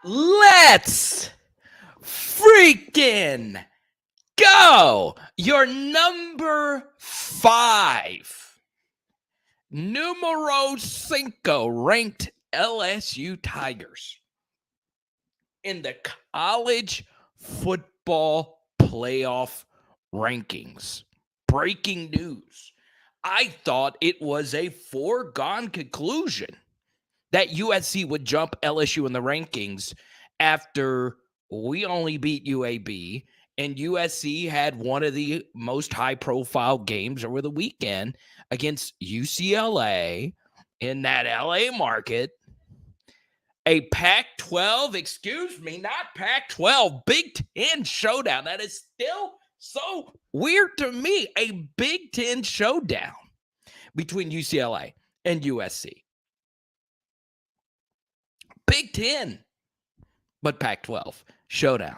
Let's freaking go. Your number 5, numero cinco ranked LSU Tigers in the college football playoff rankings. Breaking news. I thought it was a foregone conclusion that USC would jump LSU in the rankings after we only beat UAB and USC had one of the most high profile games over the weekend against UCLA in that LA market. A Pac-12, excuse me, not Pac-12, Big Ten showdown. That is still so weird to me. A Big Ten showdown between UCLA and USC. Big Ten, but Pac-12 showdown.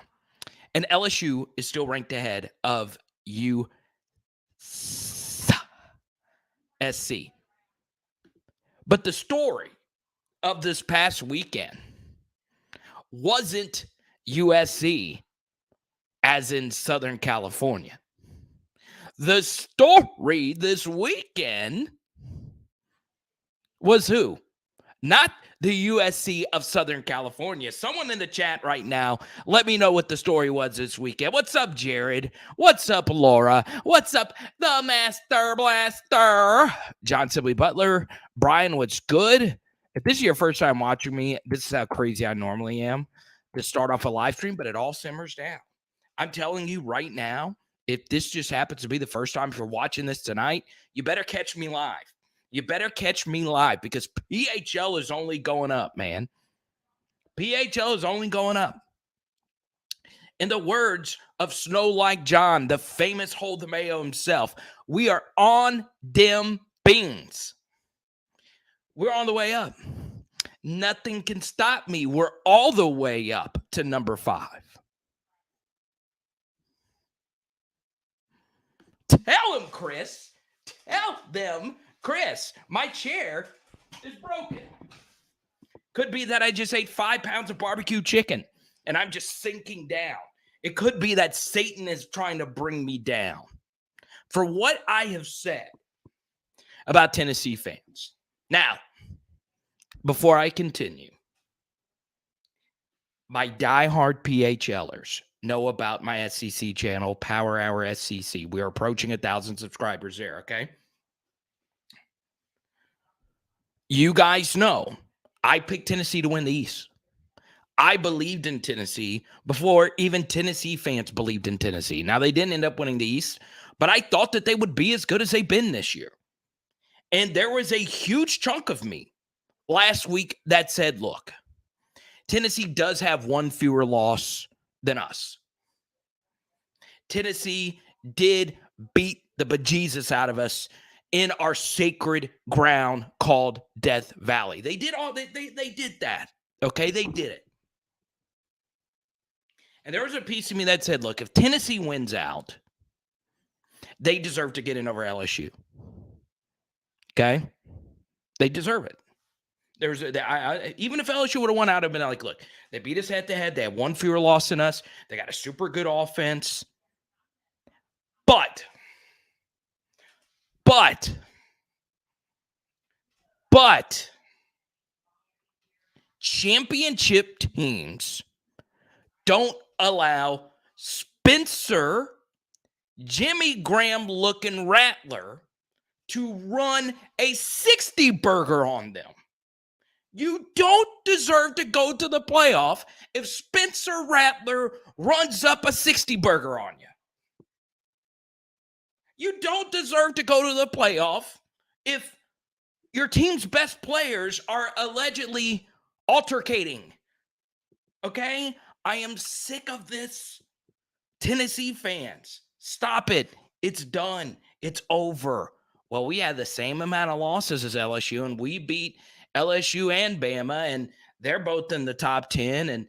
And LSU is still ranked ahead of USC. But the story of this past weekend wasn't USC as in Southern California. The story this weekend was who? Not the USC of Southern California. Someone in the chat right now, let me know what the story was this weekend. What's up, Jared? What's up, Laura? What's up, the Master Blaster? John Sibley Butler. Brian, what's good? If this is your first time watching me, this is how crazy I normally am to start off a live stream, but it all simmers down. I'm telling you right now, if this just happens to be the first time you're watching this tonight, you better catch me live. You better catch me live because PHL is only going up, man. PHL is only going up. In the words of Snow Like John, the famous Hold the Mayo himself, we are on them beans. We're on the way up. Nothing can stop me. We're all the way up to number 5. Tell them, Chris. Tell them, Chris. My chair is broken. Could be that I just ate 5 pounds of barbecue chicken and I'm just sinking down. It could be that Satan is trying to bring me down. For what I have said about Tennessee fans. Now, before I continue, my diehard PHLers know about my SEC channel, Power Hour SEC. We're approaching 1,000 subscribers there, okay? You guys know I picked Tennessee to win the East. I believed in Tennessee before even Tennessee fans believed in Tennessee. Now, they didn't end up winning the East, but I thought that they would be as good as they've been this year. And there was a huge chunk of me last week that said, look, Tennessee does have one fewer loss than us. Tennessee did beat the bejesus out of us in our sacred ground called Death Valley. They did all they did that. Okay, they did it. And there was a piece of me that said, look, if Tennessee wins out, they deserve to get in over LSU. Okay? They deserve it. Even if LSU would have won out, I've been like, look, they beat us head-to-head. They have one fewer loss than us. They got a super good offense. But championship teams don't allow Spencer, Jimmy Graham-looking Rattler to run a 60 burger on them. You don't deserve to go to the playoff if Spencer Rattler runs up a 60 burger on you. You don't deserve to go to the playoff if your team's best players are allegedly altercating. Okay? I am sick of this. Tennessee fans, stop it. It's done. It's over. Well, we had the same amount of losses as LSU, and we beat LSU and Bama, and they're both in the top 10, and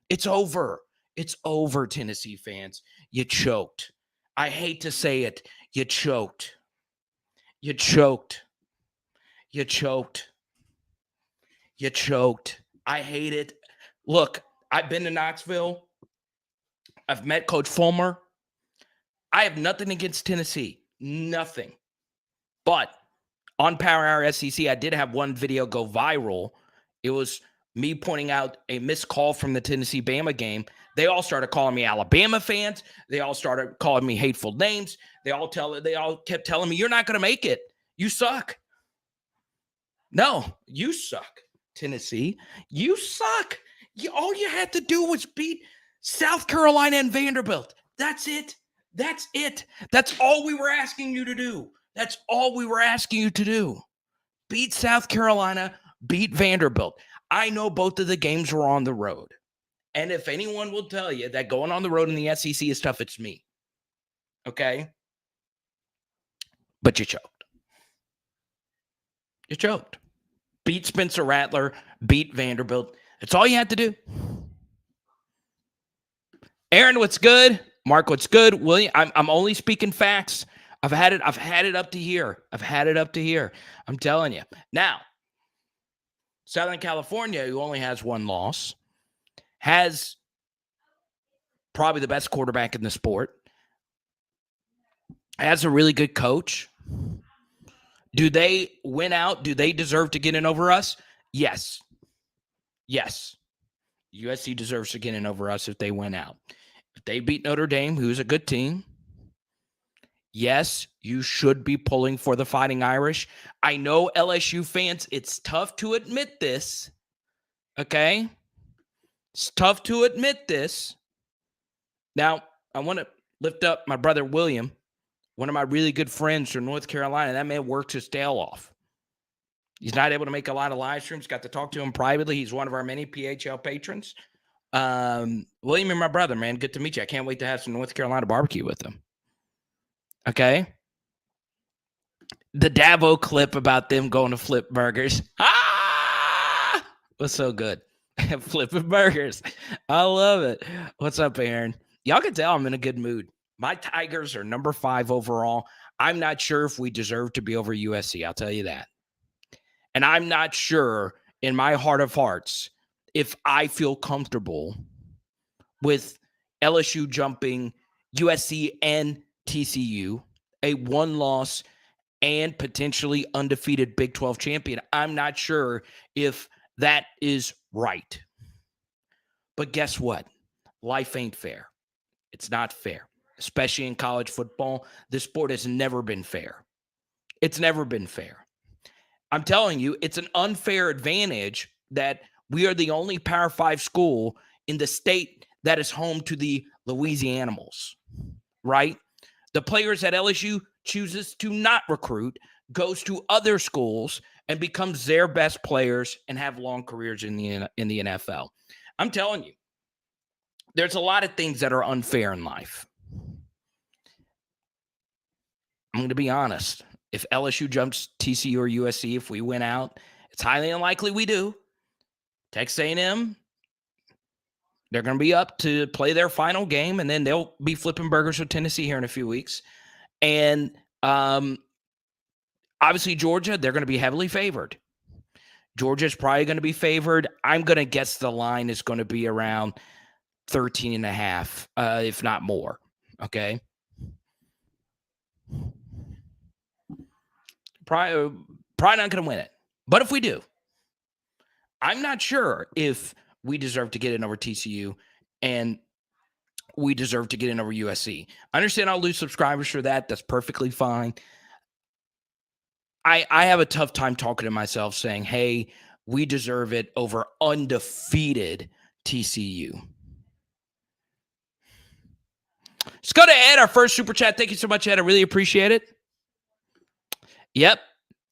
it's over. It's over, Tennessee fans. You choked. I hate to say it. You choked. You choked. You choked. You choked. I hate it. Look, I've been to Knoxville. I've met Coach Fulmer. I have nothing against Tennessee. Nothing. But on Power Hour SEC, I did have one video go viral. It was me pointing out a missed call from the Tennessee Bama game. They all started calling me Alabama fans. They all started calling me hateful names. They all kept telling me, "You're not going to make it. You suck." No, you suck, Tennessee. You suck. All you had to do was beat South Carolina and Vanderbilt. That's it. That's it. That's all we were asking you to do. That's all we were asking you to do. Beat South Carolina, beat Vanderbilt. I know both of the games were on the road. And if anyone will tell you that going on the road in the SEC is tough, it's me. Okay? But you choked. You choked. Beat Spencer Rattler, beat Vanderbilt. That's all you had to do. Aaron, what's good? Mark, what's good? William, I'm only speaking facts. I've had it up to here. I'm telling you. Now, Southern California, who only has one loss, has probably the best quarterback in the sport, has a really good coach. Do they win out? Do they deserve to get in over us? Yes. Yes. USC deserves to get in over us if they win out. If they beat Notre Dame, who's a good team, yes, you should be pulling for the Fighting Irish. I know LSU fans, it's tough to admit this. Okay? It's tough to admit this. Now, I want to lift up my brother William, one of my really good friends from North Carolina. That man works his tail off. He's not able to make a lot of live streams. Got to talk to him privately. He's one of our many PHL patrons. William and my brother, man, good to meet you. I can't wait to have some North Carolina barbecue with them. Okay? The Davo clip about them going to flip burgers. Was so good. Flipping burgers. I love it. What's up, Aaron? Y'all can tell I'm in a good mood. My Tigers are number 5 overall. I'm not sure if we deserve to be over USC. I'll tell you that. And I'm not sure in my heart of hearts if I feel comfortable with LSU jumping USC and TCU, a one-loss and potentially undefeated Big 12 champion. I'm not sure if that is right. But guess what? Life ain't fair. It's not fair, especially in college football. This sport has never been fair. It's never been fair. I'm telling you, it's an unfair advantage that we are the only Power 5 school in the state that is home to the Louisianimals, right? The players at LSU chooses to not recruit, goes to other schools, and becomes their best players and have long careers in the NFL. I'm telling you, there's a lot of things that are unfair in life. I'm going to be honest. If LSU jumps TCU or USC, if we win out, it's highly unlikely we do. Texas A&M, they're going to be up to play their final game, and then they'll be flipping burgers with Tennessee here in a few weeks. And obviously Georgia, they're going to be heavily favored. Georgia's probably going to be favored. I'm going to guess the line is going to be around 13.5, if not more. Okay. Probably not going to win it. But if we do, I'm not sure if we deserve to get in over TCU and we deserve to get in over USC. I understand I'll lose subscribers for that. That's perfectly fine. I have a tough time talking to myself saying, hey, we deserve it over undefeated TCU. Let's go to Ed, our first super chat. Thank you so much, Ed. I really appreciate it. Yep.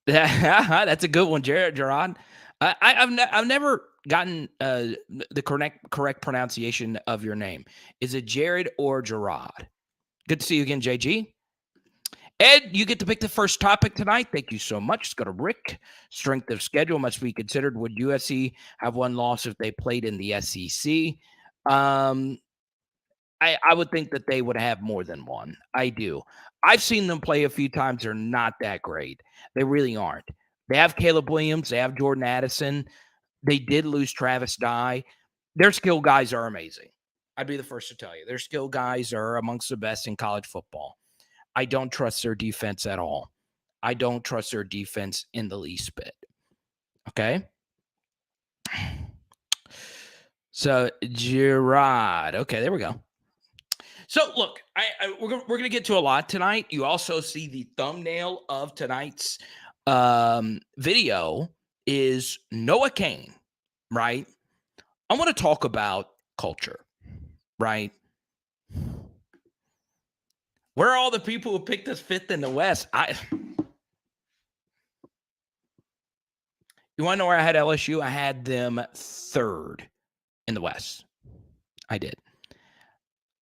That's a good one, Gerard. I've never gotten the correct pronunciation of your name. Is it Jared or Gerard? Good to see you again, JG. Ed, you get to pick the first topic tonight. Thank you so much. Let's go to Rick. Strength of schedule must be considered. Would USC have one loss if they played in the SEC? I would think that they would have more than one. I do. I've seen them play a few times. They're not that great. They really aren't. They have Caleb Williams. They have Jordan Addison. They did lose Travis Dye. Their skill guys are amazing. I'd be the first to tell you. Their skill guys are amongst the best in college football. I don't trust their defense at all. I don't trust their defense in the least bit. Okay. So, Gerard. Okay, there we go. So, look, we're going to get to a lot tonight. You also see the thumbnail of tonight's video is Noah CAIN, right? I want to talk about culture, right? Where are all the people who picked us fifth in the West? You want to know where I had LSU? I had them third in the West. I did.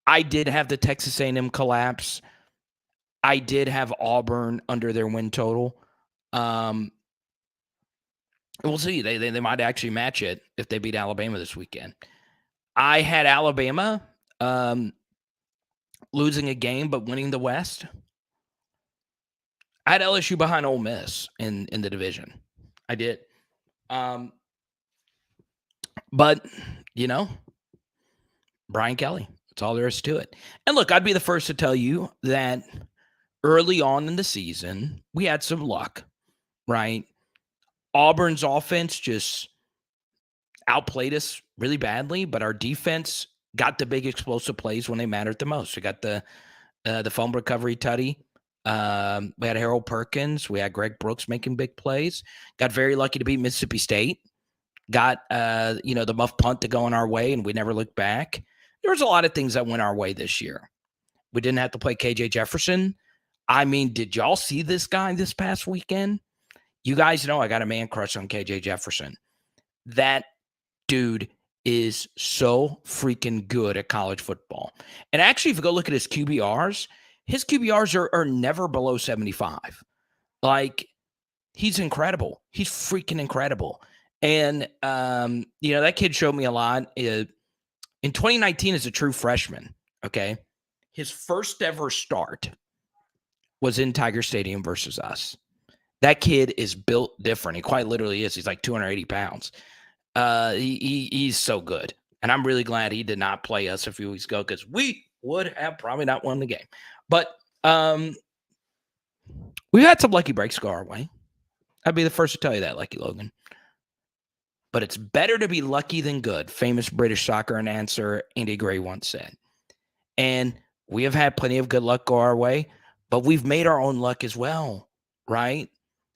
I did have the Texas A&M collapse. I did have Auburn under their win total. We'll see. They might actually match it if they beat Alabama this weekend. I had Alabama losing a game but winning the West. I had LSU behind Ole Miss in the division. I did. But, Brian Kelly. That's all there is to it. And look, I'd be the first to tell you that early on in the season, we had some luck, right? Auburn's offense just outplayed us really badly, but our defense got the big explosive plays when they mattered the most. We got the fumble recovery tutty. We had Harold Perkins. We had Greg Brooks making big plays. Got very lucky to beat Mississippi State. Got, the muff punt to go in our way, and we never looked back. There was a lot of things that went our way this year. We didn't have to play KJ Jefferson. I mean, did y'all see this guy this past weekend? You guys know I got a man crush on KJ Jefferson. That dude is so freaking good at college football. And actually, if you go look at his QBRs are never below 75. Like, he's incredible. He's freaking incredible. And, that kid showed me a lot. In 2019 as a true freshman, okay, his first ever start was in Tiger Stadium versus us. That kid is built different. He quite literally is. He's like 280 pounds. He's so good. And I'm really glad he did not play us a few weeks ago because we would have probably not won the game. But we had some lucky breaks go our way. I'd be the first to tell you that, Lucky Logan. But it's better to be lucky than good, famous British soccer announcer Andy Gray once said. And we have had plenty of good luck go our way, but we've made our own luck as well, right?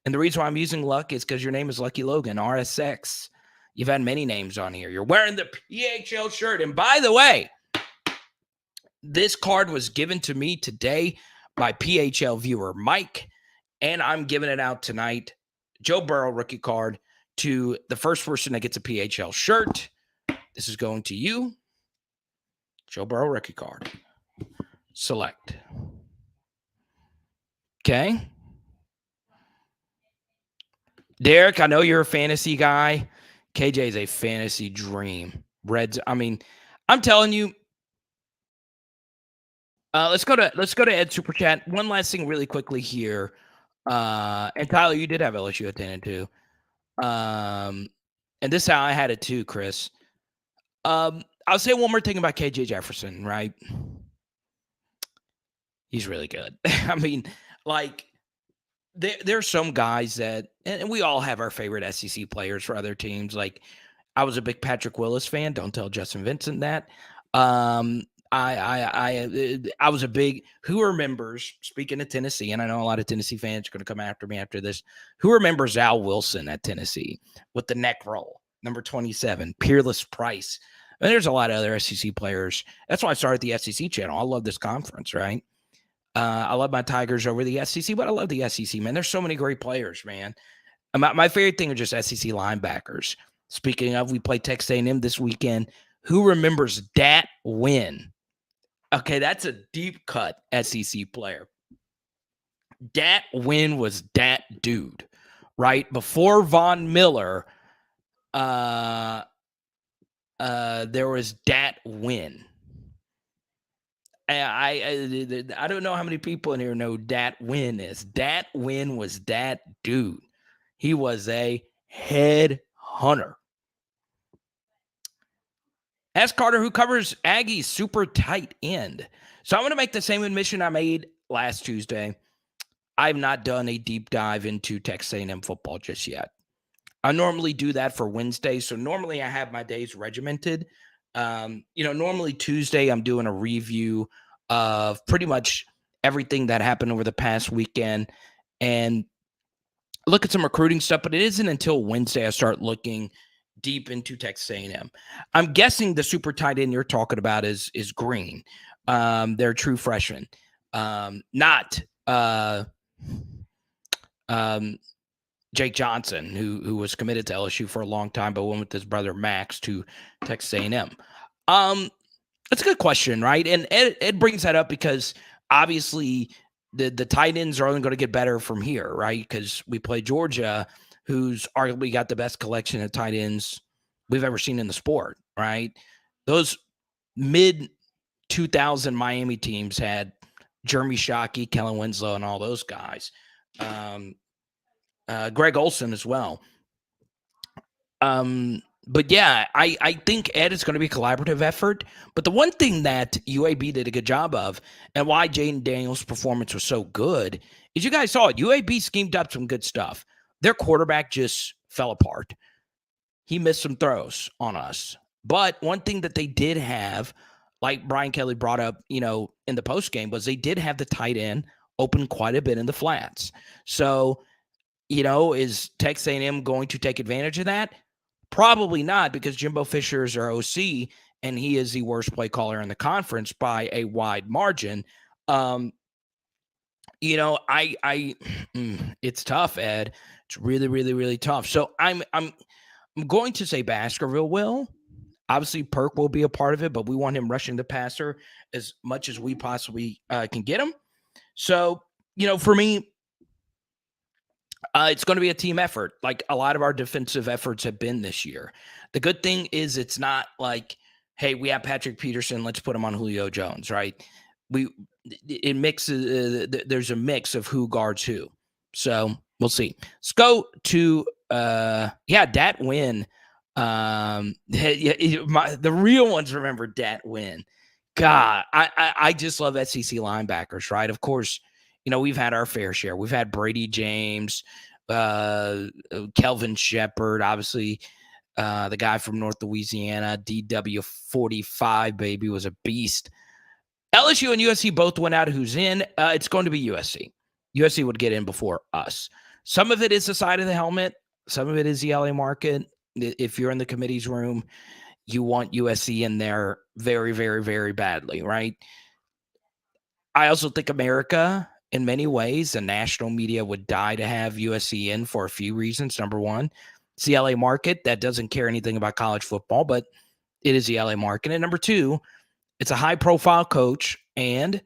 And the reason why I'm using luck is because your name is Lucky Logan, RSX. You've had many names on here. You're wearing the PHL shirt. And by the way, this card was given to me today by PHL viewer Mike, and I'm giving it out tonight. Joe Burrow rookie card to the first person that gets a PHL shirt. This is going to you. Joe Burrow rookie card. Select. Okay. Derek, I know you're a fantasy guy. KJ is a fantasy dream. I'm telling you. Let's go to Ed Super Chat. One last thing really quickly here. And Tyler, you did have LSU at 10 and 2. And this is how I had it too, Chris. I'll say one more thing about KJ Jefferson, right? He's really good. I mean, like, there's some guys that, and we all have our favorite SEC players for other teams. Like, I was a big Patrick Willis fan. Don't tell Justin Vincent that. I was a big, who remembers, speaking of Tennessee, and I know a lot of Tennessee fans are going to come after me after this, who remembers Al Wilson at Tennessee with the neck roll, number 27, Peerless Price. And there's a lot of other SEC players. That's why I started the SEC channel. I love this conference, right? I love my Tigers over the SEC, but I love the SEC, man. There's so many great players, man. My favorite thing are just SEC linebackers. Speaking of, we play Texas A&M this weekend. Who remembers Dat Win? Okay, that's a deep cut SEC player. Dat Win was that dude, right? Before Von Miller, there was Dat Win. I don't know how many people in here know Dat Win is. Dat Win was that dude. He was a head hunter. Ask Carter, who covers Aggie's super tight end. So I'm going to make the same admission I made last Tuesday. I've not done a deep dive into Texas A&M football just yet. I normally do that for Wednesday. So normally I have my days regimented. Normally Tuesday I'm doing a review of pretty much everything that happened over the past weekend and look at some recruiting stuff, but it isn't until Wednesday I start looking deep into Texas A&M. I'm guessing the super tight end you're talking about is Green. They're true freshman. Not Jake Johnson, who was committed to LSU for a long time, but went with his brother Max to Texas A&M. That's a good question, right? And Ed brings that up because obviously the tight ends are only going to get better from here, right? Because we play Georgia, who's arguably got the best collection of tight ends we've ever seen in the sport, right? Those mid 2000 Miami teams had Jeremy Shockey, Kellen Winslow, and all those guys. Greg Olson as well. But yeah, I think Ed is going to be a collaborative effort. But the one thing that UAB did a good job of, and why Jaden Daniels' performance was so good, is you guys saw it. UAB schemed up some good stuff. Their quarterback just fell apart. He missed some throws on us. But one thing that they did have, like Brian Kelly brought up, in the postgame, was they did have the tight end open quite a bit in the flats. So, is Texas A&M going to take advantage of that? Probably not, because Jimbo Fisher is our OC, and he is the worst play caller in the conference by a wide margin. It's tough, Ed. It's really, really, really tough. So I'm going to say Baskerville will. Obviously, Perk will be a part of it, but we want him rushing the passer as much as we possibly can get him. So, for me, it's going to be a team effort, like a lot of our defensive efforts have been this year. The good thing is it's not like, hey, we have Patrick Peterson, let's put him on Julio Jones, right? It mixes. There's a mix of who guards who. So we'll see. Let's go to Dat Win. The real ones remember Dat Win. God, I just love SEC linebackers, right? Of course, we've had our fair share. We've had Brady James, Kelvin Shepard, obviously, the guy from North Louisiana, DW45, baby, was a beast. LSU and USC both went out. Who's in? It's going to be USC. USC would get in before us. Some of it is the side of the helmet. Some of it is the LA market. If you're in the committee's room, you want USC in there very, very, very badly, right? I also think America, in many ways, the national media would die to have USC in for a few reasons. Number one, it's the LA market that doesn't care anything about college football, but it is the LA market. And number two, it's a high-profile coach and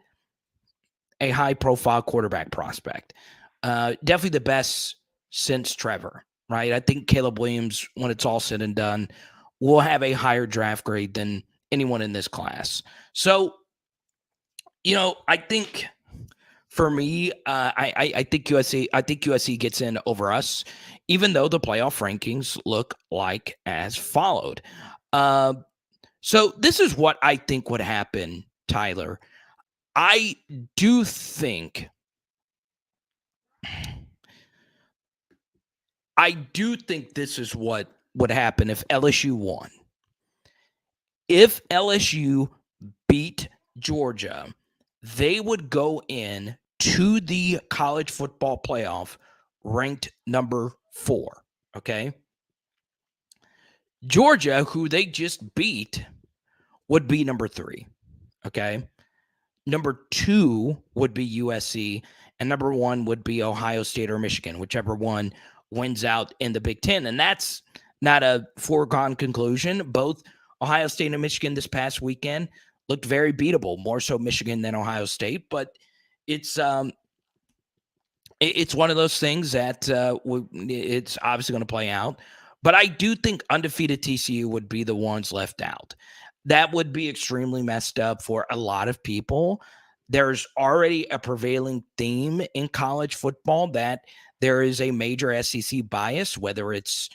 a high-profile quarterback prospect. Definitely the best since Trevor, right? I think Caleb Williams, when it's all said and done, will have a higher draft grade than anyone in this class. So, I think for me, I think USC gets in over us, even though the playoff rankings look like as followed. So this is what I think would happen, Tyler. I do think this is what would happen if LSU won. If LSU beat Georgia, they would go in to the college football playoff ranked number 4, okay? Georgia, who they just beat, would be number 3, okay? Number 2 would be USC, and number 1 would be Ohio State or Michigan, whichever one wins out in the Big Ten. And that's not a foregone conclusion. Both Ohio State and Michigan this past weekend looked very beatable, more so Michigan than Ohio State. But it's one of those things that it's obviously going to play out. But I do think undefeated TCU would be the ones left out. That would be extremely messed up for a lot of people. There's already a prevailing theme in college football that there is a major SEC bias, whether it's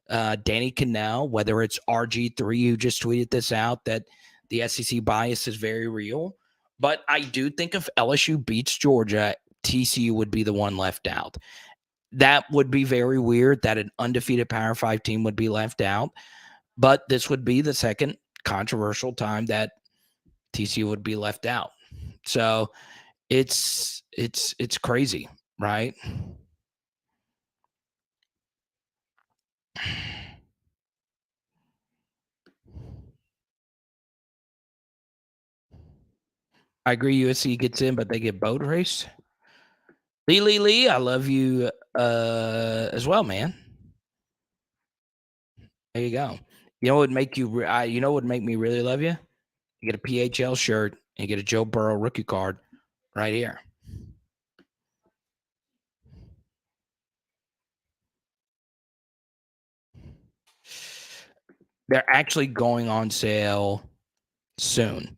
Danny Cannell, whether it's RG3 who just tweeted this out, that the SEC bias is very real. But I do think if LSU beats Georgia, TCU would be the one left out. That would be very weird that an undefeated Power 5 team would be left out. But this would be the second controversial time that TCU would be left out. So it's crazy, right? I agree USC gets in, but they get boat race. Lee, I love you as well, man. There you go. You know what would make you you know what would make me really love you? You get a PHL shirt and you get a Joe Burrow rookie card right here. They're actually going on sale soon.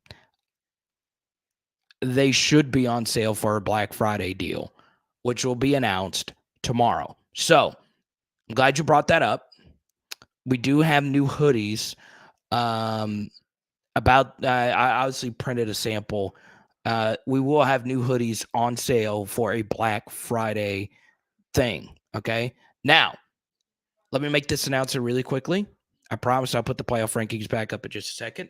They should be on sale for a Black Friday deal, which will be announced tomorrow. So I'm glad you brought that up. We do have new hoodies. I obviously printed a sample. We will have new hoodies on sale for a Black Friday thing. Okay. Now, let me make this announcement really quickly. I promise I'll put the playoff rankings back up in just a second.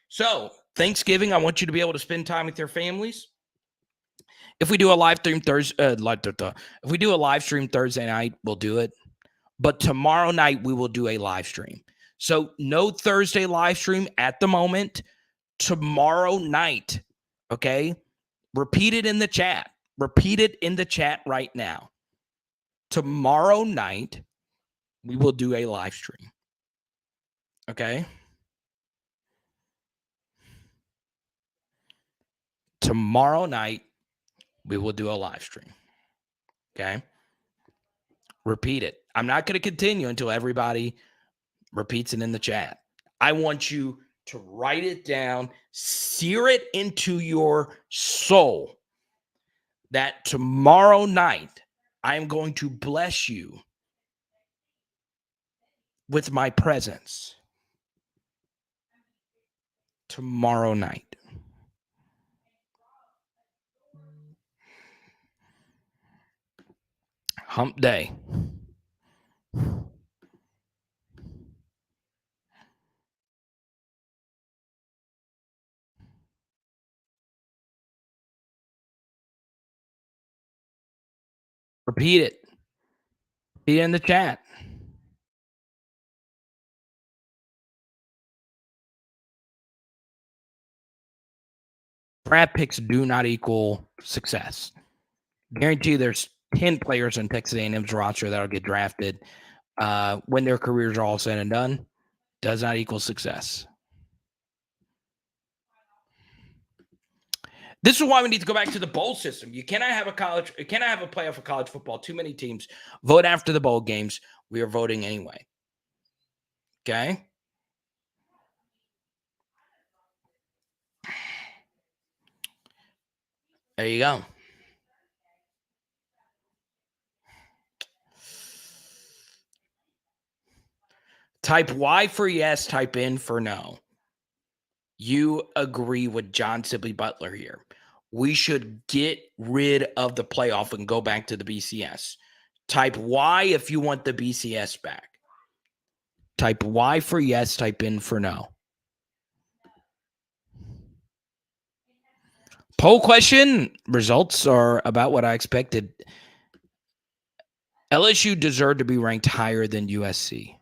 So, Thanksgiving, I want you to be able to spend time with your families. If we do a live stream Thursday, if we do a live stream Thursday night, we'll do it. But tomorrow night we will do a live stream. So no Thursday live stream at the moment. Tomorrow night, okay? Repeat it in the chat. Repeat it in the chat right now. Tomorrow night we will do a live stream. Okay? Tomorrow night we will do a live stream. Okay? Repeat it. I'm not going to continue until everybody repeats it in the chat. I want you to write it down, sear it into your soul that tomorrow night I am going to bless you with my presence. Tomorrow night. Hump day. Repeat it. Be in the chat. Draft picks do not equal success. Guarantee you there's 10 players on Texas A&M's roster that'll get drafted when their careers are all said and done. Does not equal success. This is why we need to go back to the bowl system. You cannot have a playoff of college football. Too many teams vote after the bowl games. We are voting anyway. Okay. There you go. Type Y for yes, type N for no. You agree with John Sibley Butler here. We should get rid of the playoff and go back to the BCS. Type Y if you want the BCS back. Type Y for yes, type N for no. Poll question results are about what I expected. LSU deserved to be ranked higher than USC.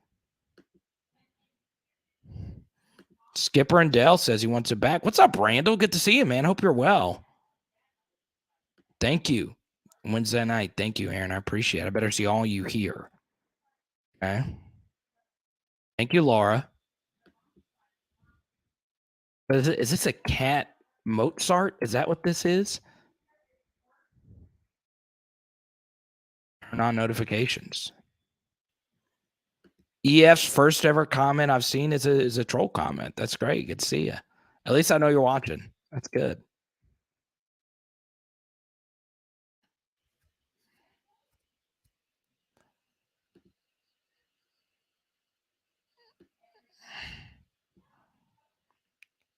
Skipper and Dale says he wants it back. What's up, Randall? Good to see you, man. Hope you're well. Thank you. Wednesday night. Thank you, Aaron. I appreciate it. I better see all you here. Okay. Thank you, Laura. Is this a cat Mozart? Is that what this is? Turn on notifications. EF's first ever comment I've seen is a troll comment. That's great. Good to see you. At least I know you're watching. That's good.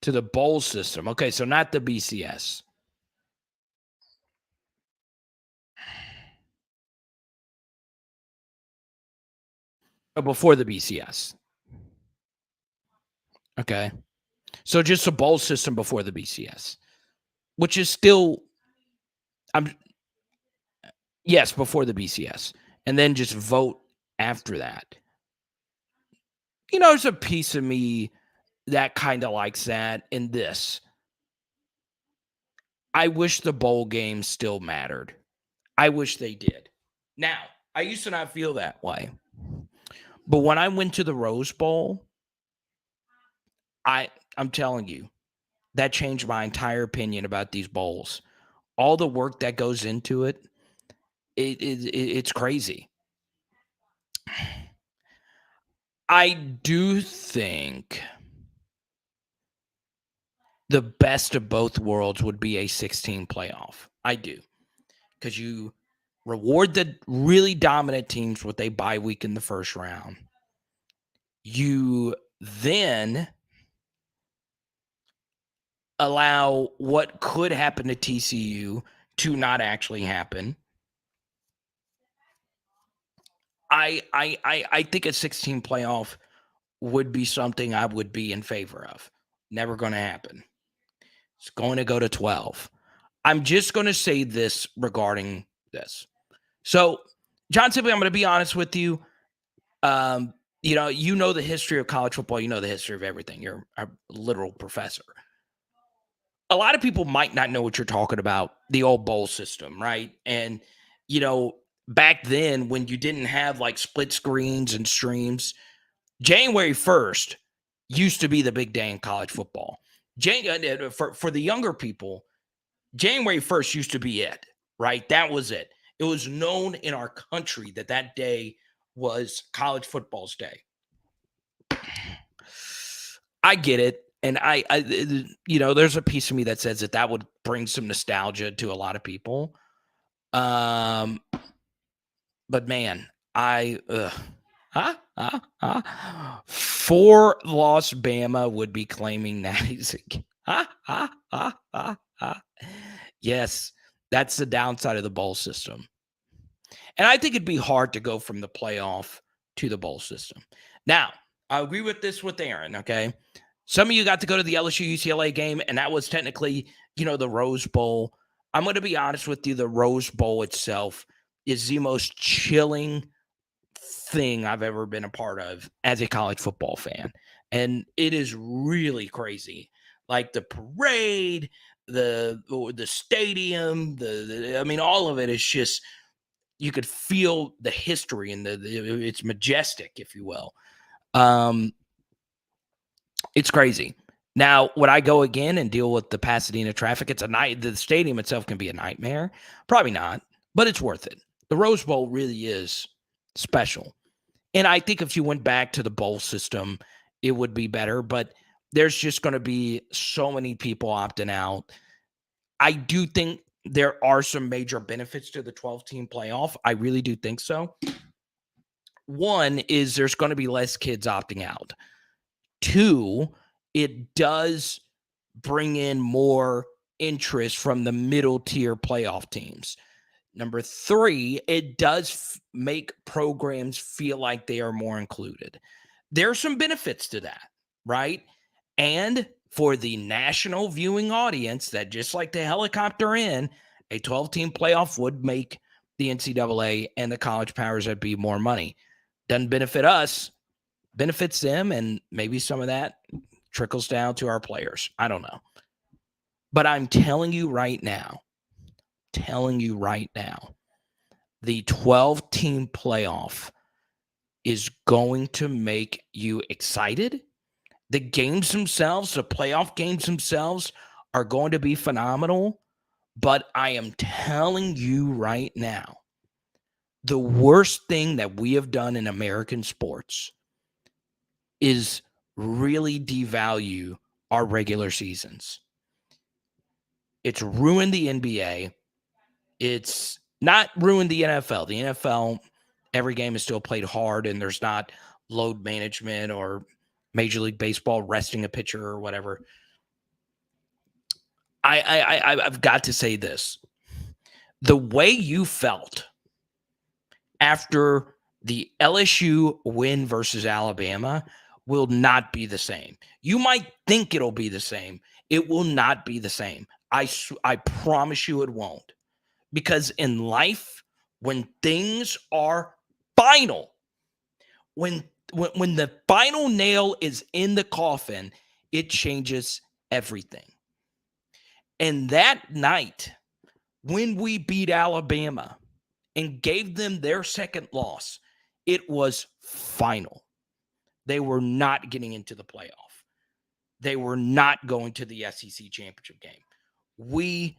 To the bowl system. Okay, so not the BCS. Oh, before the BCS. Okay. So just a bowl system before the BCS, which is still, I'm yes, before the BCS, and then just vote after that. There's a piece of me that kind of likes that in this. I wish the bowl games still mattered. I wish they did. Now, I used to not feel that way. But when I went to the Rose Bowl, I'm telling you, that changed my entire opinion about these bowls. All the work that goes into it, it's crazy. I do think the best of both worlds would be a 16 playoff. I do. Because you reward the really dominant teams with a bye week in the first round. You then allow what could happen to TCU to not actually happen. I think a 16 playoff would be something I would be in favor of. Never going to happen. It's going to go to 12. I'm just going to say this regarding this. So, John, simply, I'm going to be honest with you. You know the history of college football. You know the history of everything. You're a literal professor. A lot of people might not know what you're talking about, the old bowl system, right? And, back then when you didn't have like split screens and streams, January 1st used to be the big day in college football. For the younger people, January 1st used to be it, right? That was it. It was known in our country that day was college football's day. I get it. And I there's a piece of me that says that would bring some nostalgia to a lot of people. But man, four loss Bama would be claiming Natty's again. Yes, that's the downside of the bowl system. And I think it'd be hard to go from the playoff to the bowl system. Now, I agree with this with Aaron, okay? Some of you got to go to the LSU UCLA game, and that was technically, the Rose Bowl. I'm going to be honest with you. The Rose Bowl itself is the most chilling thing I've ever been a part of as a college football fan. And it is really crazy. Like the parade, the stadium, all of it is just, you could feel the history and it's majestic, if you will. It's crazy. Now, would I go again and deal with the Pasadena traffic? It's a night. The stadium itself can be a nightmare. Probably not, but it's worth it. The Rose Bowl really is special. And I think if you went back to the bowl system, it would be better. But there's just going to be so many people opting out. I do think there are some major benefits to the 12-team playoff. I really do think so. One is there's going to be less kids opting out. Two, it does bring in more interest from the middle tier playoff teams. Number three, it does make programs feel like they are more included. There are some benefits to that, right? And for the national viewing audience that just like to helicopter in, a 12-team playoff would make the NCAA and the college powers that be more money. Doesn't benefit us, benefits them, and maybe some of that trickles down to our players. I don't know. But I'm telling you right now, the 12-team playoff is going to make you excited. The games themselves, the playoff games themselves are going to be phenomenal. But I am telling you right now, the worst thing that we have done in American sports is really devalue our regular seasons. It's ruined the NBA. It's not ruined the NFL. The NFL, every game is still played hard, and there's not load management or Major League Baseball resting a pitcher or whatever. I've got to say this. The way you felt after the LSU win versus Alabama will not be the same. You might think it'll be the same. It will not be the same. I promise you it won't. Because in life, when things are final, when the final nail is in the coffin, it changes everything. And that night, when we beat Alabama and gave them their second loss, it was final. They were not getting into the playoff. They were not going to the SEC championship game. We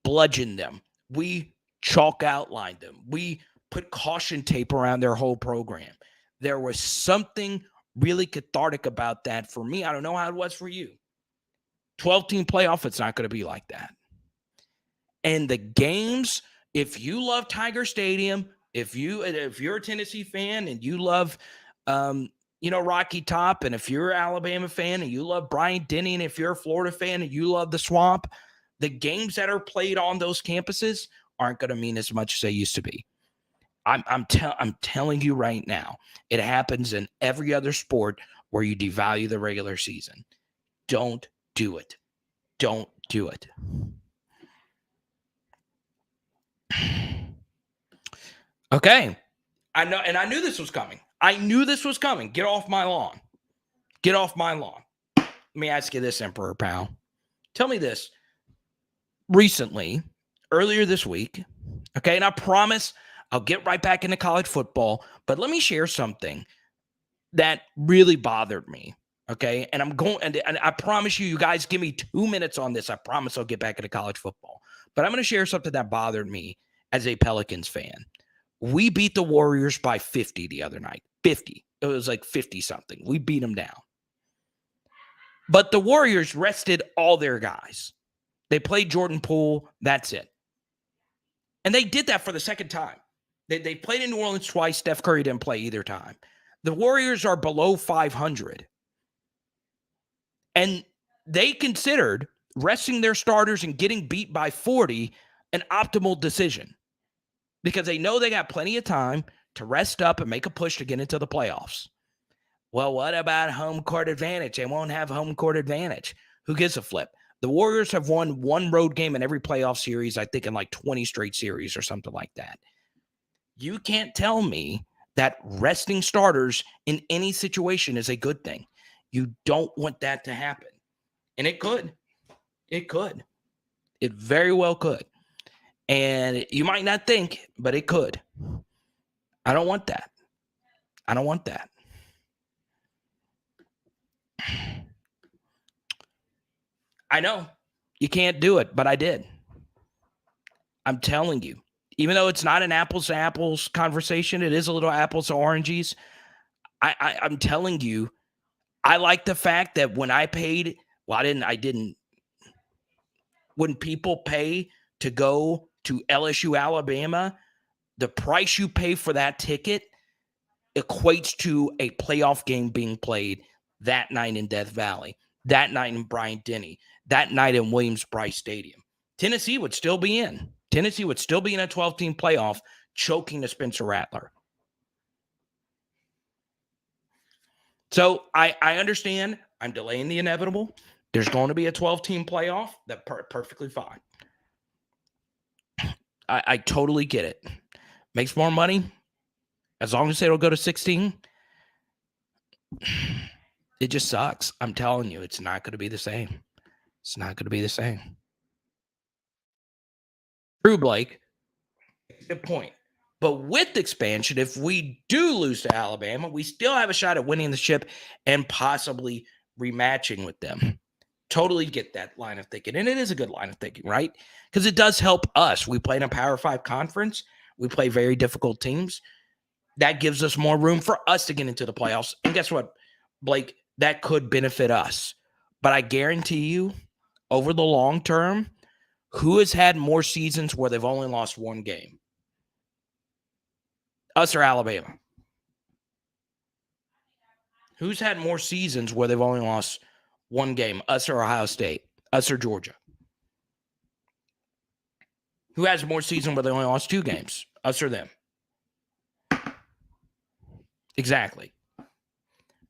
bludgeoned them. We chalk outlined them. We put caution tape around their whole program. There was something really cathartic about that for me. I don't know how it was for you. 12-team playoff, it's not going to be like that. And the games, if you love Tiger Stadium, if you're a Tennessee fan and you love Rocky Top, and if you're an Alabama fan and you love Bryant-Denny, and if you're a Florida fan and you love the Swamp, the games that are played on those campuses aren't going to mean as much as they used to be. I'm telling you right now, it happens in every other sport where you devalue the regular season. Don't do it. Don't do it. Okay. I know, and I knew this was coming. Get off my lawn. Get off my lawn. Let me ask you this, Emperor Pal. Tell me this. Recently, earlier this week, okay, and I promise I'll get right back into college football, but let me share something that really bothered me, okay? And and I promise you guys give me 2 minutes on this. I promise I'll get back into college football. But I'm going to share something that bothered me as a Pelicans fan. We beat the Warriors by 50 the other night. 50. It was like 50-something. We beat them down. But the Warriors rested all their guys. They played Jordan Poole. That's it. And they did that for the second time. They played in New Orleans twice. Steph Curry didn't play either time. The Warriors are below 500. And they considered resting their starters and getting beat by 40 an optimal decision, because they know they got plenty of time to rest up and make a push to get into the playoffs. Well, what about home court advantage? They won't have home court advantage. Who gives a flip? The Warriors have won one road game in every playoff series, I think in like 20 straight series or something like that. You can't tell me that resting starters in any situation is a good thing. You don't want that to happen. And it could. It could. It very well could. And you might not think, but it could. I don't want that. I don't want that. I know you can't do it, but I did. I'm telling you, even though it's not an apples to apples conversation, it is a little apples to oranges. I'm telling you, I like the fact that when I paid, when people pay to go to LSU, Alabama, the price you pay for that ticket equates to a playoff game being played that night in Death Valley, that night in Bryant-Denny, that night in Williams-Brice Stadium. Tennessee would still be in. Tennessee would still be in a 12-team playoff, choking to Spencer Rattler. So I understand I'm delaying the inevitable. There's going to be a 12-team playoff. That's perfectly fine. I totally get it. Makes more money. As long as it'll go to 16, it just sucks. I'm telling you, it's not going to be the same. It's not going to be the same. True, Blake. Good point. But with expansion, if we do lose to Alabama, we still have a shot at winning the chip and possibly rematching with them. Totally get that line of thinking. And it is a good line of thinking, right? Because it does help us. We play in a Power 5 conference. We play very difficult teams. That gives us more room for us to get into the playoffs. And guess what, Blake? That could benefit us. But I guarantee you, over the long term, who has had more seasons where they've only lost one game? Us or Alabama? Who's had more seasons where they've only lost one game? Us or Ohio State? Us or Georgia? Who has more season where they only lost 2 games? Us or them? Exactly.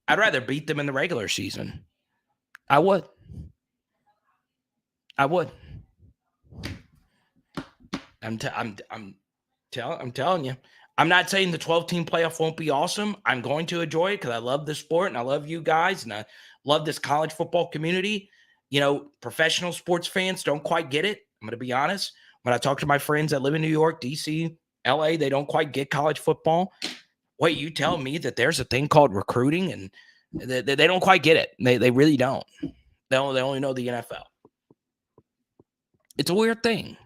I'd rather beat them in the regular season. I would. I'm telling you. I'm not saying the 12-team playoff won't be awesome. I'm going to enjoy it because I love the sport and I love you guys and I love this college football community. Professional sports fans don't quite get it. I'm going to be honest. When I talk to my friends that live in New York, DC, LA, they don't quite get college football. Wait, you tell me that there's a thing called recruiting and they don't quite get it. They really don't. They only know the NFL. It's a weird thing.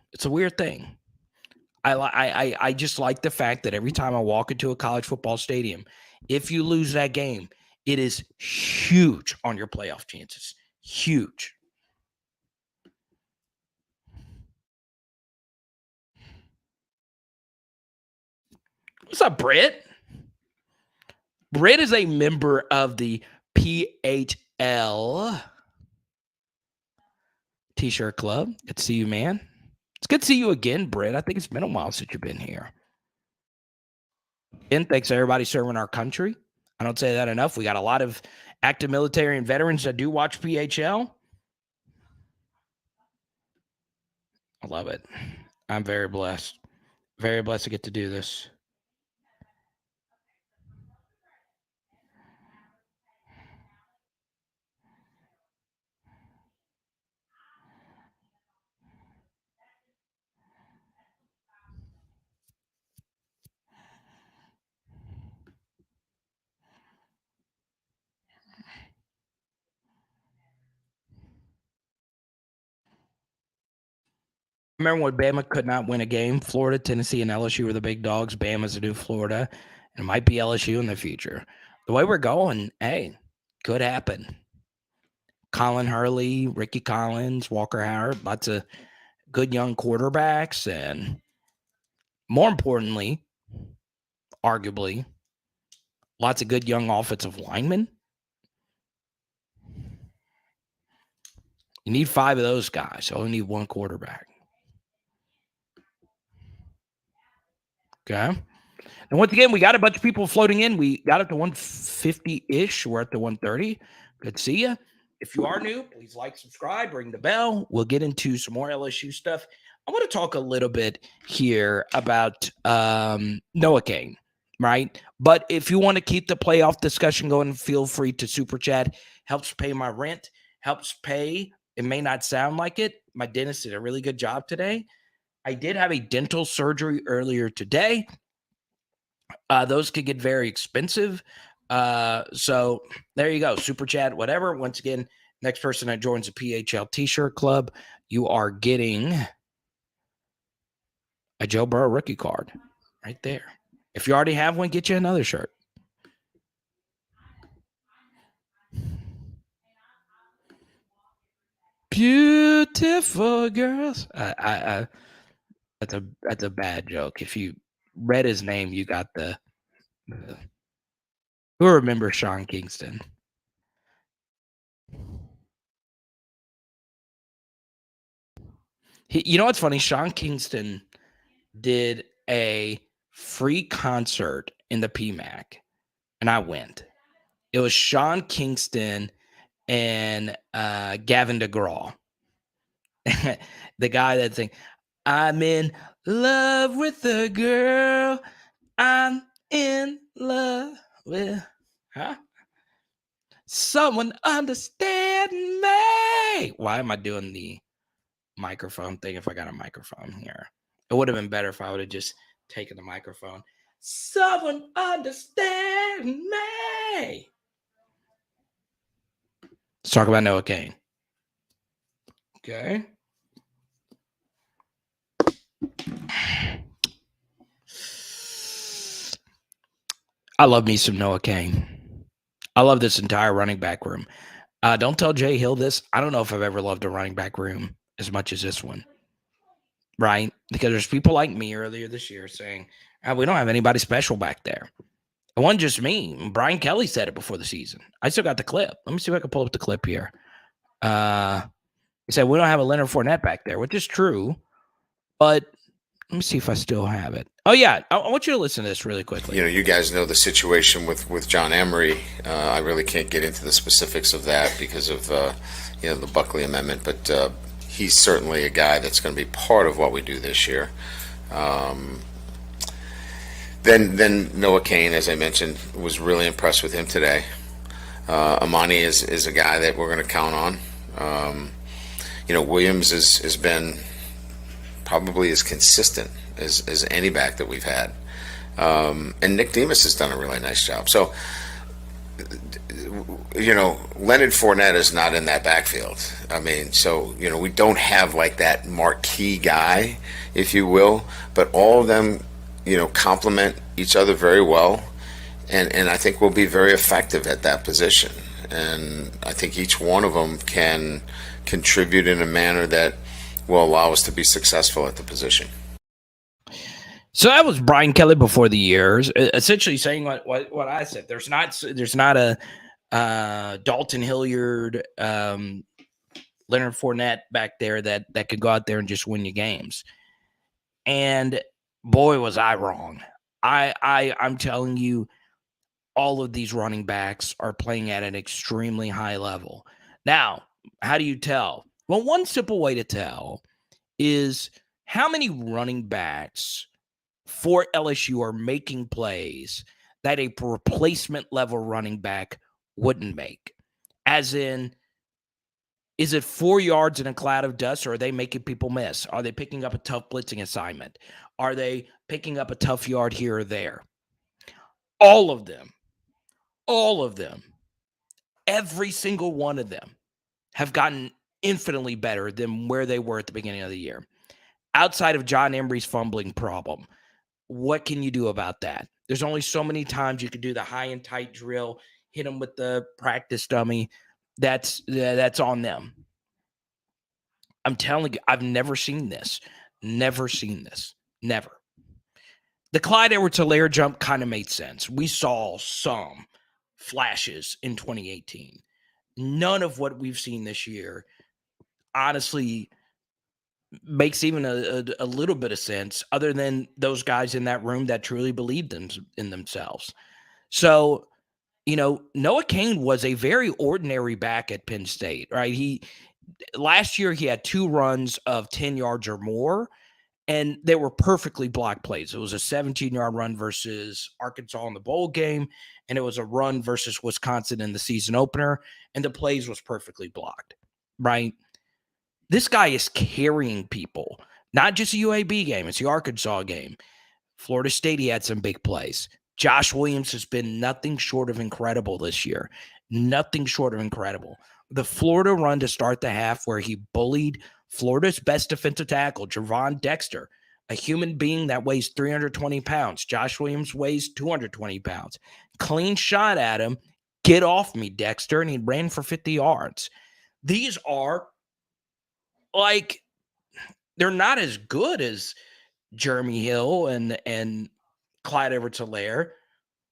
I just like the fact that every time I walk into a college football stadium, if you lose that game, it is huge on your playoff chances. Huge. What's up, Britt? Britt is a member of the PHL T-shirt club. Good to see you, man. It's good to see you again, Britt. I think it's been a while since you've been here. And thanks to everybody serving our country. I don't say that enough. We got a lot of active military and veterans that do watch PHL. I love it. I'm very blessed. Very blessed to get to do this. Remember when Bama could not win a game? Florida, Tennessee, and LSU were the big dogs. Bama's the new Florida, and it might be LSU in the future. The way we're going, hey, could happen. Colin Hurley, Ricky Collins, Walker Howard, lots of good young quarterbacks, and more importantly, arguably, lots of good young offensive linemen. You need 5 of those guys. You only need 1 quarterback. Okay. And once again, we got a bunch of people floating in. We got up to 150-ish. We're at the 130. Good to see you. If you are new, please like, subscribe, ring the bell. We'll get into some more LSU stuff. I want to talk a little bit here about Noah CAIN, right? But if you want to keep the playoff discussion going, feel free to super chat. Helps pay my rent. Helps pay. It may not sound like it. My dentist did a really good job today. I did have a dental surgery earlier today. Those could get very expensive. So there you go. Super chat, whatever. Once again, next person that joins the PHL T-shirt club, you are getting a Joe Burrow rookie card right there. If you already have one, get you another shirt. Beautiful girls. That's a bad joke. If you read his name, you got the who remembers Sean Kingston? You know what's funny? Sean Kingston did a free concert in the PMAC, and I went. It was Sean Kingston and Gavin DeGraw, the guy that sang, "I'm in love with a girl. I'm in love with huh? Someone understand me." Why am I doing the microphone thing if I got a microphone here? It would have been better if I would have just taken the microphone. Someone understand me. Let's talk about Noah CAIN. Okay. I love me some Noah CAIN. I love this entire running back room. Don't tell Jay Hill this. I don't know if I've ever loved a running back room as much as this one. Right? Because there's people like me earlier this year saying, we don't have anybody special back there. It wasn't just me. Brian Kelly said it before the season. I still got the clip. Let me see if I can pull up the clip here. He said, we don't have a Leonard Fournette back there, which is true. But Let me see if I still have it. Oh, yeah. I want you to listen to this really quickly. You guys know the situation with John Emery. I really can't get into the specifics of that because of the Buckley Amendment, but he's certainly a guy that's going to be part of what we do this year. Then Noah CAIN, as I mentioned, was really impressed with him today. Amani is a guy that we're going to count on. Williams has been probably as consistent as any back that we've had. And Nick Demas has done a really nice job. So, Leonard Fournette is not in that backfield. I mean, so, we don't have like that marquee guy, if you will, but all of them, complement each other very well. And I think we'll be very effective at that position. And I think each one of them can contribute in a manner that will allow us to be successful at the position. So that was Brian Kelly before the years, essentially saying what I said. There's not a Dalton Hilliard, Leonard Fournette back there that could go out there and just win you games. And boy, was I wrong. I'm telling you, all of these running backs are playing at an extremely high level. Now, how do you tell? Well, one simple way to tell is how many running backs for LSU are making plays that a replacement level running back wouldn't make. As in, is it 4 yards in a cloud of dust, or are they making people miss? Are they picking up a tough blitzing assignment? Are they picking up a tough yard here or there? All of them, every single one of them have gotten infinitely better than where they were at the beginning of the year. Outside of John Emery's fumbling problem, what can you do about that? There's only so many times you can do the high and tight drill, hit them with the practice dummy. That's on them. I'm telling you, I've never seen this. Never. The Clyde Edwards-Helaire jump kind of made sense. We saw some flashes in 2018. None of what we've seen this year, honestly, makes even a little bit of sense, other than those guys in that room that truly believed in themselves. So, Noah CAIN was a very ordinary back at Penn State, right? Last year he had 2 runs of 10 yards or more, and they were perfectly blocked plays. It was a 17-yard run versus Arkansas in the bowl game, and it was a run versus Wisconsin in the season opener, and the plays was perfectly blocked, right? This guy is carrying people, not just a UAB game. It's the Arkansas game. Florida State, he had some big plays. Josh Williams has been nothing short of incredible this year. Nothing short of incredible. The Florida run to start the half where he bullied Florida's best defensive tackle, Javon Dexter, a human being that weighs 320 pounds. Josh Williams weighs 220 pounds. Clean shot at him. Get off me, Dexter. And he ran for 50 yards. These are like, they're not as good as Jeremy Hill and Clyde Edwards-Helaire,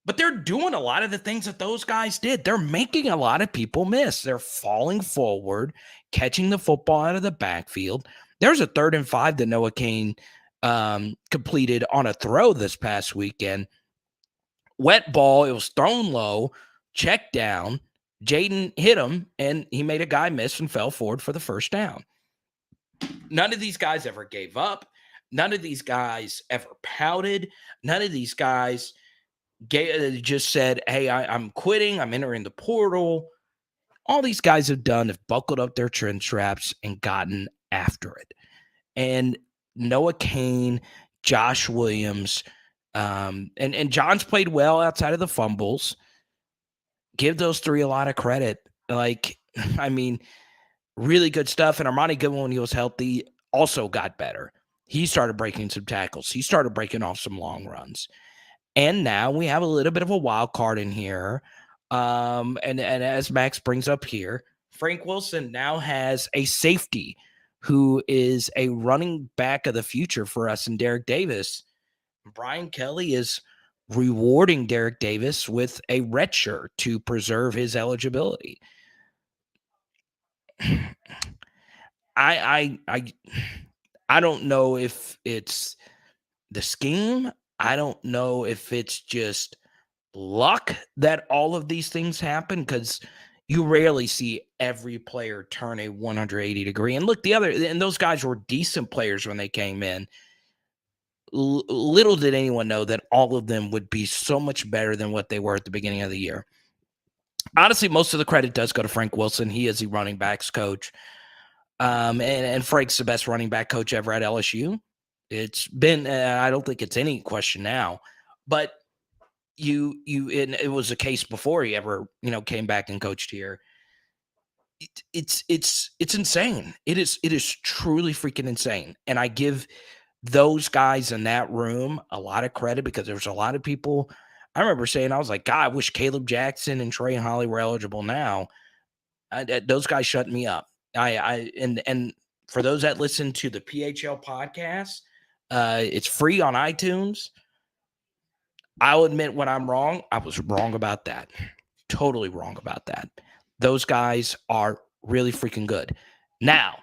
but they're doing a lot of the things that those guys did. They're making a lot of people miss. They're falling forward, catching the football out of the backfield. There's a 3rd and 5 that Noah CAIN completed on a throw this past weekend. Wet ball. It was thrown low, checked down. Jaden hit him, and he made a guy miss and fell forward for the first down. None of these guys ever gave up. None of these guys ever pouted. None of these guys just said, hey, I'm quitting. I'm entering the portal. All these guys have buckled up their chin straps and gotten after it. And Noah CAIN, Josh Williams, and John's played well outside of the fumbles. Give those 3 a lot of credit. Really good stuff. And Armani Goodwin, when he was healthy, also got better. He started breaking some tackles. He started breaking off some long runs. And now we have a little bit of a wild card in here. And as Max brings up here, Frank Wilson now has a safety who is a running back of the future for us in Derek Davis. Brian Kelly is rewarding Derek Davis with a red shirt to preserve his eligibility. I don't know if it's The scheme, I don't know if it's just luck that all of these things happen, because you rarely see every player turn a 180 degree. And look, those guys were decent players when they came in. Little did anyone know that all of them would be so much better than what they were at the beginning of the year. Honestly, most of the credit does go to Frank Wilson. He is the running backs coach. And Frank's the best running back coach ever at LSU. It's been, I don't think it's any question now, but it was a case before he ever, came back and coached here. It's insane. It is truly freaking insane. And I give those guys in that room a lot of credit, because there's a lot of people. I remember saying, I was like, God, I wish Caleb Jackson and Trey Holly were eligible now. Those guys shut me up. And for those that listen to the PHL podcast, it's free on iTunes. I'll admit when I'm wrong. I was wrong about that. Totally wrong about that. Those guys are really freaking good. Now,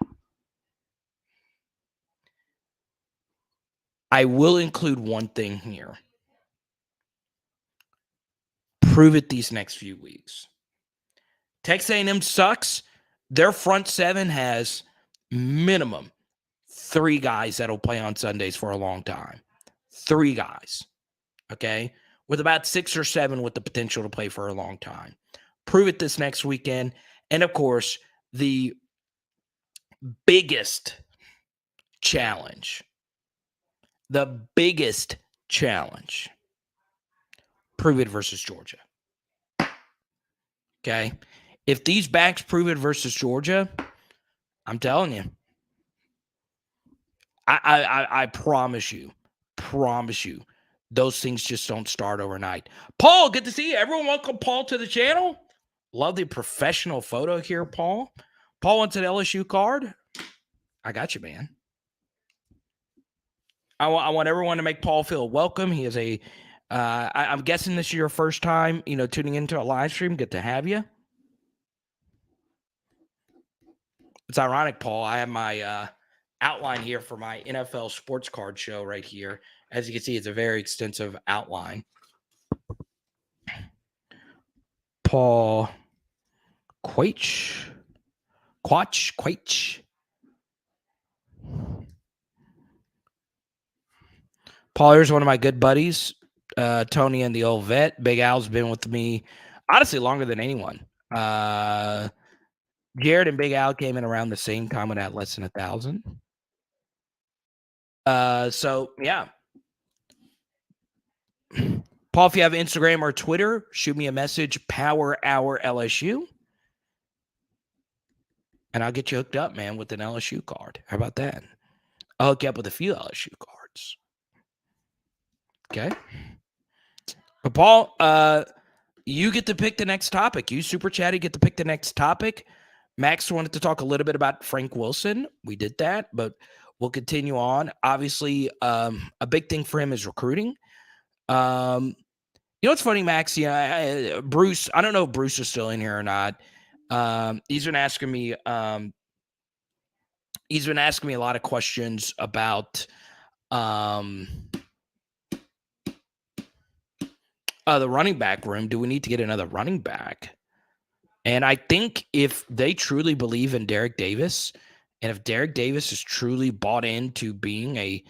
I will include one thing here. Prove it these next few weeks. Texas A&M sucks. Their front seven has minimum 3 guys that'll play on Sundays for a long time. 3 guys, okay? With about 6 or 7 with the potential to play for a long time. Prove it this next weekend. And, of course, the biggest challenge, prove it versus Georgia. Okay? If these backs prove it versus Georgia, I'm telling you, I promise you, those things just don't start overnight. Paul, good to see you. Everyone welcome Paul to the channel. Love the professional photo here, Paul. Paul wants an LSU card. I got you, man. I want everyone to make Paul feel welcome. He is I'm guessing this is your first time, tuning into a live stream. Good to have you. It's ironic, Paul. I have my outline here for my NFL sports card show right here. As you can see, it's a very extensive outline. Paul Quach. Paul, here's one of my good buddies, Tony and the old vet. Big Al's been with me, honestly, longer than anyone. Jared and Big Al came in around the same time when I had less than 1,000. So, yeah. Paul, if you have Instagram or Twitter, shoot me a message, Power Hour LSU. And I'll get you hooked up, man, with an LSU card. How about that? I'll hook you up with a few LSU cards. Okay. But Paul, you get to pick the next topic. You Super Chatty get to pick the next topic. Max wanted to talk a little bit about Frank Wilson. We did that, but we'll continue on. Obviously, a big thing for him is recruiting. What's funny, Max? Bruce. I don't know if Bruce is still in here or not. He's been asking me. He's been asking me a lot of questions about the running back room. Do we need to get another running back? And I think if they truly believe in Derek Davis, and if Derek Davis is truly bought into being a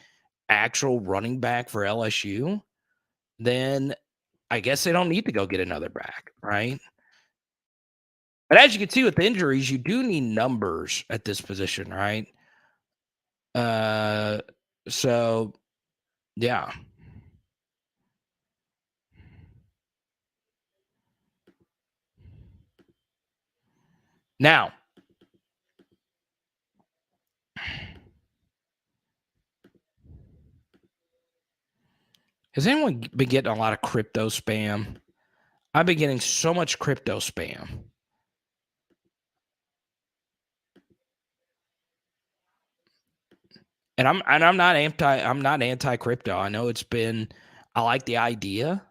actual running back for LSU, then I guess they don't need to go get another back, right? But as you can see with the injuries, you do need numbers at this position, right? So, yeah. Now, has anyone been getting a lot of crypto spam? I've been getting so much crypto spam. And I'm not anti-crypto. I know I like the idea.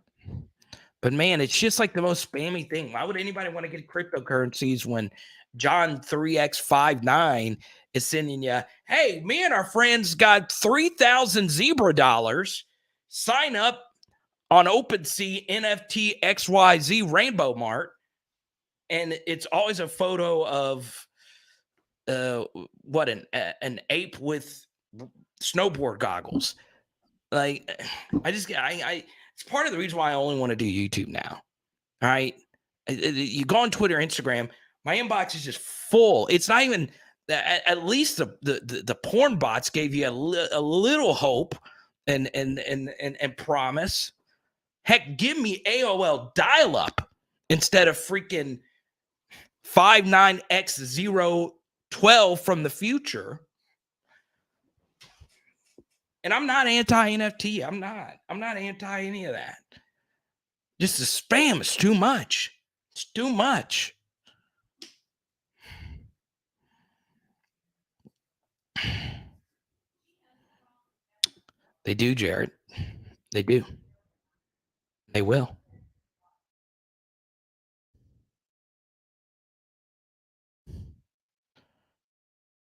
But man, it's just like the most spammy thing. Why would anybody want to get cryptocurrencies when John 3x59 is sending you, hey, me and our friends got 3,000 zebra dollars. Sign up on OpenSea NFT XYZ Rainbow Mart. And it's always a photo of an ape with snowboard goggles. Like, I it's part of the reason why I only want to do YouTube now. All right, you go on Twitter, Instagram, my inbox is just full. It's not even at least the porn bots gave you a little hope and promise. Heck, give me AOL dial up instead of freaking 59x012 from the future. And I'm not anti-NFT. I'm not anti any of that. Just the spam is too much. It's too much. They do, Jared. They do. They will.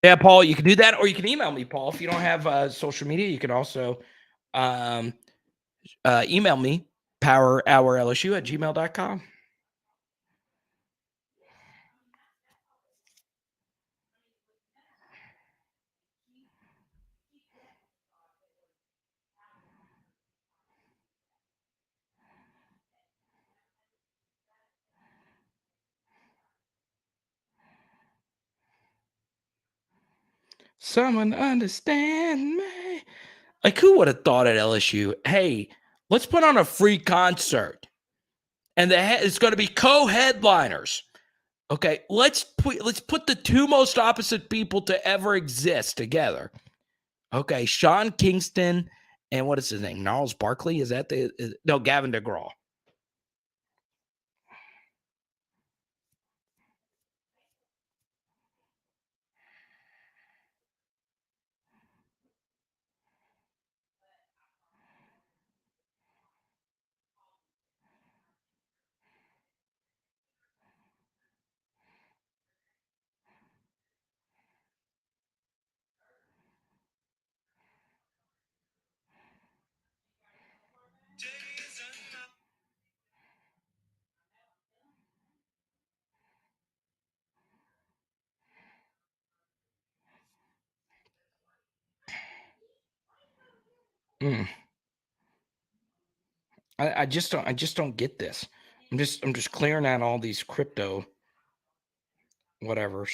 Yeah, Paul, you can do that, or you can email me, Paul. If you don't have social media, you can also email me, powerhourlsu@gmail.com. Someone understand me. Like, who would have thought at LSU, hey, let's put on a free concert, and it's going to be co-headliners. Okay, let's put the two most opposite people to ever exist together. Okay, Sean Kingston and what is his name? Gnarls Barkley? Is that no, Gavin DeGraw. Mm. I just don't get this. I'm just clearing out all these crypto whatevers.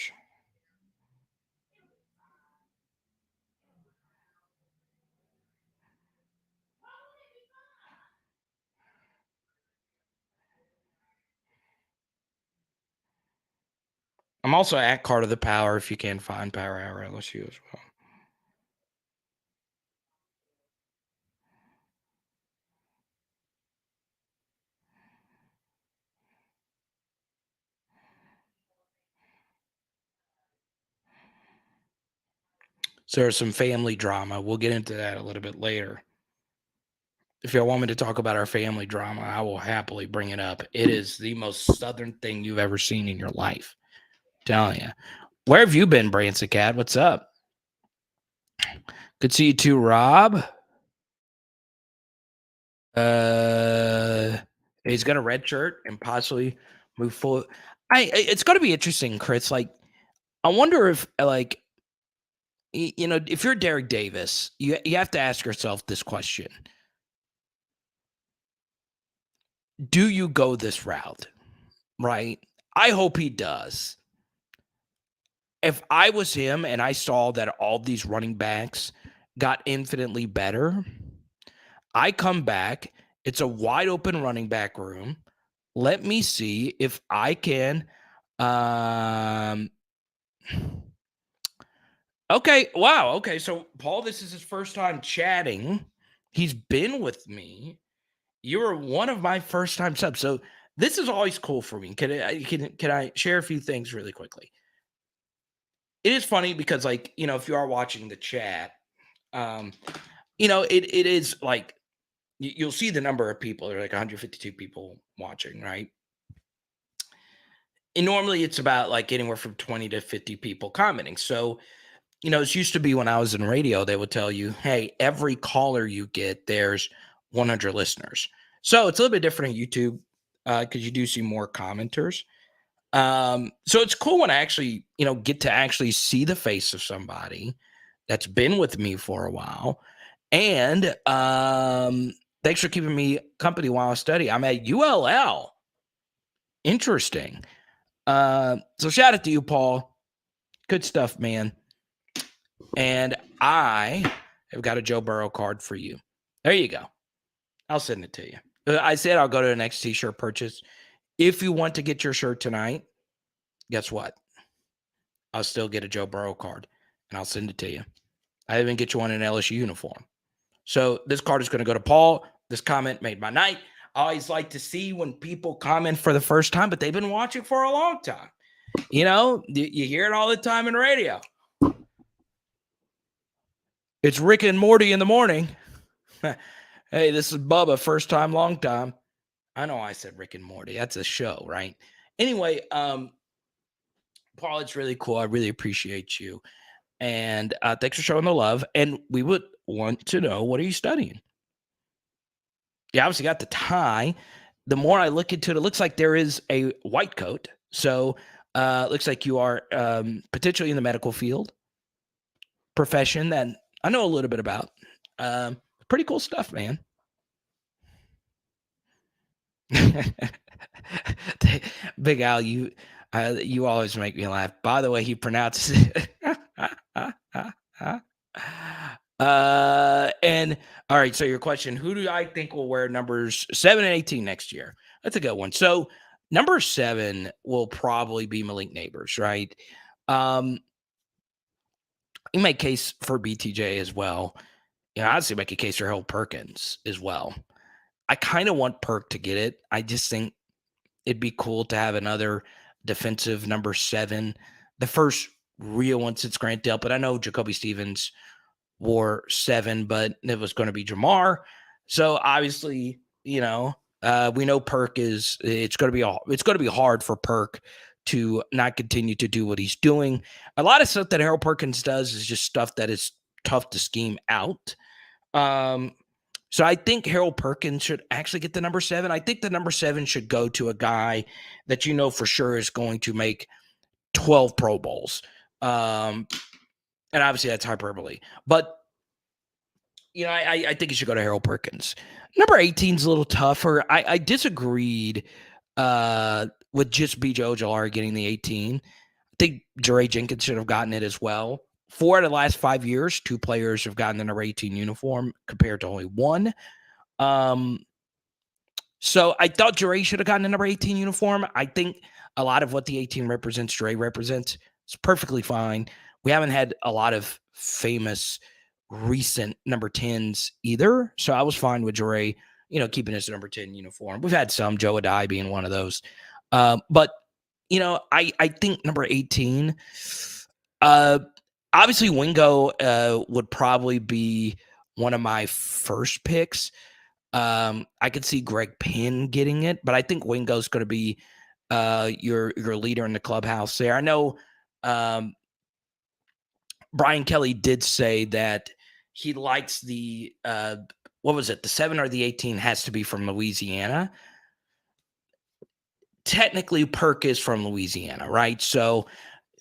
I'm also at Card of the Power if you can find Power Hour LSU as well. So there's some family drama. We'll get into that a little bit later. If y'all want me to talk about our family drama, I will happily bring it up. It is the most southern thing you've ever seen in your life. I'm telling you. Where have you been, Branson Cat? What's up? Good to see you too, Rob. He's got a red shirt and possibly move forward. It's going to be interesting, Chris. Like, I wonder if, like, if you're Derek Davis, you have to ask yourself this question: do you go this route? Right? I hope he does. If I was him and I saw that all these running backs got infinitely better, I come back. It's a wide open running back room. Let me see if I can. Okay. Wow. Okay. So, Paul, this is his first time chatting. He's been with me. You were one of my first time subs. So, this is always cool for me. Can I share a few things really quickly? It is funny because, like, if you are watching the chat, it is like you'll see the number of people. There are like 152 people watching, right? And normally it's about like anywhere from 20 to 50 people commenting. So, it used to be when I was in radio, they would tell you, hey, every caller you get, there's 100 listeners. So it's a little bit different on YouTube because you do see more commenters. So it's cool when I actually, get to actually see the face of somebody that's been with me for a while. And thanks for keeping me company while I study. I'm at ULL. Interesting. So shout out to you, Paul. Good stuff, man. And I have got a Joe Burrow card for you. There you go. I'll send it to you. I said I'll go to the next t-shirt purchase. If you want to get your shirt tonight, guess what? I'll still get a Joe Burrow card, and I'll send it to you. I even get you one in an LSU uniform. So this card is going to go to Paul. This comment made my night. I always like to see when people comment for the first time, but they've been watching for a long time. You hear it all the time in radio. It's Rick and Morty in the morning. Hey, this is Bubba, first time, long time. I know I said Rick and Morty. That's a show, right? Anyway, Paul, it's really cool. I really appreciate you. And thanks for showing the love. And we would want to know, what are you studying? You obviously got the tie. The more I look into it, it looks like there is a white coat. So it looks like you are potentially in the medical field, profession that I know a little bit about. Pretty cool stuff, man. Big Al, you always make me laugh. By the way, he pronounces it. And all right, so your question, who do I think will wear numbers 7 and 18 next year? That's a good one. So number 7 will probably be Malik Neighbors, right? You make case for BTJ as well. Honestly make a case for Harold Perkins as well. I kind of want Perk to get it. I just think it'd be cool to have another defensive number 7, the first real one since Grant Dale. But I know Jacoby Stevens wore 7, but it was going to be Jamar. So obviously, we know Perk is. It's going to be hard for Perk to not continue to do what he's doing. A lot of stuff that Harold Perkins does is just stuff that is tough to scheme out. So I think Harold Perkins should actually get the number 7. I think the number 7 should go to a guy that for sure is going to make 12 Pro Bowls. And obviously that's hyperbole. But, I think you should go to Harold Perkins. Number 18 is a little tougher. I disagreed with just B.J. Ojolari getting the 18. I think Jeray Jenkins should have gotten it as well. 4 out of the last 5 years, 2 players have gotten the number 18 uniform compared to only 1. So I thought Jeray should have gotten the number 18 uniform. I think a lot of what the 18 represents, Jeray represents. It's perfectly fine. We haven't had a lot of famous recent number 10s either. So I was fine with Jeray, keeping his number 10 uniform. We've had some, Joe Adai being one of those. But, I think number 18, obviously Wingo would probably be one of my first picks. I could see Greg Penn getting it, but I think Wingo's going to be your leader in the clubhouse there. I know Brian Kelly did say that he likes the what was it? The 7 or the 18 has to be from Louisiana. Technically, Perk is from Louisiana, right? So,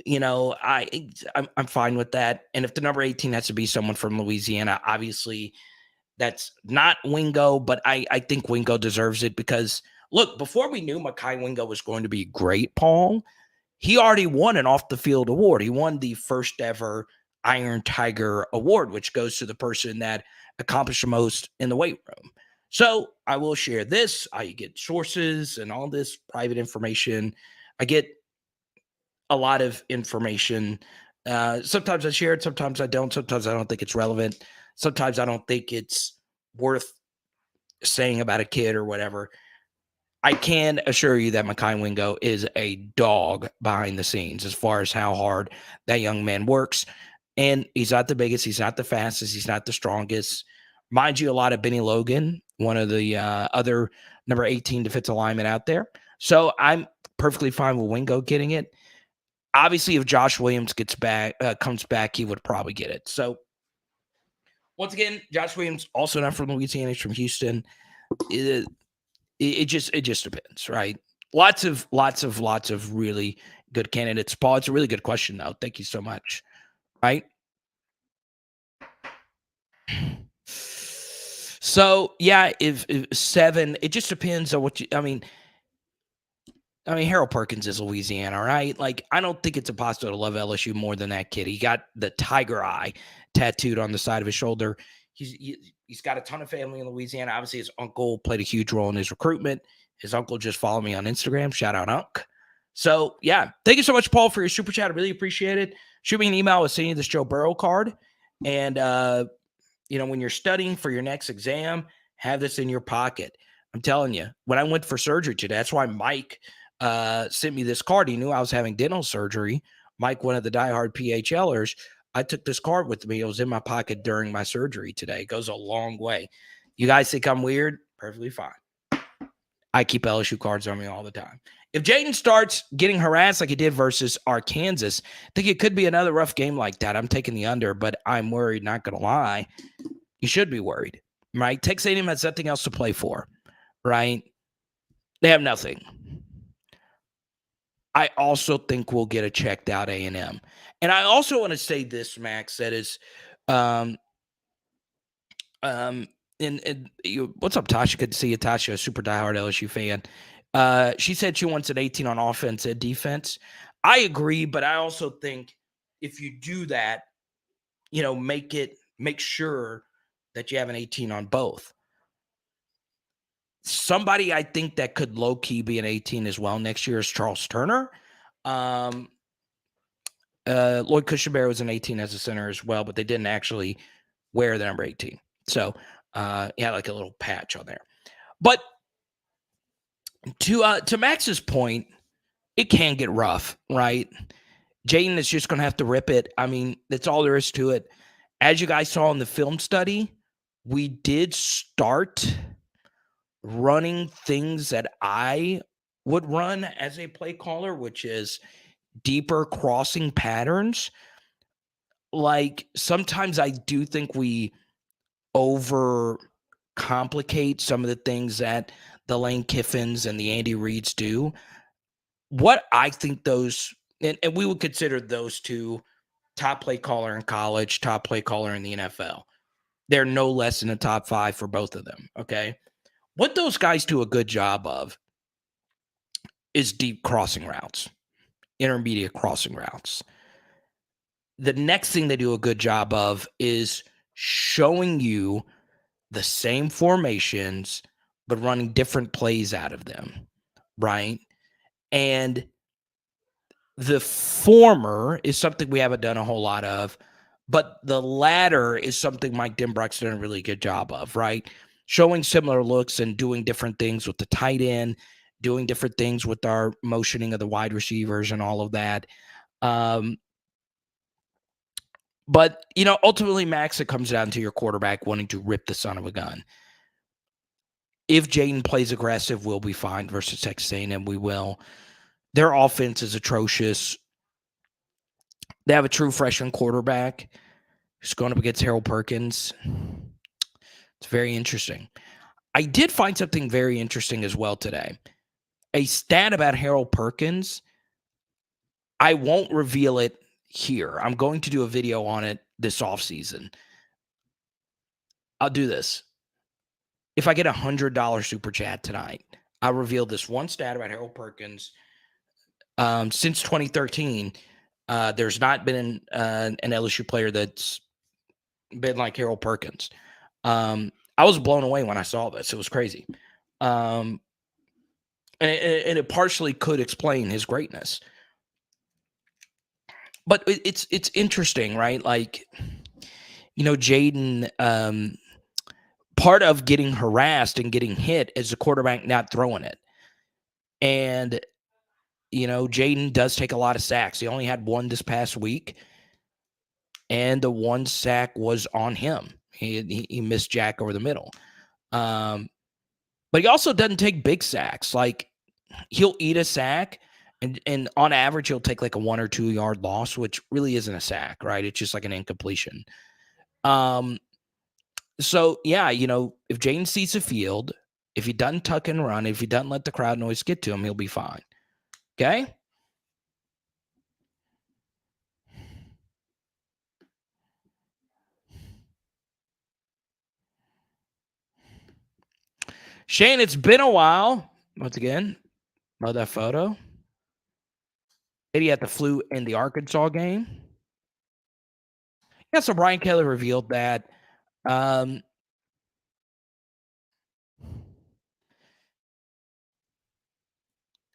I'm fine with that. And if the number 18 has to be someone from Louisiana, obviously that's not Wingo, but I think Wingo deserves it because, look, before we knew Mekhi Wingo was going to be great, Paul, he already won an off-the-field award. He won the first ever Iron Tiger Award, which goes to the person that accomplished the most in the weight room. So I will share this. I get sources and all this private information. I get a lot of information. Sometimes I share it. Sometimes I don't. Sometimes I don't think it's relevant. Sometimes I don't think it's worth saying about a kid or whatever. I can assure you that Mekhi Wingo is a dog behind the scenes as far as how hard that young man works. And he's not the biggest. He's not the fastest. He's not the strongest. Mind you, a lot of Benny Logan, one of the other number 18 defensive linemen out there. So I'm perfectly fine with Wingo getting it. Obviously, if Josh Williams comes back, he would probably get it. So once again, Josh Williams also not from Louisiana, he's from Houston. It just depends, right? Lots of really good candidates. Paul, it's a really good question, though. Thank you so much. Right? So yeah, if 7, it just depends on what you. I mean, Harold Perkins is Louisiana, right? Like, I don't think it's impossible to love LSU more than that kid. He got the tiger eye tattooed on the side of his shoulder. He's got a ton of family in Louisiana. Obviously, his uncle played a huge role in his recruitment. His uncle just followed me on Instagram. Shout out, Unc. So, yeah, thank you so much, Paul, for your super chat. I really appreciate it. Shoot me an email with sending you this Joe Burrow card. And, when you're studying for your next exam, have this in your pocket. I'm telling you, when I went for surgery today, that's why Mike sent me this card. He knew I was having dental surgery. Mike, one of the diehard PHLers, I took this card with me. It was in my pocket during my surgery today. It goes a long way. You guys think I'm weird? Perfectly fine. I keep LSU cards on me all the time. If Jaden starts getting harassed like he did versus Arkansas, I think it could be another rough game like that. I'm taking the under, but I'm worried, not going to lie. You should be worried, right? Texas A&M has nothing else to play for, right? They have nothing. I also think we'll get a checked out A&M. And I also want to say this, Max, that is, and what's up, Tasha? Good to see you, Tasha, a super diehard LSU fan. She said she wants an 18 on offense and defense. I agree, but I also think if you do that, make sure that you have an 18 on both. Somebody I think that could low-key be an 18 as well next year is Charles Turner. Lloyd Cushenberry was an 18 as a center as well, but they didn't actually wear the number 18. So he had like a little patch on there. But to Max's point, it can get rough, right? Jaden is just going to have to rip it. I mean, that's all there is to it. As you guys saw in the film study, we did start running things that I would run as a play caller, which is deeper crossing patterns. Like, sometimes I do think we overcomplicate some of the things that the Lane Kiffins and the Andy Reeds do. What I think those, and we would consider those two top play caller in college, top play caller in the NFL. They're no less than a top 5 for both of them, okay? What those guys do a good job of is deep crossing routes, intermediate crossing routes. The next thing they do a good job of is showing you the same formations, but running different plays out of them, right? And the former is something we haven't done a whole lot of, but the latter is something Mike Denbrock's done a really good job of, right? Showing similar looks and doing different things with the tight end, doing different things with our motioning of the wide receivers and all of that. But, ultimately, Max, it comes down to your quarterback wanting to rip the son of a gun. If Jaden plays aggressive, we'll be fine versus Texas A&M. We will. Their offense is atrocious. They have a true freshman quarterback who's going up against Harold Perkins. It's very interesting. I did find something very interesting as well today. A stat about Harold Perkins. I won't reveal it here. I'm going to do a video on it this offseason. I'll do this. If I get a $100 super chat tonight, I'll reveal this one stat about Harold Perkins. Since 2013, there's not been an LSU player that's been like Harold Perkins. I was blown away when I saw this. It was crazy. And it partially could explain his greatness. But it's interesting, right? Like, Jaden, part of getting harassed and getting hit is the quarterback not throwing it. And, Jaden does take a lot of sacks. He only had one this past week. And the one sack was on him. He missed Jack over the middle. But he also doesn't take big sacks. Like, he'll eat a sack, And on average, he'll take like a 1 or 2 yard loss, which really isn't a sack, right? It's just like an incompletion. Um, so yeah, if Jaden sees the field, if he doesn't tuck and run, if he doesn't let the crowd noise get to him, he'll be fine. Okay. Shane, it's been a while. Once again, love that photo. Did he had the flu in the Arkansas game? Yeah, so Brian Kelly revealed that. Um,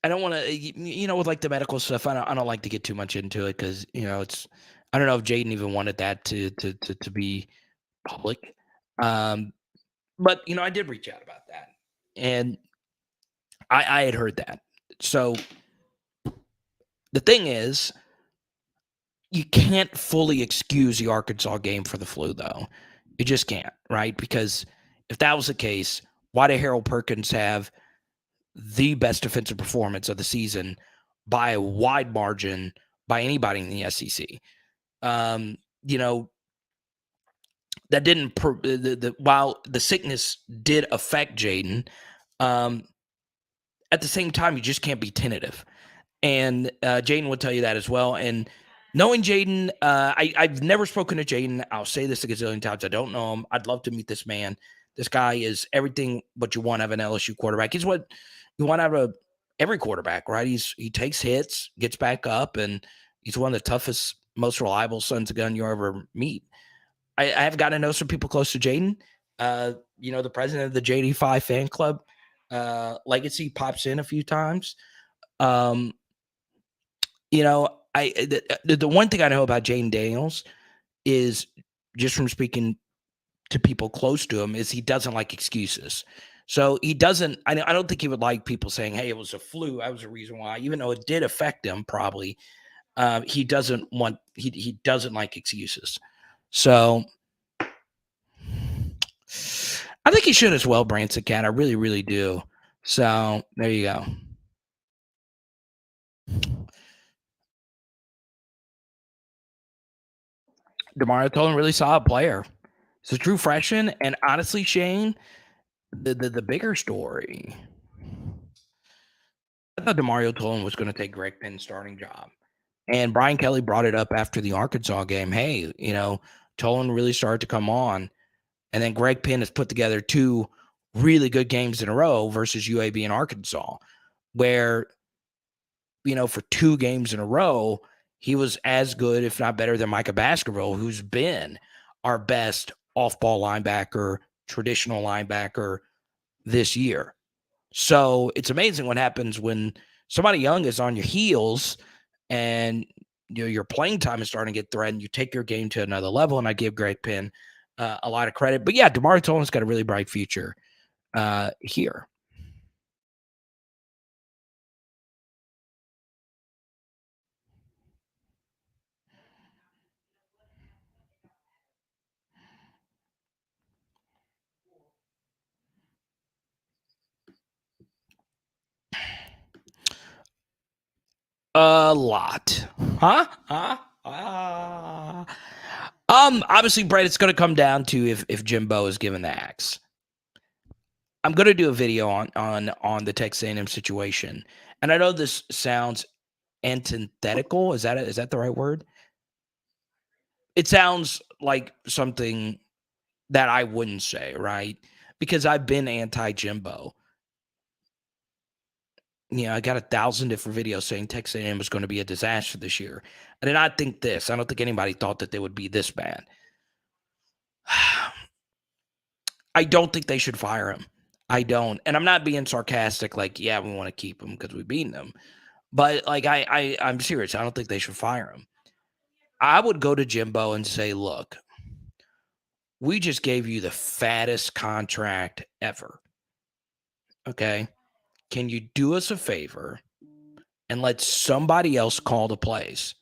I don't want to, with like the medical stuff. I don't like to get too much into it because it's. I don't know if Jaden even wanted that to be public. But I did reach out about that, and I had heard that. So the thing is, you can't fully excuse the Arkansas game for the flu, though. You just can't, right? Because if that was the case, why did Harold Perkins have the best defensive performance of the season by a wide margin by anybody in the SEC? That didn't while the sickness did affect Jaden, at the same time, you just can't be tentative. And Jaden would tell you that as well. And knowing Jaden, I've never spoken to Jaden. I'll say this a gazillion times. I don't know him. I'd love to meet this man. This guy is everything what you want out of an LSU quarterback. He's what you want out of every quarterback, right? He takes hits, gets back up, and he's one of the toughest, most reliable sons of gun you ever meet. I have gotten to know some people close to Jaden. The president of the JD5 fan club, Legacy, pops in a few times. The one thing I know about Jaden Daniels is, just from speaking to people close to him, is he doesn't like excuses. So he doesn't. I don't think he would like people saying, "Hey, it was a flu. That was a reason why," even though it did affect him. Probably, he doesn't want. He doesn't like excuses. So I think he should as well, Branson Cat. I really, really do. So there you go. DeMario Tolan, really solid player. He's a true freshman, and honestly, Shane, the bigger story. I thought DeMario Tolan was going to take Greg Pinn's starting job, and Brian Kelly brought it up after the Arkansas game. Hey, Tolan really started to come on, and then Greg Penn has put together 2 really good games in a row versus UAB and Arkansas, where for 2 games in a row, he was as good, if not better, than Micah Baskerville, who's been our best off-ball linebacker, traditional linebacker this year. So it's amazing what happens when somebody young is on your heels and your playing time is starting to get threatened. You take your game to another level, and I give Greg Penn a lot of credit. But yeah, DeMario Tolan's got a really bright future here. A lot. Huh? Obviously, Brett, it's going to come down to if Jimbo is given the axe. I'm going to do a video on the Texas A&M situation, and I know this sounds antithetical. Is that the right word? It sounds like something that I wouldn't say, right? Because I've been anti-Jimbo. I got 1,000 different videos saying Texas A&M was going to be a disaster this year. I did not think this. I don't think anybody thought that they would be this bad. I don't think they should fire him. I don't. And I'm not being sarcastic like, yeah, we want to keep him because we've beaten them. But like I'm serious. I don't think they should fire him. I would go to Jimbo and say, look, we just gave you the fattest contract ever. Okay. Can you do us a favor and let somebody else call the plays?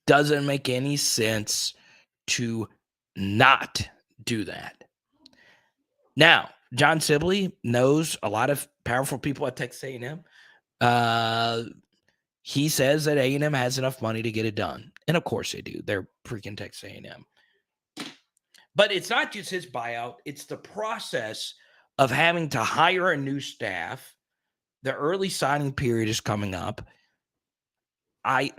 Doesn't make any sense to not do that. Now, John Sibley knows a lot of powerful people at Texas A&M. He says that A&M has enough money to get it done. And of course they do. They're freaking Texas A&M. But it's not just his buyout. It's the process of having to hire a new staff. The early signing period is coming up. I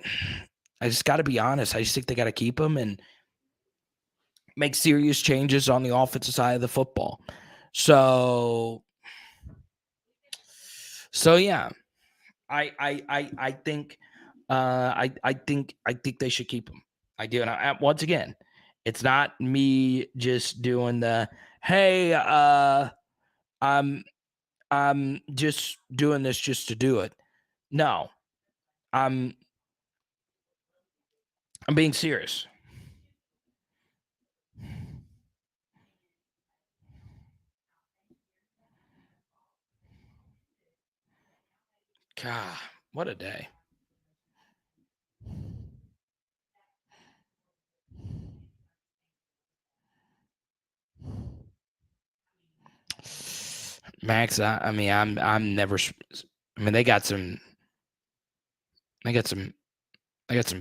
just got to be honest. I just think they got to keep him and make serious changes on the offensive side of the football. So yeah, I think I think they should keep him. I do, and once again, it's not me just doing the hey, I'm just doing this just to do it. No, I'm being serious. God, what a day. Max, I mean, I'm never. I mean, they got some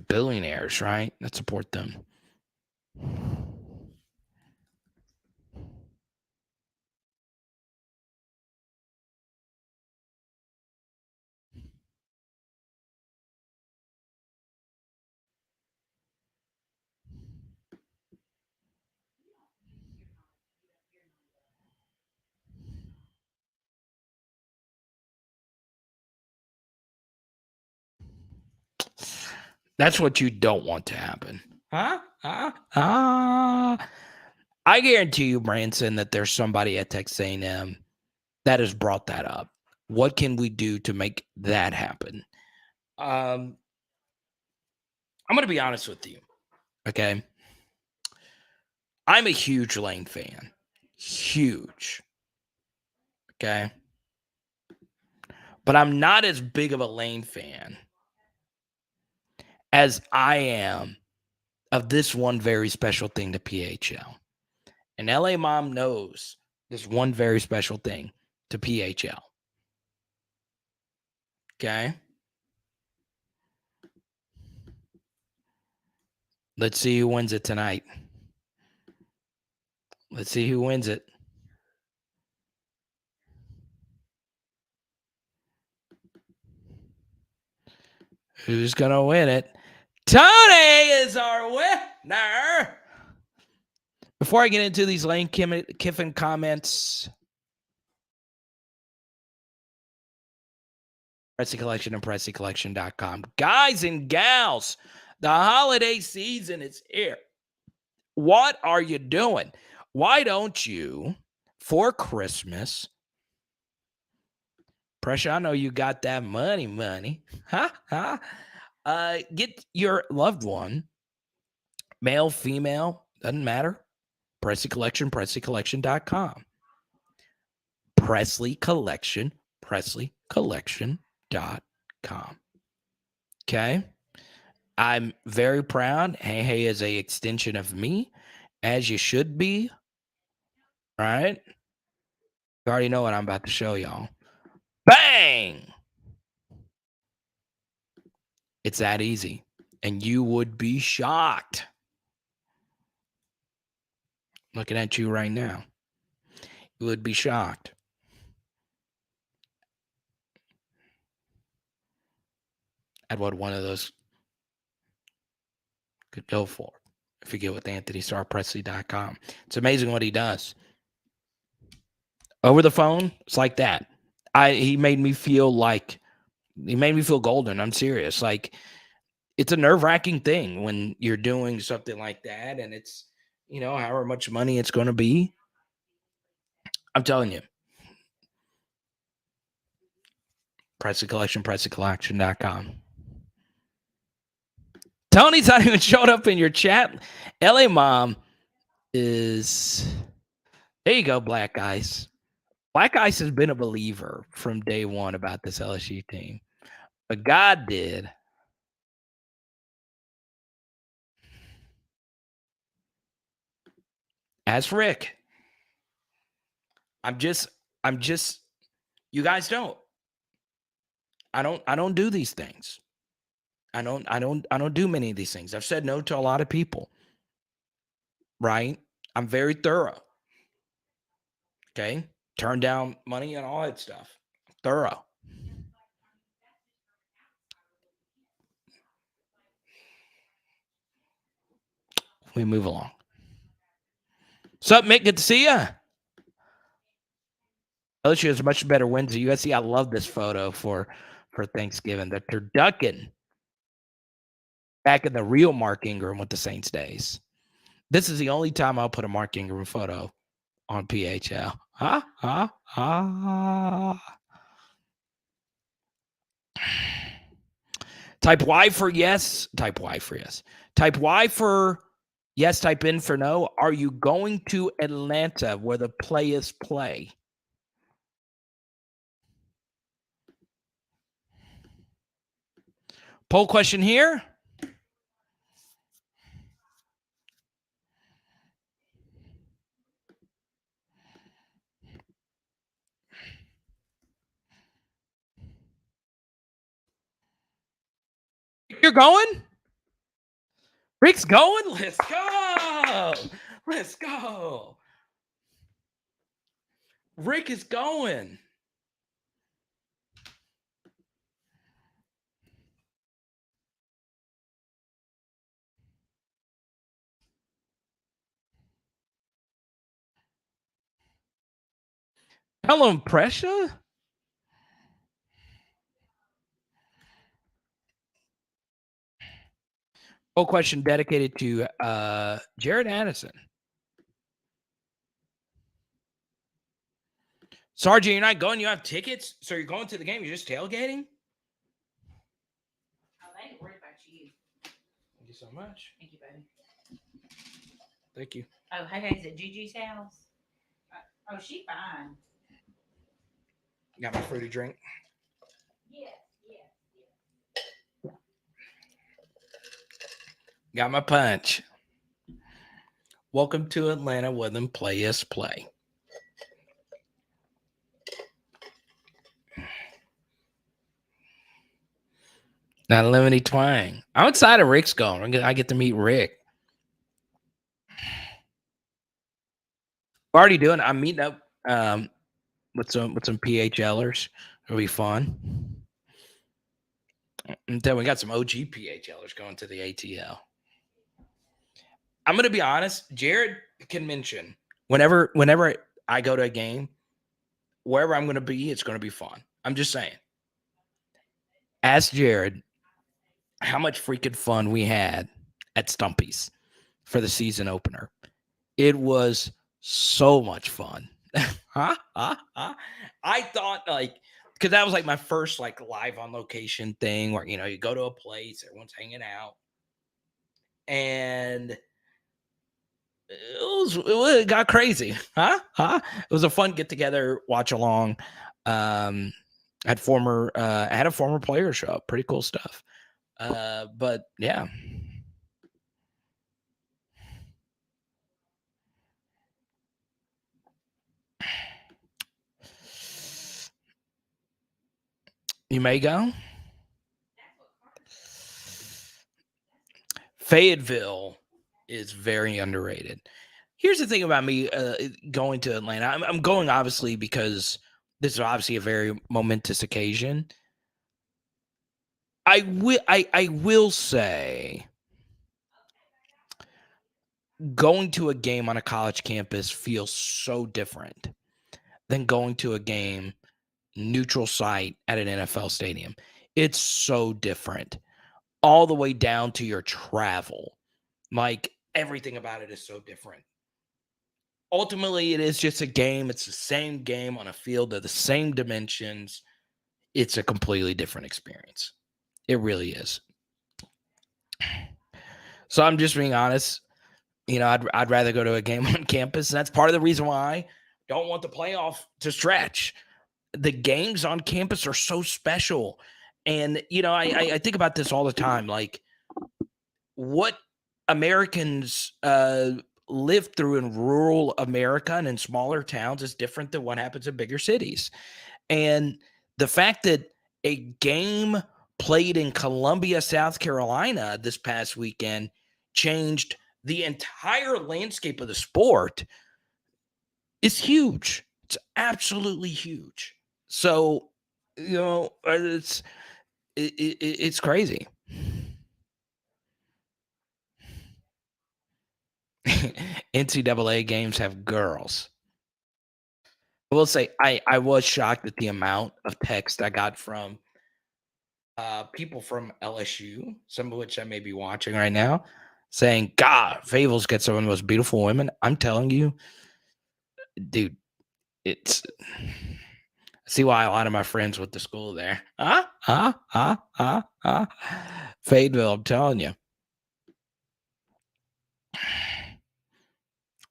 billionaires, right, that support them. That's what you don't want to happen. Huh? I guarantee you, Branson, that there's somebody at Texas A&M that has brought that up. What can we do to make that happen? I'm going to be honest with you. Okay. I'm a huge Lane fan. Huge. Okay. But I'm not as big of a Lane fan as I am of this one very special thing to PHL. And LA Mom knows this one very special thing to PHL. Okay. Let's see who wins it tonight. Let's see who wins it. Who's going to win it? Tony is our winner. Before I get into these Lane Kiffin comments, Pressy Collection and PressyCollection.com. Guys and gals, the holiday season is here. What are you doing? Why don't you, for Christmas, Pressure, I know you got that money. Get your loved one, male, female, doesn't matter. Pressy Collection, PressyCollection.com. Presley Collection, PresleyCollection.com. Okay. I'm very proud. Hey is a extension of me, as you should be. All right. You already know what I'm about to show y'all. Bang! It's that easy. And you would be shocked. Looking at you right now. You would be shocked. At what one of those could go for if you get with AnthonyStarPresley.com. It's amazing what he does. Over the phone, it's like that. He made me feel golden. I'm serious. Like, it's a nerve-wracking thing when you're doing something like that, and it's, however much money it's going to be. I'm telling you. Pressy Collection, PressyCollection.com. Tony's not even showed up in your chat. LA Mom is... There you go, Black Ice. Black Ice has been a believer from day one about this LSU team. But God did. As Rick, I'm just You guys don't. I don't do these things. I don't do many of these things. I've said no to a lot of people, right? I'm very thorough. Okay? Turn down money and all that stuff. Thorough. We move along. What's up, Mick? Good to see you. LSU has much better wins than USC. I love this photo for Thanksgiving. The turducken back in the real Mark Ingram with the Saints days. This is the only time I'll put a Mark Ingram photo on PHL. Type Y for yes. Type Y for yes. Type Y for yes. Type in for no. Are you going to Atlanta where the players play? Poll question here. You're going? Rick's going? Let's go. Let's go. Rick is going. Hello, pressure. Poll question dedicated to Jared Addison. Sergeant, you're not going? You have tickets? So you're going to the game? You're just tailgating? I ain't worried about you. Thank you so much. Thank you, baby. Thank you. Oh, hey, is it Gigi's house? Oh, she fine. Got my fruity drink. Yes. Got my punch. Welcome to Atlanta where them players play. Not limited twang. I'm excited Rick's going. I get to meet Rick. Already doing. I'm meeting up with some PHLers. It'll be fun. And then we got some OG PHLers going to the ATL. I'm gonna be honest. Jared can mention whenever I go to a game, wherever I'm gonna be, it's gonna be fun. I'm just saying. Ask Jared how much freaking fun we had at Stumpy's for the season opener. It was so much fun. I thought because that was like my first like live on location thing where you go to a place, everyone's hanging out, and it got crazy. It was a fun get together, watch along. I had a former player show up, pretty cool stuff. But yeah. You may go. Fayetteville is very underrated. Here's the thing about me going to Atlanta. I'm going obviously because this is obviously a very momentous occasion. I will say going to a game on a college campus feels so different than going to a game neutral site at an NFL stadium. It's so different. All the way down to your travel. Like everything about it is so different. Ultimately, it is just a game. It's the same game on a field of the same dimensions. It's a completely different experience. It really is. So I'm just being honest. I'd rather go to a game on campus. And that's part of the reason why I don't want the playoff to stretch. The games on campus are so special. And, I think about this all the time. Like, what Americans live through in rural America and in smaller towns is different than what happens in bigger cities. And the fact that a game played in Columbia, South Carolina this past weekend changed the entire landscape of the sport is huge. It's absolutely huge. So, it's crazy. NCAA games have girls. I will say I was shocked at the amount of text I got from people from LSU, some of which I may be watching right now, saying, God, Fables gets some of the most beautiful women. I'm telling you, dude, it's see why a lot of my friends went to school there. Fayetteville, I'm telling you.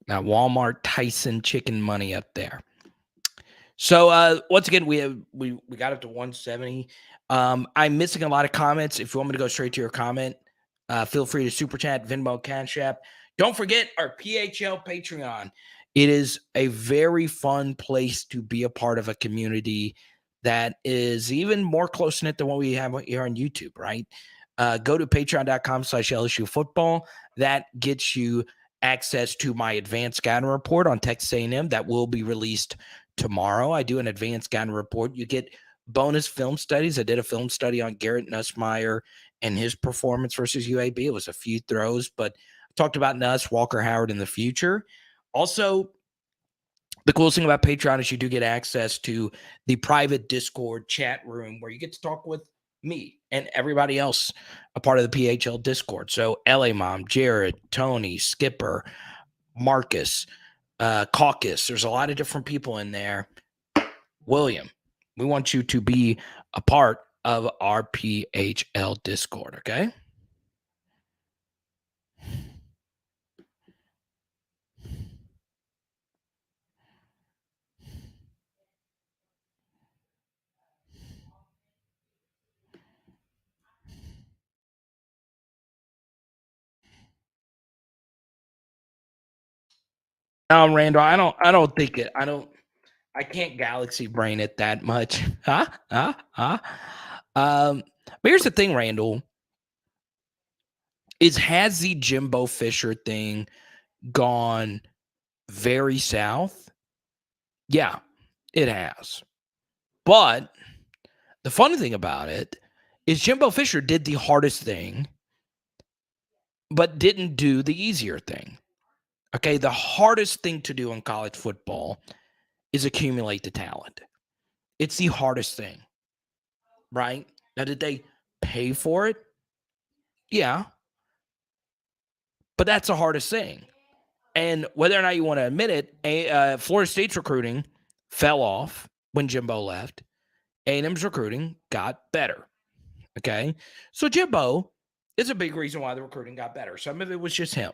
Now, Walmart Tyson chicken money up there. So once again, we got up to 170. I'm missing a lot of comments. If you want me to go straight to your comment, feel free to super chat, Venmo, Cash App. Don't forget our PHL Patreon. It is a very fun place to be a part of a community that is even more close-knit than what we have here on YouTube, right? Go to patreon.com/LSU football. That gets you access to my advanced scouting report on Texas A&M that will be released tomorrow. I do an advanced scouting report. You get bonus film studies. I did a film study on Garrett Nussmeier and his performance versus UAB. It was a few throws, but I talked about Nuss, Walker Howard in the future. Also, the coolest thing about Patreon is you do get access to the private Discord chat room where you get to talk with me and everybody else a part of the PHL Discord. So LA Mom, Jared, Tony, Skipper, Marcus, Caucus. There's a lot of different people in there. William, we want you to be a part of our PHL Discord, okay? Randall, I can't galaxy brain it that much. But here's the thing, Randall, has the Jimbo Fisher thing gone very south? Yeah, it has. But the funny thing about it is Jimbo Fisher did the hardest thing, but didn't do the easier thing. Okay, the hardest thing to do in college football is accumulate the talent. It's the hardest thing, right? Now, did they pay for it? Yeah. But that's the hardest thing. And whether or not you want to admit it, Florida State's recruiting fell off when Jimbo left. A&M's recruiting got better. Okay? So Jimbo is a big reason why the recruiting got better. Some of it was just him.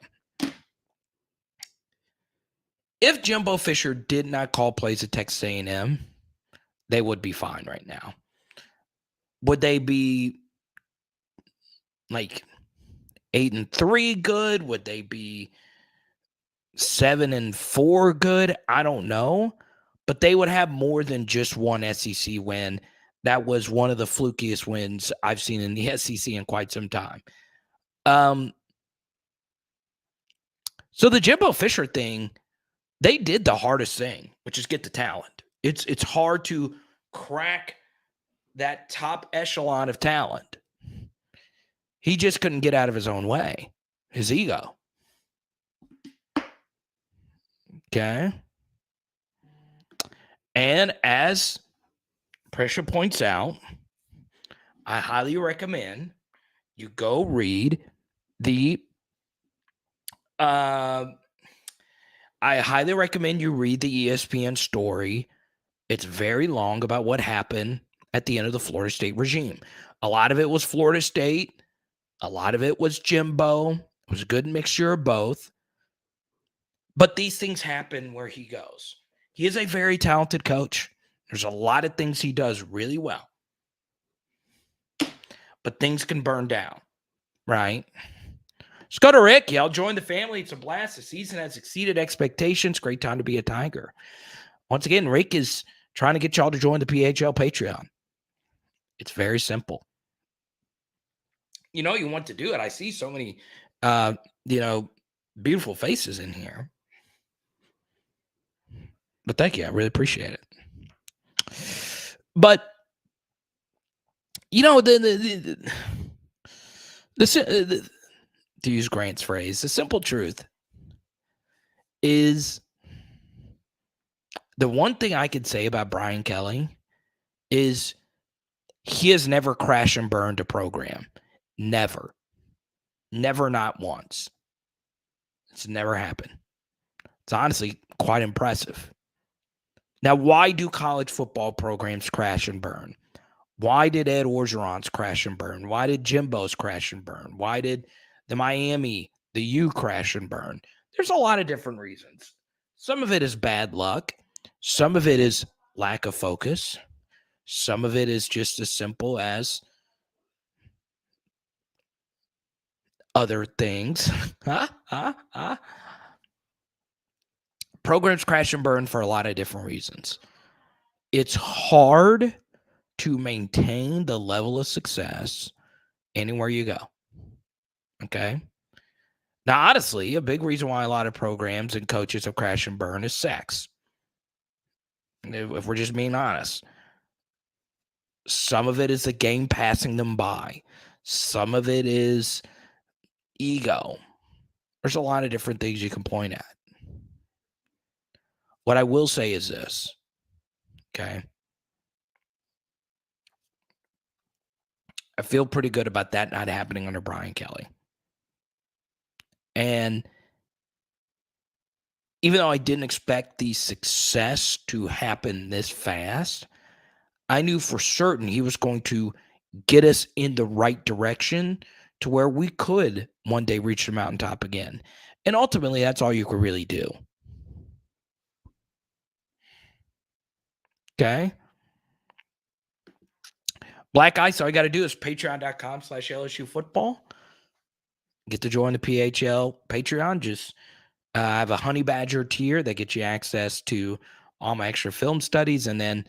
If Jimbo Fisher did not call plays at Texas A&M, they would be fine right now. Would they be like 8-3 good? Would they be 7-4 good? I don't know. But they would have more than just one SEC win. That was one of the flukiest wins I've seen in the SEC in quite some time. So the Jimbo Fisher thing, they did the hardest thing, which is get the talent. It's hard to crack that top echelon of talent. He just couldn't get out of his own way, his ego. Okay. And as Pressure points out, I highly recommend you go read the I highly recommend you read the ESPN story. It's very long about what happened at the end of the Florida State regime. A lot of it was Florida State. A lot of it was Jimbo. It was a good mixture of both. But these things happen where he goes. He is a very talented coach. There's a lot of things he does really well. But things can burn down, right? Let's go to Rick. Y'all join the family. It's a blast. The season has exceeded expectations. Great time to be a Tiger. Once again, Rick is trying to get y'all to join the PHL Patreon. It's very simple. You want to do it. I see so many, beautiful faces in here. But thank you. I really appreciate it. But, to use Grant's phrase, the simple truth is the one thing I could say about Brian Kelly is he has never crashed and burned a program. Never. Never, not once. It's never happened. It's honestly quite impressive. Now, why do college football programs crash and burn? Why did Ed Orgeron's crash and burn? Why did Jimbo's crash and burn? Why did the Miami, the U crash and burn? There's a lot of different reasons. Some of it is bad luck. Some of it is lack of focus. Some of it is just as simple as other things. Programs crash and burn for a lot of different reasons. It's hard to maintain the level of success anywhere you go. Okay? Now, honestly, a big reason why a lot of programs and coaches have crashed and burned is sex. If we're just being honest. Some of it is the game passing them by. Some of it is ego. There's a lot of different things you can point at. What I will say is this, okay? I feel pretty good about that not happening under Brian Kelly. And even though I didn't expect the success to happen this fast, I knew for certain he was going to get us in the right direction to where we could one day reach the mountaintop again. And ultimately, that's all you could really do. Okay? Black Ice, all you got to do is patreon.com/LSU football. Get to join the PHL Patreon. Just I have a Honey Badger tier that gets you access to all my extra film studies. And then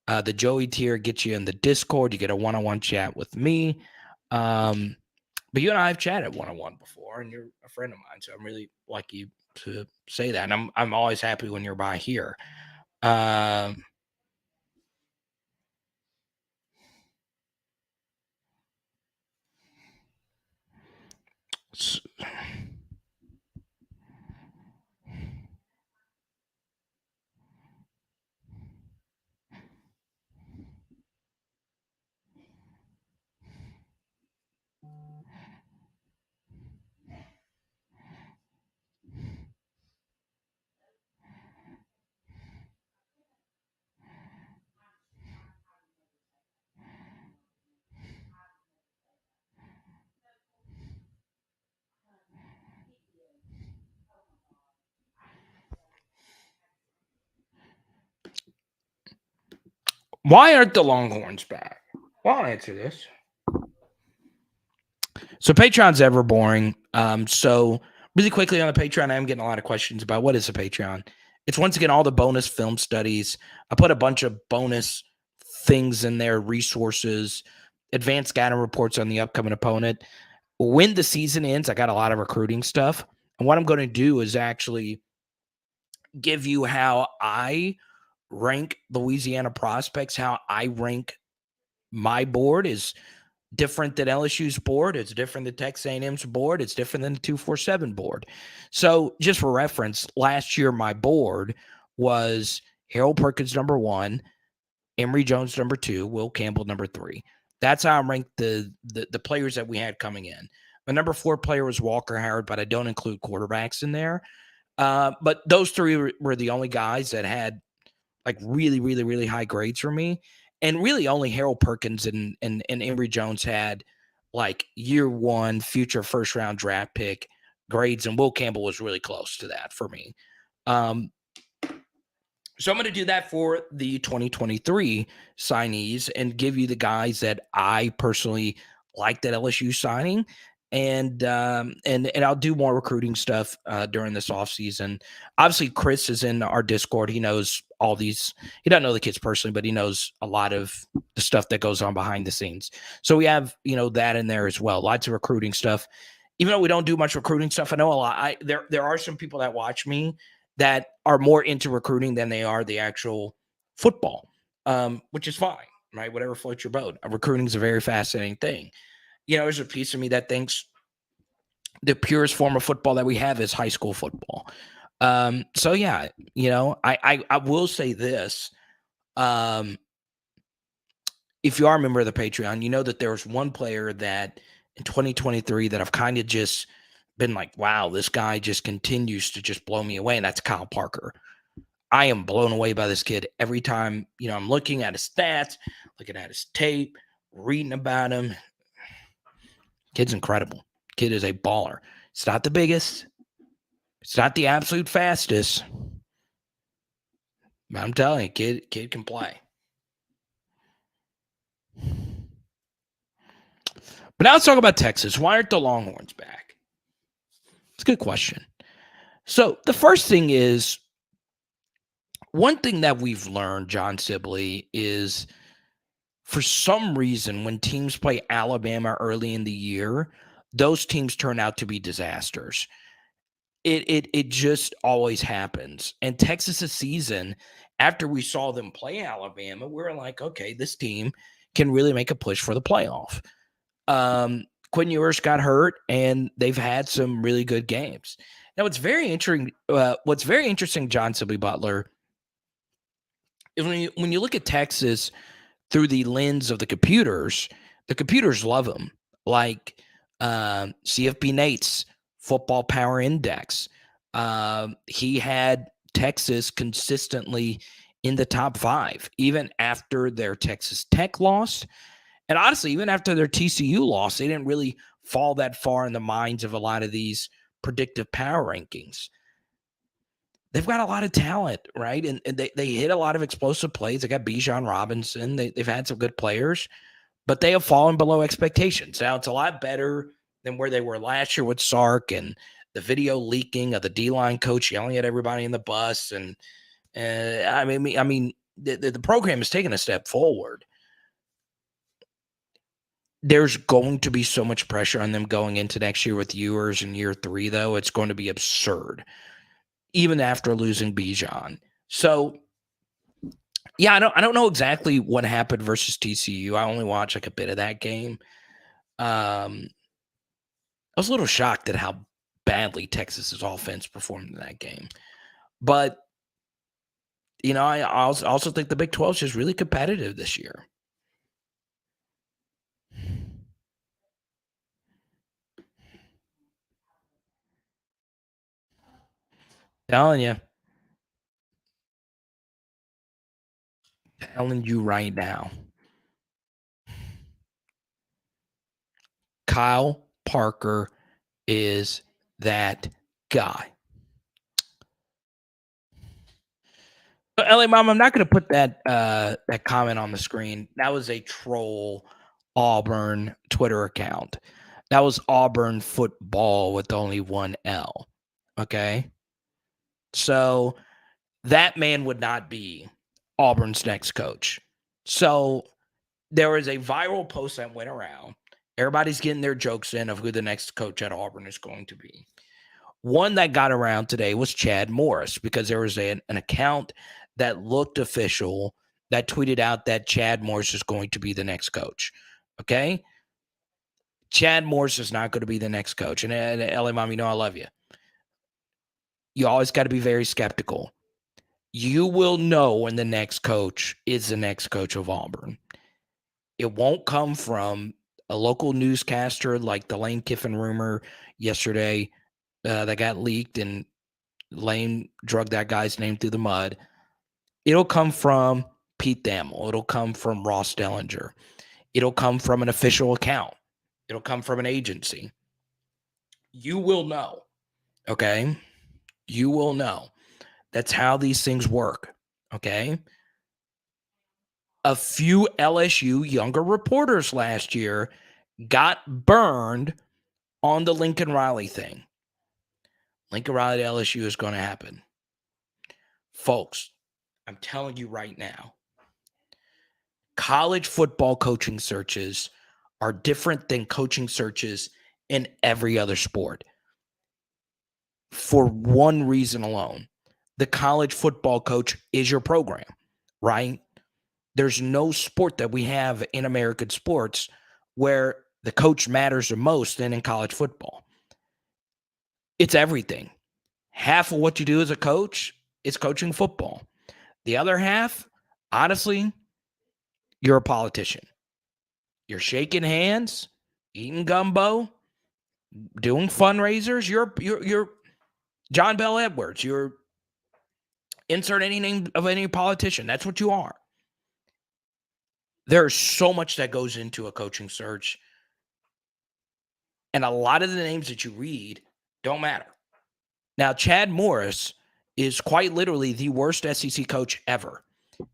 the Joey tier gets you in the Discord. You get a one-on-one chat with me. But you and I have chatted one-on-one before, and you're a friend of mine. So I'm really lucky to say that. And I'm always happy when you're by here. Why aren't the Longhorns back? Well, I'll answer this. So Patreon's ever boring. So really quickly on the Patreon, I am getting a lot of questions about what is a Patreon. It's once again all the bonus film studies. I put a bunch of bonus things in there, resources, advanced scouting reports on the upcoming opponent. When the season ends, I got a lot of recruiting stuff. And what I'm going to do is actually give you how I rank Louisiana prospects, how I rank my board is different than LSU's board. It's different than Texas A&M's board. It's different than the 247 board. So just for reference, last year my board was Harold Perkins number 1, Emory Jones number 2, Will Campbell number 3. That's how I ranked the players that we had coming in. My number 4 player was Walker Howard, but I don't include quarterbacks in there. But those 3 were the only guys that had like really, really, really high grades for me. And really only Harold Perkins and Emory Jones had like year 1 future first round draft pick grades. And Will Campbell was really close to that for me. So I'm going to do that for the 2023 signees and give you the guys that I personally liked at LSU signing and I'll do more recruiting stuff during this off season. Obviously, Chris is in our Discord. He knows all these. He doesn't know the kids personally, but he knows a lot of the stuff that goes on behind the scenes. So we have that in there as well. Lots of recruiting stuff. Even though we don't do much recruiting stuff, I know a lot. There are some people that watch me that are more into recruiting than they are the actual football, which is fine, right? Whatever floats your boat. Recruiting is a very fascinating thing. There's a piece of me that thinks the purest form of football that we have is high school football. So yeah, I will say this. If you are a member of the Patreon, you know that there was one player that in 2023 that I've kind of just been like, wow, this guy just continues to just blow me away. And that's Kyle Parker. I am blown away by this kid every time, I'm looking at his stats, looking at his tape, reading about him. Kid's incredible. Kid is a baller. It's not the biggest. It's not the absolute fastest. But I'm telling you, kid can play. But now let's talk about Texas. Why aren't the Longhorns back? It's a good question. So the first thing is, one thing that we've learned, John Sibley, is for some reason when teams play Alabama early in the year, those teams turn out to be disasters. It just always happens. And Texas's season, after we saw them play Alabama, we were like, okay, this team can really make a push for the playoff. Quinn Ewers got hurt, and they've had some really good games. Now, what's very interesting, John Sibley Butler, is when you look at Texas through the lens of the computers love them. Like CFB Nate's Football Power Index. He had Texas consistently in the top 5, even after their Texas Tech loss. And honestly, even after their TCU loss, they didn't really fall that far in the minds of a lot of these predictive power rankings. They've got a lot of talent, right? And they hit a lot of explosive plays. They got Bijan Robinson. They've had some good players, but they have fallen below expectations. Now, it's a lot better than where they were last year with Sark and the video leaking of the D-line coach yelling at everybody in the bus. And I mean, the program has taken a step forward. There's going to be so much pressure on them going into next year with Ewers in year 3, though. It's going to be absurd, even after losing Bijan. So, yeah, I don't know exactly what happened versus TCU. I only watched like a bit of that game. I was a little shocked at how badly Texas's offense performed in that game. But, I also think the Big 12 is just really competitive this year. Telling you right now. Kyle Parker is that guy. LA Mom, I'm not going to put that comment on the screen. That was a troll Auburn Twitter account. That was Auburn football with only one L. Okay? So that man would not be Auburn's next coach. So there was a viral post that went around. Everybody's getting their jokes in of who the next coach at Auburn is going to be. One that got around today was Chad Morris, because there was an account that looked official that tweeted out that Chad Morris is going to be the next coach. Okay? Chad Morris is not going to be the next coach. And LA Mom, I love you. You always got to be very skeptical. You will know when the next coach is the next coach of Auburn. It won't come from a local newscaster like the Lane Kiffin rumor yesterday that got leaked, and Lane drug that guy's name through the mud. It'll come from Pete Thamel. It'll come from Ross Dellinger. It'll come from an official account. It'll come from an agency. You will know, okay? You will know. That's how these things work, okay? A few LSU younger reporters last year got burned on the Lincoln Riley thing. Lincoln Riley to LSU is going to happen. Folks, I'm telling you right now, college football coaching searches are different than coaching searches in every other sport. For one reason alone, the college football coach is your program, right? There's no sport that we have in American sports where the coach matters the most than in college football. It's everything. Half of what you do as a coach is coaching football. The other half, honestly, you're a politician. You're shaking hands, eating gumbo, doing fundraisers. You're John Bell Edwards. You're insert any name of any politician. That's what you are. There's so much that goes into a coaching search. And a lot of the names that you read don't matter. Now, Chad Morris is quite literally the worst SEC coach ever.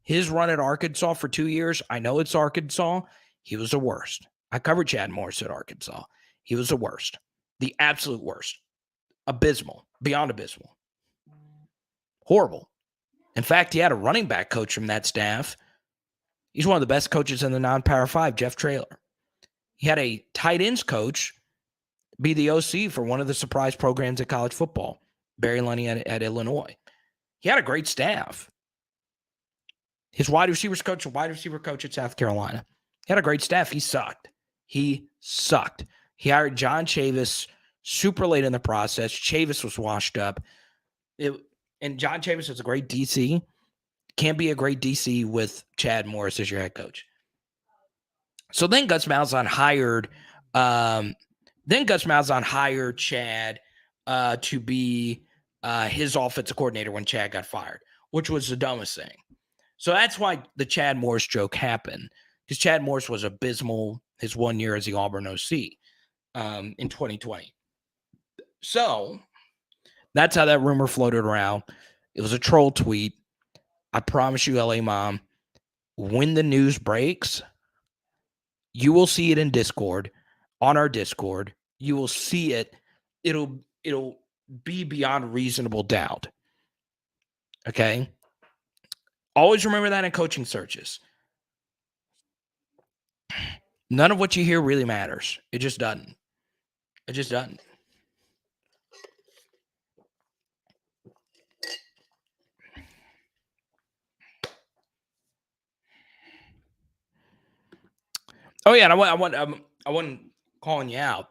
His run at Arkansas for 2 years, I know it's Arkansas. He was the worst. I covered Chad Morris at Arkansas. He was the worst. The absolute worst. Abysmal. Beyond abysmal. Horrible. In fact, he had a running back coach from that staff. He's one of the best coaches in the non-Power 5, Jeff Traylor. He had a tight ends coach be the OC for one of the surprise programs at college football, Barry Lunny at Illinois. He had a great staff. His wide receiver coach at South Carolina. He had a great staff. He sucked. He hired John Chavis super late in the process. Chavis was washed up. And John Chavis is a great DC. Can't be a great DC with Chad Morris as your head coach. So then Gus Malzahn hired Chad to be his offensive coordinator when Chad got fired, which was the dumbest thing. So that's why the Chad Morris joke happened, because Chad Morris was abysmal his 1 year as the Auburn OC in 2020. So that's how that rumor floated around. It was a troll tweet. I promise you, LA Mom, when the news breaks, you will see it in Discord, on our Discord. You will see it. It'll be beyond reasonable doubt. Okay? Always remember that in coaching searches. None of what you hear really matters. It just doesn't. It just doesn't. Oh yeah, and I wasn't calling you out,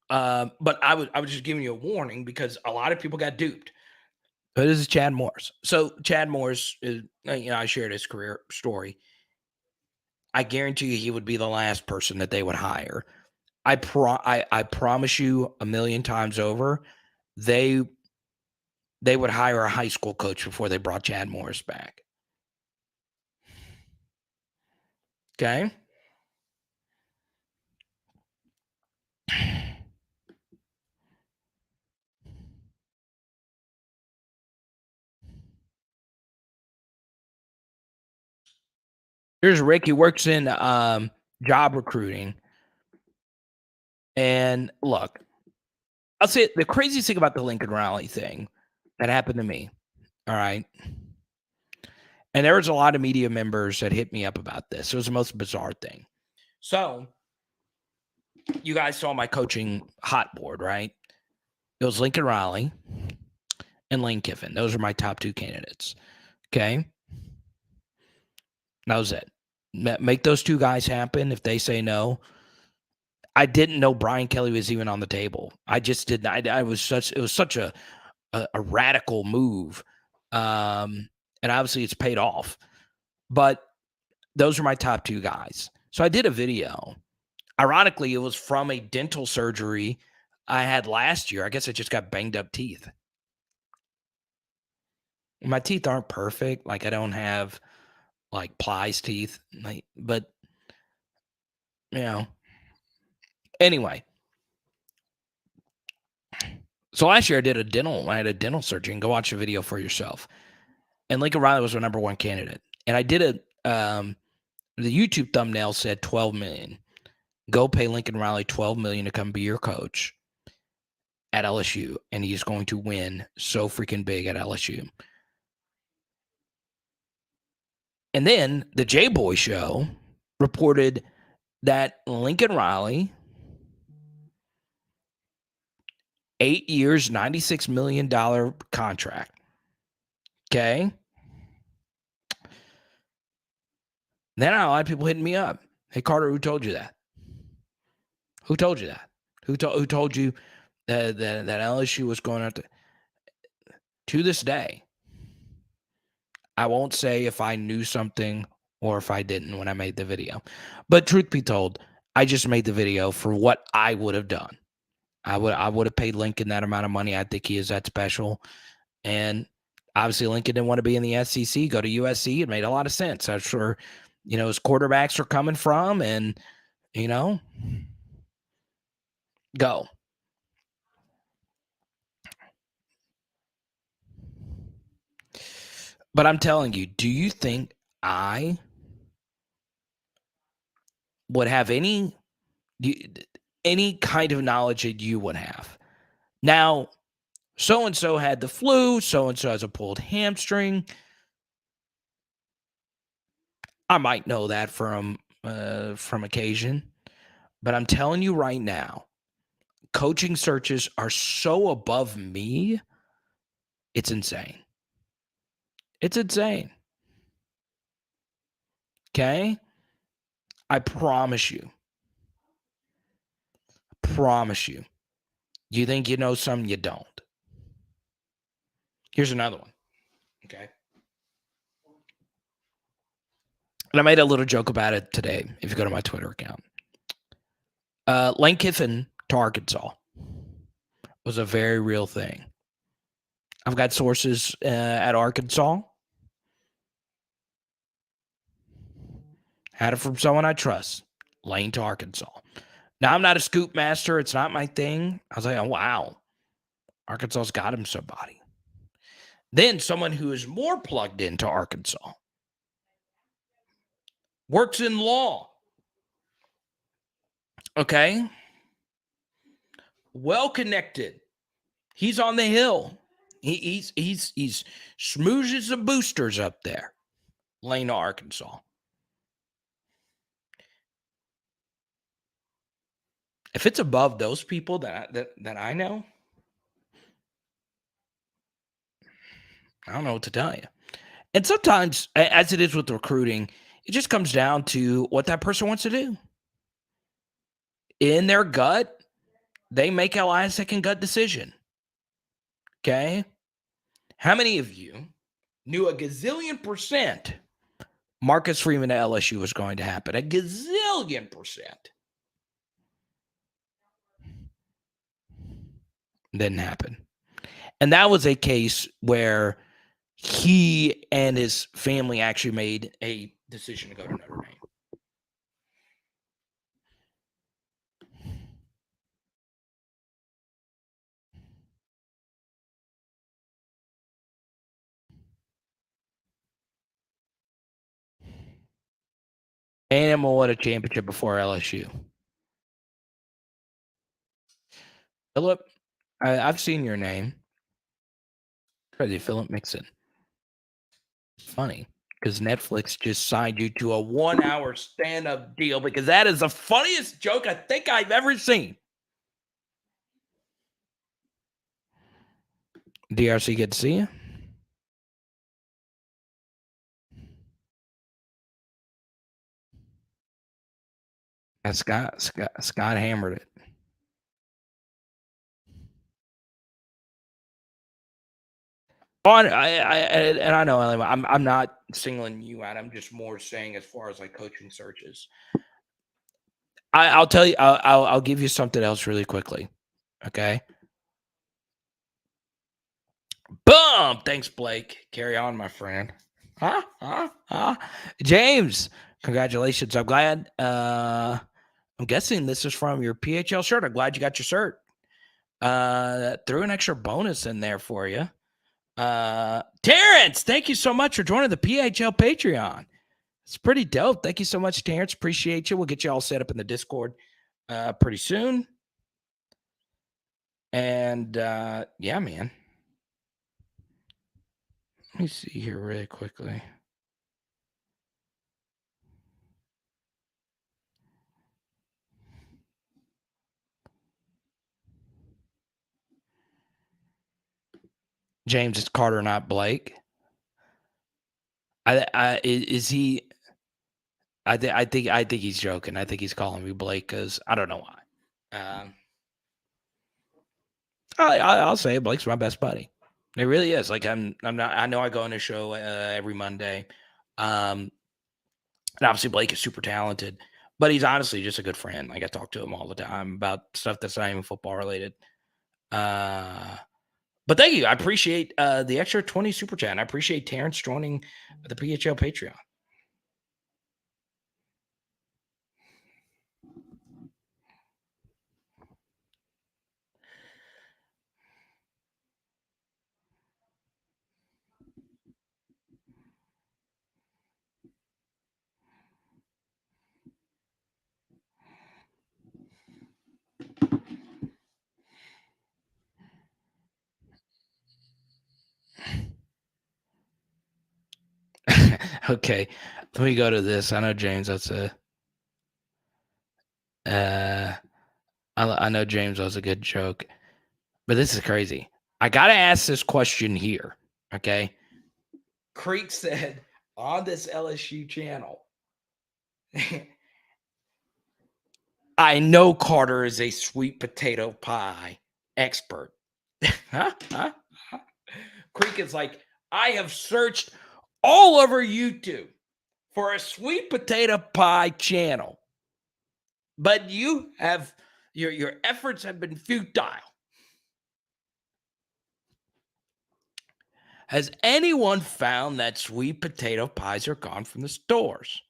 but I was just giving you a warning because a lot of people got duped. But this is Chad Morris. So Chad Morris is, I shared his career story. I guarantee you he would be the last person that they would hire. I promise you a million times over, they would hire a high school coach before they brought Chad Morris back. Okay? Here's Rick. He works in job recruiting. And look, I'll say the craziest thing about the Lincoln Riley thing that happened to me, all right? And there was a lot of media members that hit me up about this. It was the most bizarre thing. So you guys saw my coaching hot board, right? It was Lincoln Riley and Lane Kiffin. Those are my top two candidates. Okay? That was it. Make those two guys happen. If they say no, I didn't know Brian Kelly was even on the table. I just didn't. It was such a radical move. And obviously it's paid off. But those are my top two guys. So I did a video. Ironically, it was from a dental surgery I had last year. I guess I just got banged up teeth. My teeth aren't perfect. Like I don't have like Plies teeth. But Anyway. So last year I had a dental surgery, and go watch the video for yourself. And Lincoln Riley was our number one candidate. And I did the YouTube thumbnail said 12 million. Go pay Lincoln Riley $12 million to come be your coach at LSU, and he's going to win so freaking big at LSU. And then the J-Boy Show reported that Lincoln Riley, 8 years, $96 million contract. Okay. Then a lot of people hitting me up. Hey, Carter, who told you that? Who told you that? Who told you that LSU was going out to this day? I won't say if I knew something or if I didn't when I made the video. But truth be told, I just made the video for what I would have done. I would have paid Lincoln that amount of money. I think he is that special. And obviously Lincoln didn't want to be in the SEC, go to USC. It made a lot of sense. That's where, his quarterbacks are coming from, and, go. But I'm telling you, do you think I would have any kind of knowledge that you would have? Now, so-and-so had the flu, so-and-so has a pulled hamstring. I might know that from occasion, but I'm telling you right now, coaching searches are so above me, it's insane. It's insane. Okay? I promise you. You think you know something, you don't. Here's another one. Okay? And I made a little joke about it today, if you go to my Twitter account. Lane Kiffin to Arkansas was a very real thing. I've got sources at Arkansas. Had it from someone I trust. Lane to Arkansas. Now, I'm not a scoop master. It's not my thing. I was like, oh, wow. Arkansas's got him somebody. Then someone who is more plugged into Arkansas. Works in law. Okay? Well connected. He's on the Hill. He's smooches the boosters up there. Lane to Arkansas. If it's above those people that I know, I don't know what to tell you. And sometimes, as it is with recruiting, it just comes down to what that person wants to do. In their gut, they make a last-second gut decision. Okay? How many of you knew a gazillion % Marcus Freeman at LSU was going to happen? A gazillion %. Didn't happen. And that was a case where he and his family actually made a decision to go to Notre Dame. A&M will win a championship before LSU. Philip, I've seen your name. Crazy, Philip Mixon. It's funny because Netflix just signed you to a 1-hour stand-up deal because that is the funniest joke I think I've ever seen. DRC, good to see you. And Scott hammered it. I know I'm not singling you out. I'm just more saying as far as like coaching searches. I'll tell you. I'll give you something else really quickly. Okay. Boom. Thanks, Blake. Carry on, my friend. James, congratulations. I'm glad. I'm guessing this is from your PHL shirt. I'm glad you got your shirt. Threw an extra bonus in there for you. Terrence, thank you so much for joining the PHL Patreon. It's pretty dope. Thank you so much, Terrence. Appreciate you. We'll get you all set up in the Discord. pretty soon. And yeah, man. Let me see here really quickly. James, it's Carter, not Blake. Is he? I think he's joking. I think he's calling me Blake because I don't know why. I'll say it, Blake's my best buddy. It really is. Like I'm not. I know I go on a show every Monday, and obviously Blake is super talented, but he's honestly just a good friend. Like I talk to him all the time about stuff that's not even football related. But thank you. I appreciate the extra 20 super chat. And I appreciate Terrence joining the PHL Patreon. Okay, let me go to this. I know James. That's a. I know James was a good joke, but this is crazy. I gotta ask this question here. Okay, Creek said on this LSU channel. I know Carter is a sweet potato pie expert. Huh? Creek is like, I have searched all over YouTube for a sweet potato pie channel, but you have your efforts have been futile. Has anyone found that sweet potato pies are gone from the stores?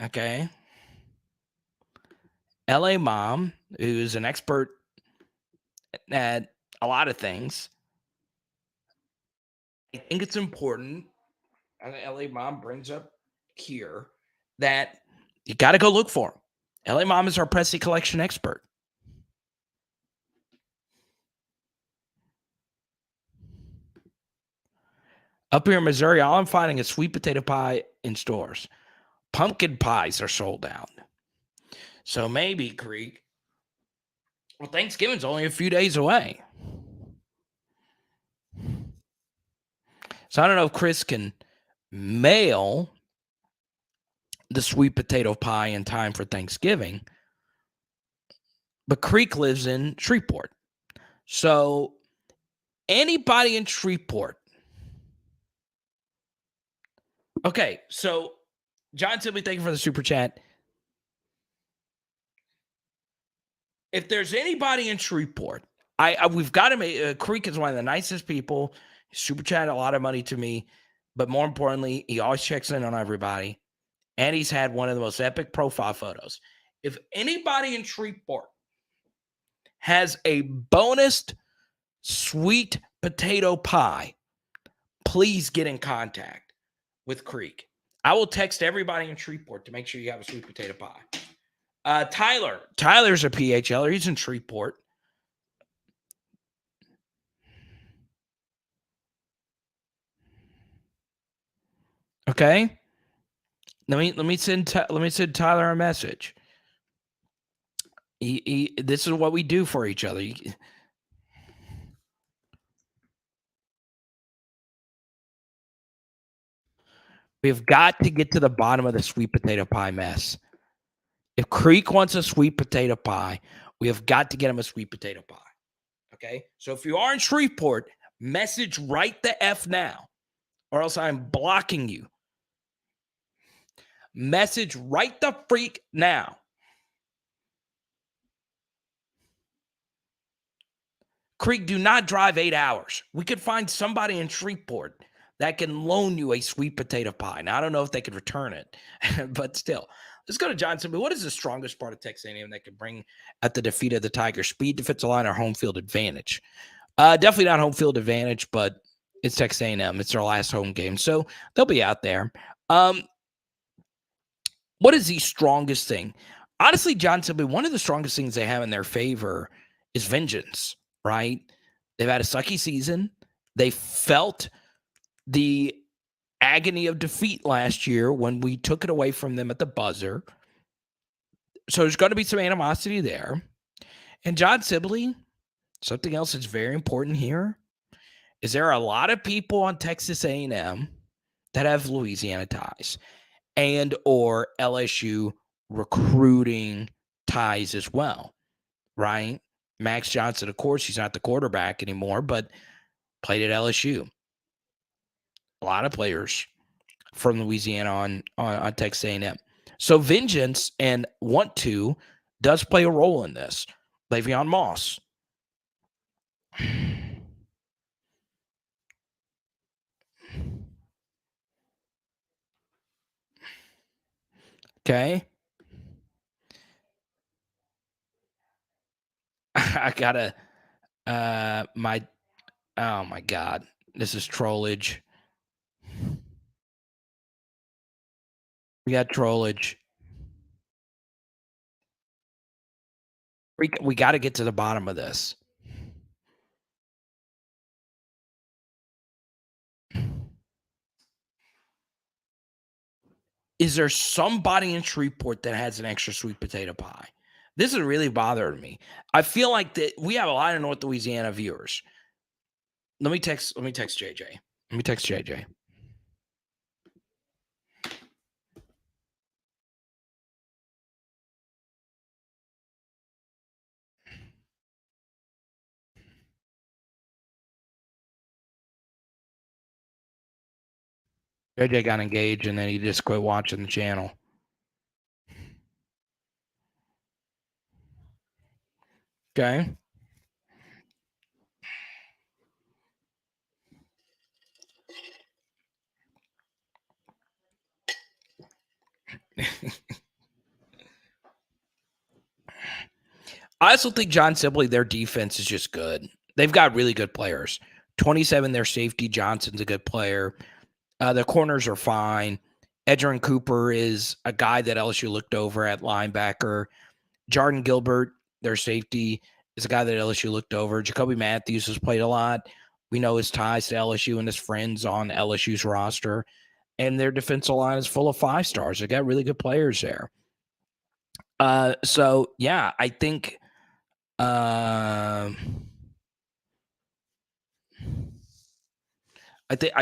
Okay. LA Mom, who's an expert at a lot of things, I think it's important, and LA Mom brings up here that you got to go look for them. LA Mom is our Pressy collection expert. Up here in Missouri, all I'm finding is sweet potato pie in stores. Pumpkin pies are sold out. So maybe, Creek, well, Thanksgiving's only a few days away. So I don't know if Chris can mail the sweet potato pie in time for Thanksgiving, but Creek lives in Shreveport. So anybody in Shreveport. Okay, so John Sibley, thank you for the super chat. If there's anybody in Shreveport, we've got to make Creek is one of the nicest people. Super chat a lot of money to me, but more importantly, he always checks in on everybody, and he's had one of the most epic profile photos. If anybody in Shreveport has a bonus sweet potato pie, please get in contact with Creek. I will text everybody in Shreveport to make sure you have a sweet potato pie. Tyler's a PHLer. He's in Shreveport. Okay. Let me send Tyler a message. This is what we do for each other. We've got to get to the bottom of the sweet potato pie mess. If Creek wants a sweet potato pie, we have got to get him a sweet potato pie. Okay? So if you are in Shreveport, message right the F now, or else I'm blocking you. Message right the freak now. Creek, do not drive 8 hours. We could find somebody in Shreveport that can loan you a sweet potato pie. Now, I don't know if they could return it, but still. Let's go to John Sibley. What is the strongest part of Texas A&M that could bring at the defeat of the Tigers? Speed, defensive line, or home field advantage? Definitely not home field advantage, but it's Texas A&M. It's their last home game, so they'll be out there. What is the strongest thing? Honestly, John Sibley, one of the strongest things they have in their favor is vengeance, right? They've had a sucky season. They felt the agony of defeat last year when we took it away from them at the buzzer. So there's going to be some animosity there. And John Sibley, something else that's very important here is there are a lot of people on Texas A&M that have Louisiana ties and or LSU recruiting ties as well, right? Max Johnson, of course, he's not the quarterback anymore, but played at LSU. A lot of players from Louisiana on Texas A&M. So vengeance and want to does play a role in this. Le'Veon Moss. Okay. I gotta oh my God. This is trollage. We got trollage. We got to get to the bottom of this. Is there somebody in Shreveport that has an extra sweet potato pie? This is really bothering me. I feel like that we have a lot of North Louisiana viewers. Let me text JJ. Let me text JJ. JJ got engaged and then he just quit watching the channel. Okay. I also think John Sibley, their defense is just good. They've got really good players. 27, their safety, Johnson's a good player. The corners are fine. Edgerrin Cooper is a guy that LSU looked over at linebacker. Jordan Gilbert, their safety, is a guy that LSU looked over. Jacoby Matthews has played a lot. We know his ties to LSU and his friends on LSU's roster. And their defensive line is full of 5 stars. They got really good players there. So yeah, I think I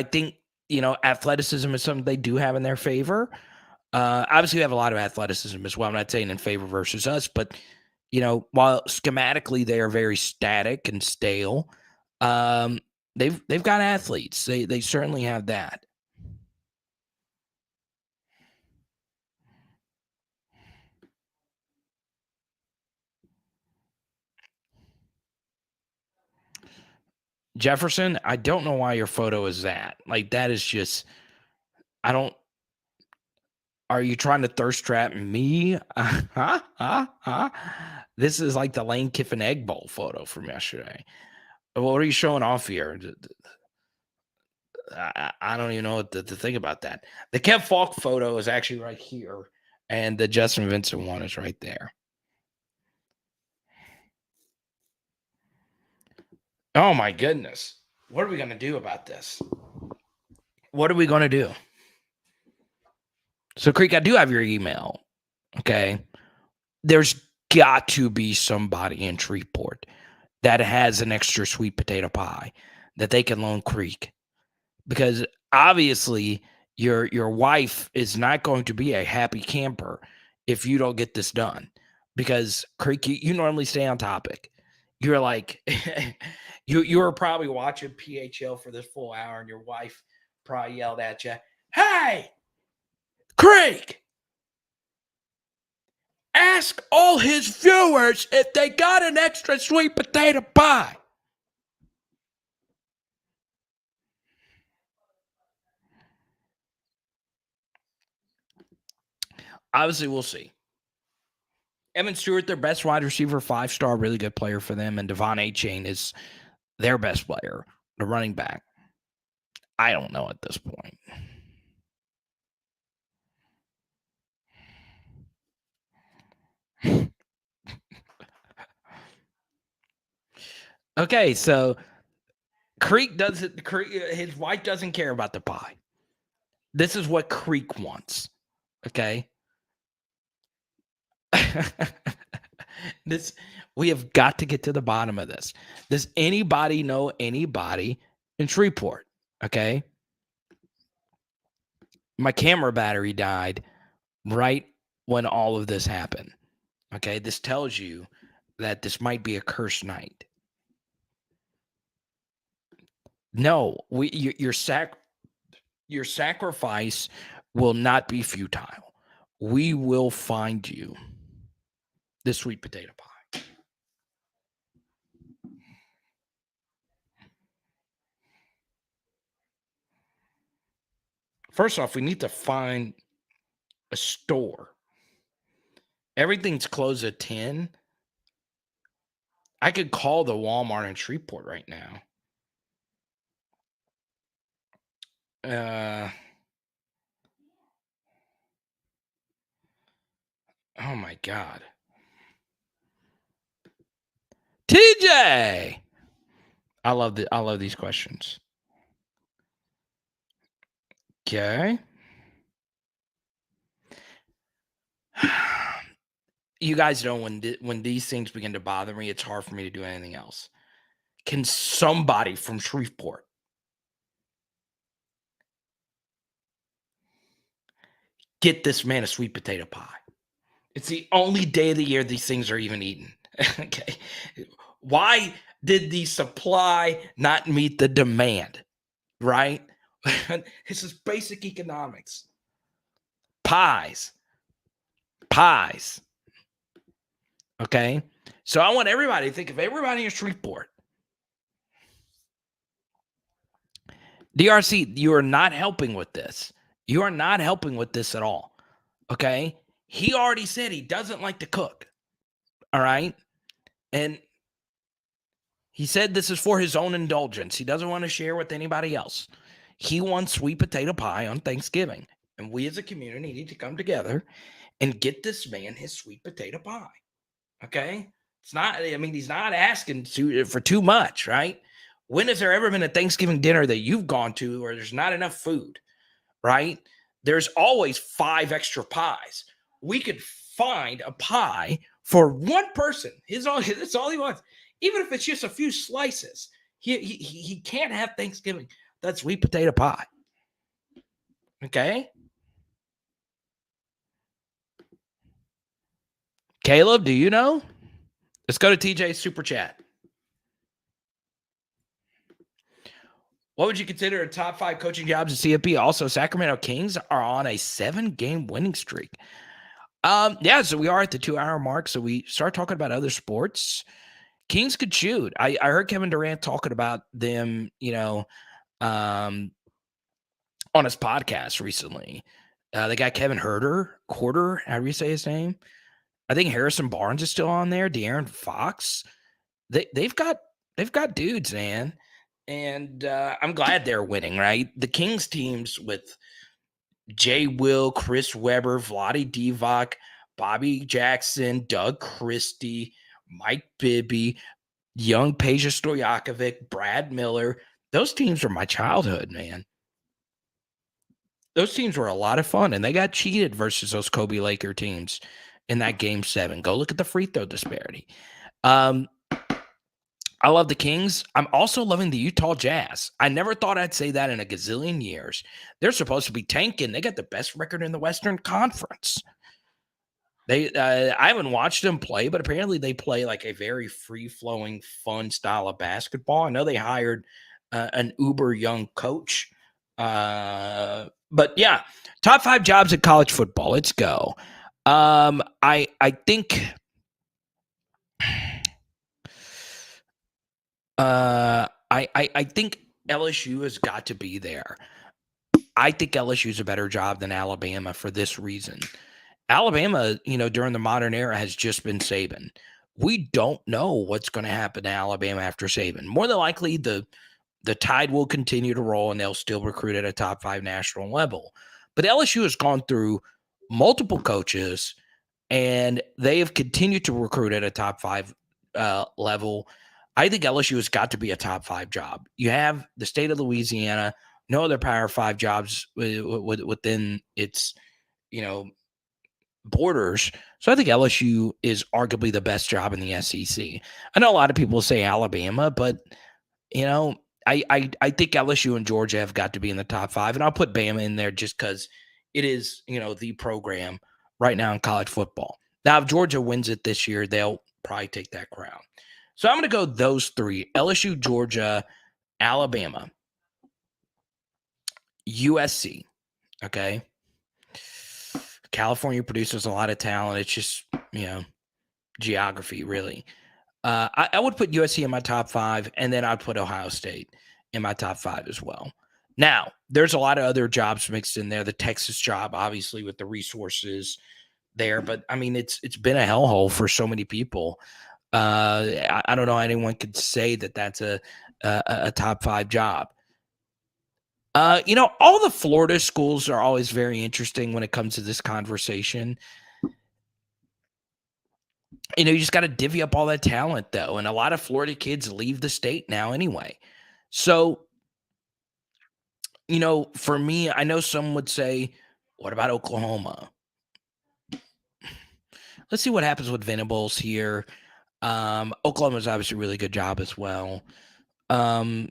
think athleticism is something they do have in their favor. Obviously, we have a lot of athleticism as well. I'm not saying in favor versus us, but while schematically they are very static and stale, they've got athletes. They certainly have that. Jefferson, I don't know why your photo is that. Like, that is just, I don't, are you trying to thirst trap me? This is like the Lane Kiffin Egg Bowl photo from yesterday. What are you showing off here? I don't even know what to think about that. The Kev Falk photo is actually right here, and the Justin Vincent one is right there. Oh my goodness. What are we going to do about this? What are we going to do? So, Creek, I do have your email. Okay. There's got to be somebody in Shreveport that has an extra sweet potato pie that they can loan Creek. Because obviously your wife is not going to be a happy camper if you don't get this done. Because Creek, you normally stay on topic. You're like you were probably watching PHL for this full hour, and your wife probably yelled at you, "Hey, Creek, ask all his viewers if they got an extra sweet potato pie." Obviously, we'll see. Evan Stewart, their best wide receiver, 5-star, really good player for them. And Devon A-Chain is their best player, the running back. I don't know at this point. Okay, so Creek doesn't. His wife doesn't care about the pie. This is what Creek wants. Okay. This we have got to get to the bottom of this. Does anybody know anybody in Shreveport? Okay. My camera battery died right when all of this happened. Okay. This tells you that this might be a cursed night. No, your sacrifice will not be futile. We will find you this sweet potato pie. First off, we need to find a store. Everything's closed at 10. I could call the Walmart in Shreveport right now. Oh my God. TJ. I love these questions. Okay. You guys know when these things begin to bother me, it's hard for me to do anything else. Can somebody from Shreveport get this man a sweet potato pie? It's the only day of the year these things are even eaten. Okay. Why did the supply not meet the demand? Right? This is basic economics. Pies. Okay. So I want everybody to think of everybody in Shreveport. DRC, you are not helping with this. You are not helping with this at all. Okay. He already said he doesn't like to cook. All right. And he said this is for his own indulgence. He doesn't want to share with anybody else. He wants sweet potato pie on Thanksgiving. And we as a community need to come together and get this man his sweet potato pie. Okay? It's not, I mean, he's not asking for too much, right? When has there ever been a Thanksgiving dinner that you've gone to where there's not enough food, right? There's always 5 extra pies. We could find a pie for one person. That's all he wants. Even if it's just a few slices. He can't have Thanksgiving. That's sweet potato pie. Okay? Caleb, do you know? Let's go to TJ's super chat. What would you consider a top 5 coaching jobs at CFP? Also, Sacramento Kings are on a 7-game winning streak. Yeah, so we are at the 2-hour mark. So we start talking about other sports. Kings could shoot. I heard Kevin Durant talking about them, on his podcast recently. The guy Kevin Quarter, how do you say his name? I think Harrison Barnes is still on there. De'Aaron Fox. They've got dudes, man. And I'm glad they're winning, right? The Kings teams with Jay Will, Chris Webber, Vlade Divac, Bobby Jackson, Doug Christie, Mike Bibby, young Peja Stojakovic, Brad Miller. Those teams were my childhood, man. Those teams were a lot of fun, and they got cheated versus those Kobe Laker teams in that Game 7. Go look at the free throw disparity. I love the Kings. I'm also loving the Utah Jazz. I never thought I'd say that in a gazillion years. They're supposed to be tanking. They got the best record in the Western Conference. I haven't watched them play, but apparently they play like a very free-flowing, fun style of basketball. I know they hired an uber young coach. But yeah, top 5 jobs in college football. Let's go. I think I think LSU has got to be there. I think LSU is a better job than Alabama for this reason. Alabama, during the modern era has just been Saban. We don't know what's going to happen to Alabama after Saban. More than likely, the tide will continue to roll and they'll still recruit at a top 5 national level. But LSU has gone through multiple coaches and they have continued to recruit at a top 5 level. I think LSU has got to be a top 5 job. You have the state of Louisiana, no other Power 5 jobs within its, you know, borders. So I think LSU is arguably the best job in the SEC. I know a lot of people say Alabama, but you know, I think LSU and Georgia have got to be in the top 5, and I'll put Bama in there just because it is, you know, the program right now in college football. Now, if Georgia wins it this year, they'll probably take that crown. So I'm going to go those 3: LSU, Georgia, Alabama, USC. Okay. California produces a lot of talent. It's just, you know, geography, really. I would put USC in my top 5, and then I'd put Ohio State in my top 5 as well. Now, there's a lot of other jobs mixed in there. The Texas job, obviously, with the resources there, but I mean, it's been a hellhole for so many people. I don't know anyone could say that that's a top 5 job. You know, all the Florida schools are always very interesting when it comes to this conversation. You know, you just got to divvy up all that talent, though. And a lot of Florida kids leave the state now anyway. So, you know, for me, I know some would say, what about Oklahoma? Let's see what happens with Venables here. Oklahoma's obviously a really good job as well. Um,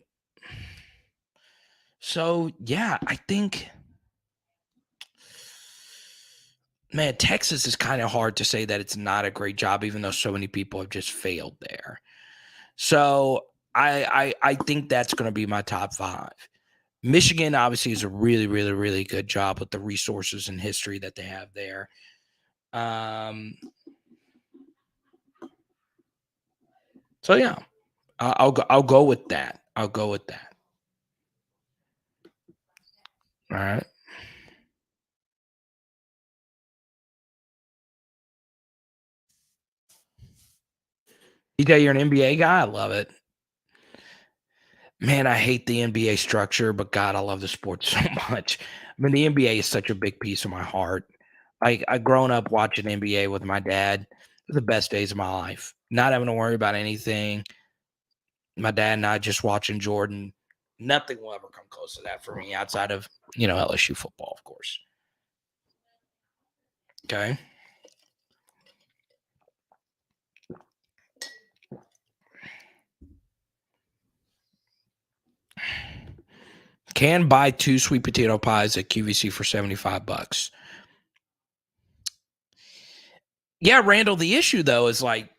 so, yeah, I think, man, Texas is kind of hard to say that it's not a great job, even though so many people have just failed there. So I think that's going to be my top 5. Michigan obviously is a really, really, really good job with the resources and history that they have there. So yeah, I'll go with that. I'll go with that. All right. You tell you're an NBA guy. I love it. Man, I hate the NBA structure, but God, I love the sport so much. I mean, the NBA is such a big piece of my heart. I grown up watching NBA with my dad. The best days of my life. Not having to worry about anything. My dad and I just watching Jordan. Nothing will ever come close to that for me outside of, you know, LSU football, of course. Okay. Can buy 2 sweet potato pies at QVC for $75. Yeah, Randall, the issue though is like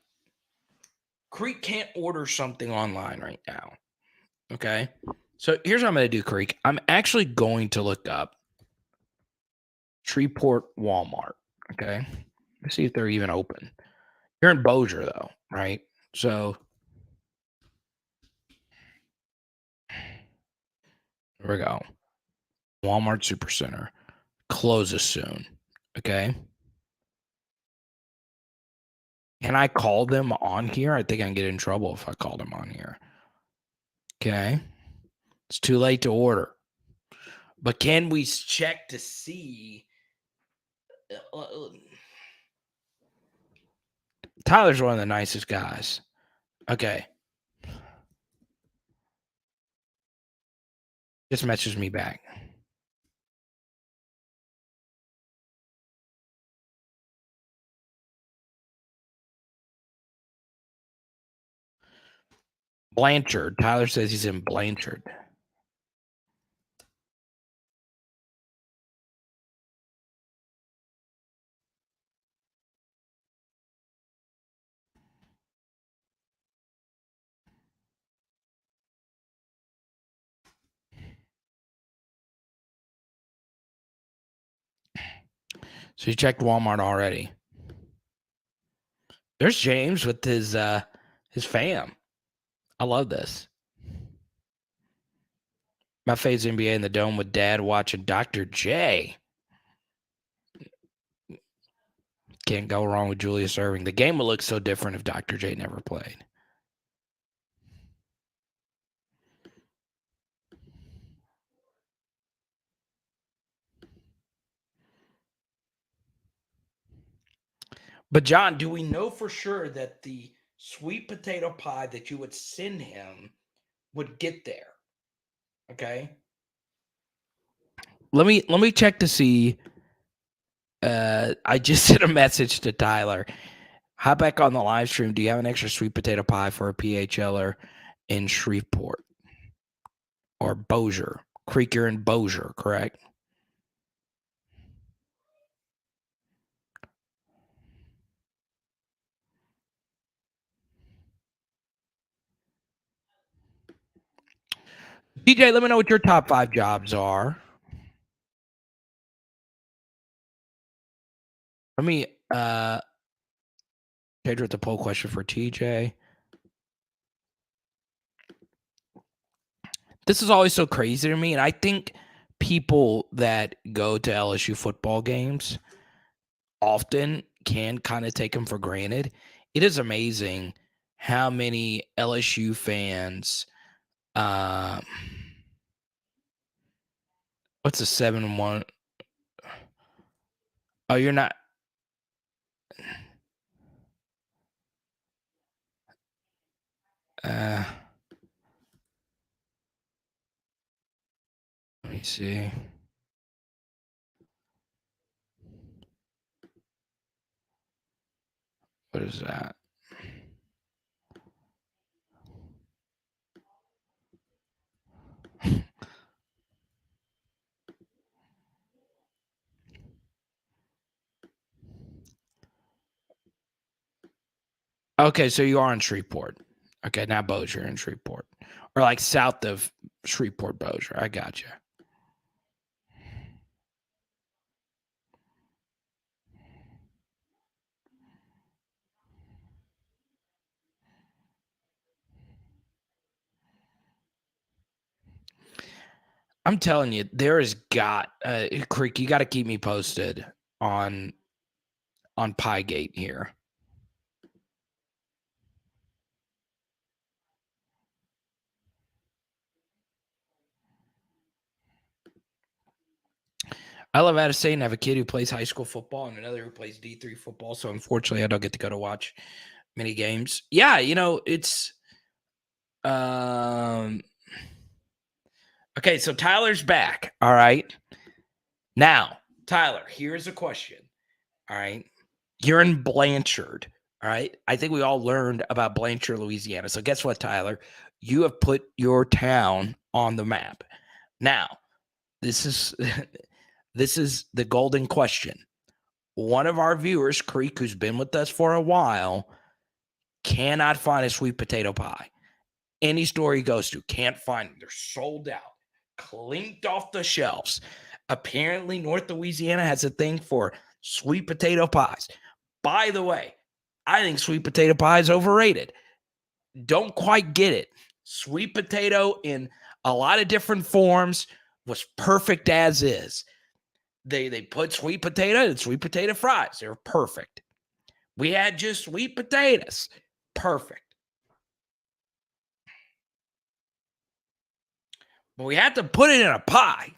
Creek can't order something online right now. Okay. So here's what I'm going to do, Creek. I'm actually going to look up Shreveport Walmart. Okay. Let's see if they're even open. You're in Bossier, though, right? So here we go. Walmart Supercenter closes soon. Okay. Can I call them on here? I think I can get in trouble if I call them on here. Okay. It's too late to order. But can we check to see? Tyler's one of the nicest guys. Okay. Just message me back. Blanchard. Tyler says he's in Blanchard. So you checked Walmart already. There's James with his fam. I love this. My favorite NBA in the dome with dad watching Dr. J. Can't go wrong with Julius Erving. The game would look so different if Dr. J never played. But John, do we know for sure that the sweet potato pie that you would send him would get there? Okay. Let me check to see. I just sent a message to Tyler. Hop back on the live stream. Do you have an extra sweet potato pie for a PHLer in Shreveport or Bossier? Creek, you're in Bossier, correct? DJ, let me know what your top 5 jobs are. Let me change with the poll question for TJ. This is always so crazy to me, and I think people that go to LSU football games often can kind of take them for granted. It is amazing how many LSU fans what's a 7-1? Oh, you're not. Let me see. What is that? Okay, so you are in Shreveport. Okay, not Bossier, in Shreveport. Or like south of Shreveport, Bossier. I got you. I'm telling you, there is Creek, you got to keep me posted on Piegate here. I love out of State and have a kid who plays high school football and another who plays D3 football. So unfortunately, I don't get to go to watch many games. Yeah, it's okay. So Tyler's back. All right. Now, Tyler, here's a question. All right. You're in Blanchard. All right. I think we all learned about Blanchard, Louisiana. So guess what, Tyler? You have put your town on the map. Now, this is this is the golden question. One of our viewers, Creek, who's been with us for a while, cannot find a sweet potato pie. Any store he goes to, can't find them. They're sold out, clinked off the shelves. Apparently, North Louisiana has a thing for sweet potato pies. By the way, I think sweet potato pie is overrated. Don't quite get it. Sweet potato in a lot of different forms was perfect as is. They put sweet potato and sweet potato fries. They were perfect. We had just sweet potatoes. Perfect. But we had to put it in a pie,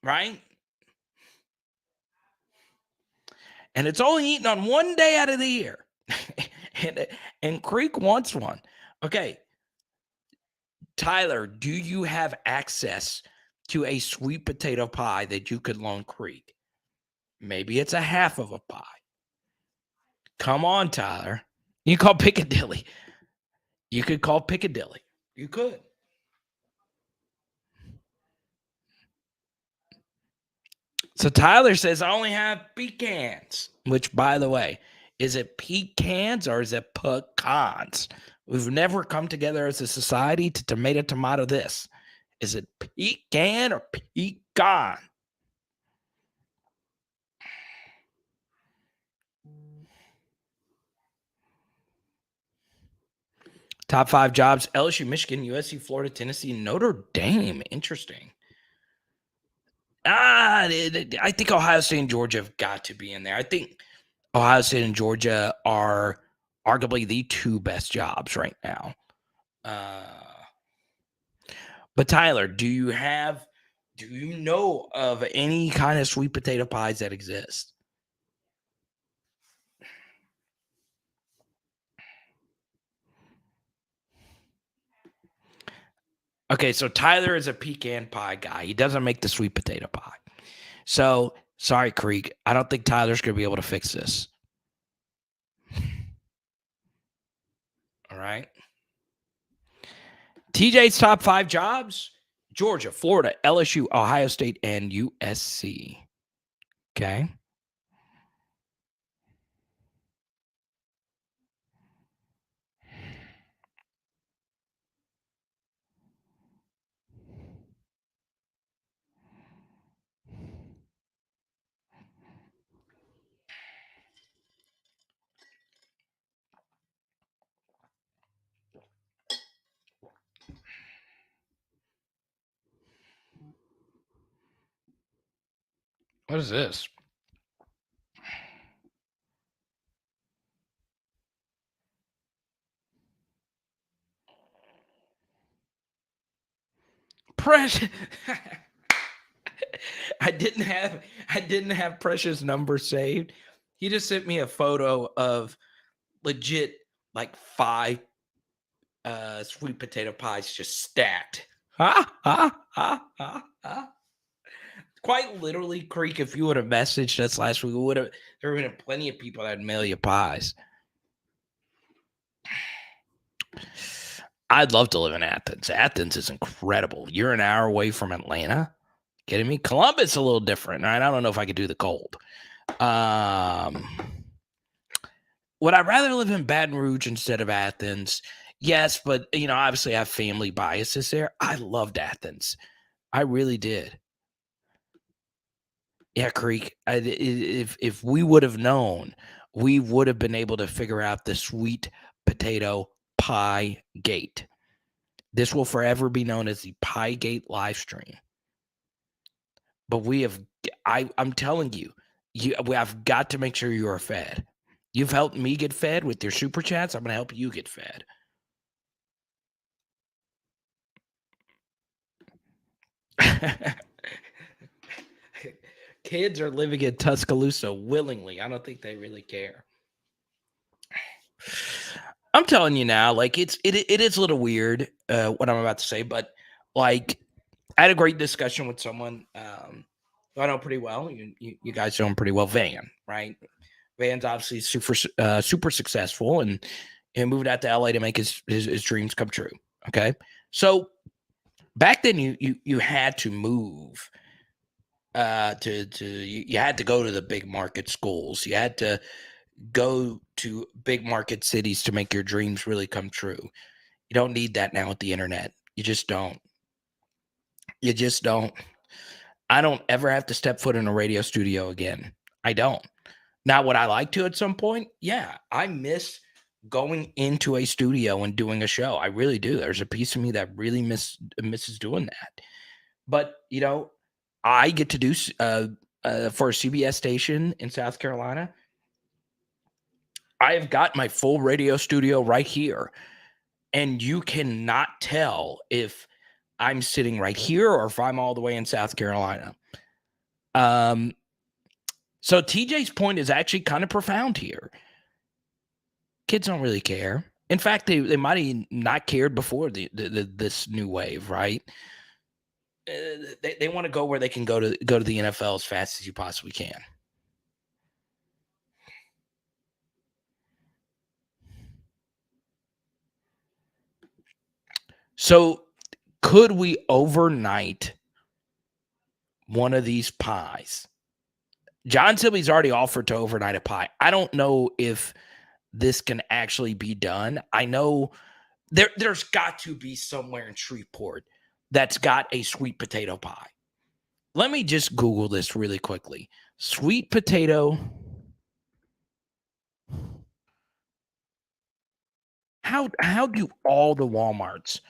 right? And it's only eaten on one day out of the year. and Creek wants one. Okay. Tyler, do you have access to a sweet potato pie that you could loan Creek? Maybe it's a half of a pie. Come on, Tyler. You call Piccadilly. You could call Piccadilly. You could. So Tyler says, I only have pecans, which, by the way, is it pecans or is it pecans? We've never come together as a society to tomato this. Is it pecan or pecan? Top 5 jobs: LSU, Michigan, USC, Florida, Tennessee, Notre Dame. Interesting. I think Ohio State and Georgia have got to be in there. I think Ohio State and Georgia are arguably the 2 best jobs right now. But Tyler, do you know of any kind of sweet potato pies that exist? Okay, so Tyler is a pecan pie guy. He doesn't make the sweet potato pie. So, sorry, Creek. I don't think Tyler's going to be able to fix this. All right. TJ's top 5 jobs: Georgia, Florida, LSU, Ohio State, and USC. Okay. What is this? Precious. I didn't have Precious number saved. He just sent me a photo of legit like 5 sweet potato pies just stacked. Ha ha ha ha ha. Quite literally, Creek, if you would have messaged us last week, there would have been plenty of people that'd mail you pies. I'd love to live in Athens. Athens is incredible. You're an hour away from Atlanta. Kidding me? Columbus a little different, right? I don't know if I could do the cold. Would I rather live in Baton Rouge instead of Athens? Yes, but obviously I have family biases there. I loved Athens. I really did. Yeah, Creek. If we would have known, we would have been able to figure out the sweet potato pie gate. This will forever be known as the Pie Gate live stream. But I'm telling you, I've got to make sure you are fed. You've helped me get fed with your super chats. I'm going to help you get fed. Kids are living in Tuscaloosa willingly. I don't think they really care. I'm telling you now, like it is a little weird what I'm about to say, but like I had a great discussion with someone who I know pretty well. You guys know him pretty well, Van, right? Van's obviously super successful and moved out to LA to make his dreams come true. Okay, so back then you had to move you had to go to the big market schools. You had to go to big market cities to make your dreams really come true. You don't need that now with the internet. You just don't. You just don't. I don't ever have to step foot in a radio studio again. I don't. Now, would I like to at some point? Yeah, I miss going into a studio and doing a show. I really do. There's a piece of me that really misses doing that. But, I get to do for a CBS station in South Carolina. I have got my full radio studio right here. And you cannot tell if I'm sitting right here or if I'm all the way in South Carolina. So TJ's point is actually kind of profound here. Kids don't really care. In fact, they might have not cared before this new wave, right? They want to go where they can go to the NFL as fast as you possibly can. So could we overnight one of these pies? John Sibley's already offered to overnight a pie. I don't know if this can actually be done. I know there's got to be somewhere in Shreveport that's got a sweet potato pie. Let me just Google this really quickly. Sweet potato. How do all the Walmarts?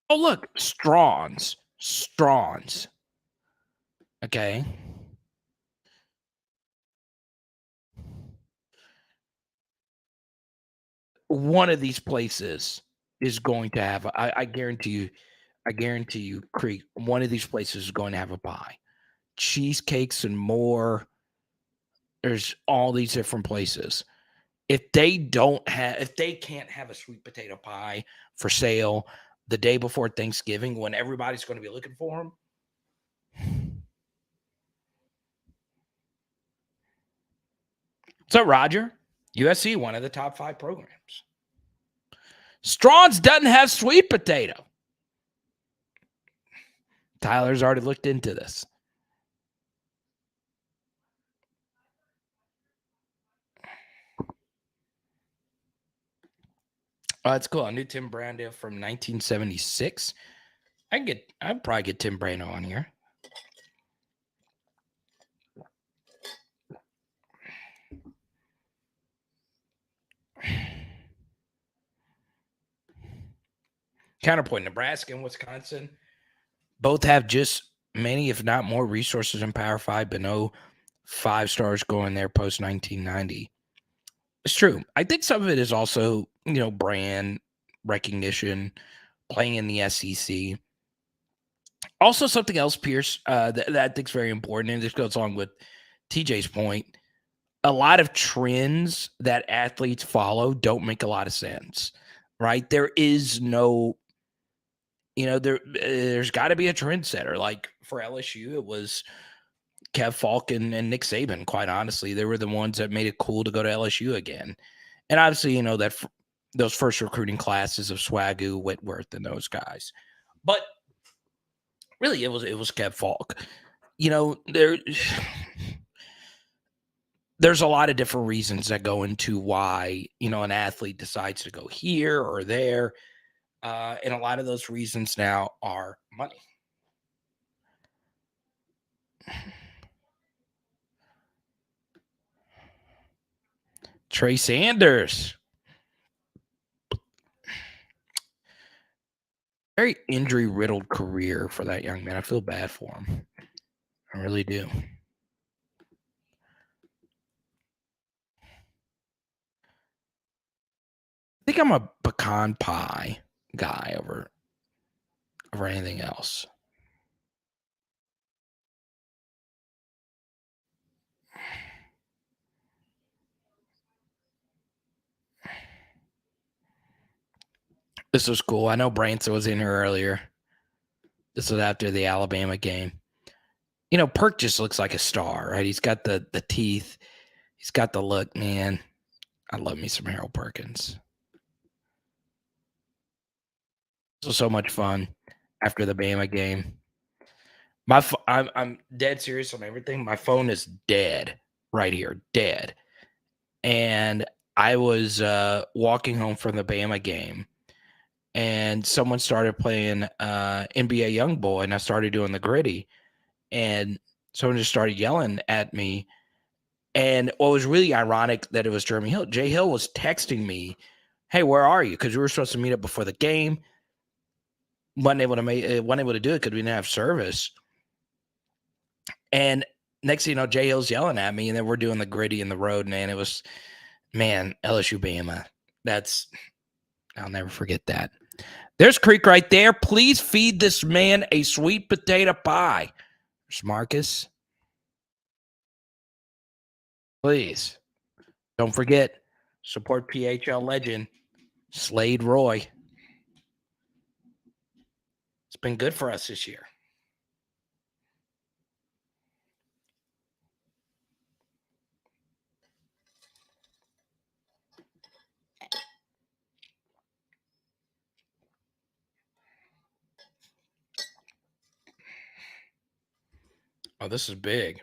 Oh, look, Strawn's. Okay. One of these places is going to have, I guarantee you, Creek, one of these places is going to have a pie. Cheesecakes and more. There's all these different places. if they can't have a sweet potato pie for sale the day before Thanksgiving when everybody's going to be looking for them. So, Roger, USC, one of the top 5 programs. Strong's doesn't have sweet potato. Tyler's already looked into this. Oh, that's cool. I knew Tim Brando from 1976. I'd probably get Tim Brando on here. Counterpoint, Nebraska and Wisconsin both have just many, if not more, resources in Power 5, but no 5 stars going there post 1990. It's true. I think some of it is also, brand recognition, playing in the SEC. Also, something else, Pierce, that I think is very important, and this goes along with TJ's point. A lot of trends that athletes follow don't make a lot of sense, right? There is no, there's got to be a trendsetter. Like for LSU, it was Kev Falk and Nick Saban. Quite honestly, they were the ones that made it cool to go to LSU again. And obviously, that those first recruiting classes of Swagoo, Whitworth, and those guys. But really, it was Kev Falk. There's a lot of different reasons that go into why, an athlete decides to go here or there. And a lot of those reasons now are money. Trey Sanders. Very injury-riddled career for that young man. I feel bad for him. I really do. I think I'm a pecan pie guy over anything else. This was cool. I know Branson was in here earlier. This was after the Alabama game. Perk just looks like a star, right? He's got the teeth. He's got the look, man. I love me some Harold Perkins. This was so much fun after the Bama game. I'm dead serious on everything. My phone is dead right here, dead. And I was walking home from the Bama game, and someone started playing NBA YoungBoy, and I started doing the gritty, and someone just started yelling at me. And what was really ironic that it was Jeremy Hill. Jay Hill was texting me, "Hey, where are you?" Because we were supposed to meet up before the game. Wasn't able to do it because we didn't have service. And next thing you know, Jay Hill's yelling at me, and then we're doing the gritty in the road, and it was, man, LSU Bama. I'll never forget that. There's Creek right there. Please feed this man a sweet potato pie. There's Marcus. Please. Don't forget, support PHL legend, Slade Roy. It's been good for us this year. Oh, this is big.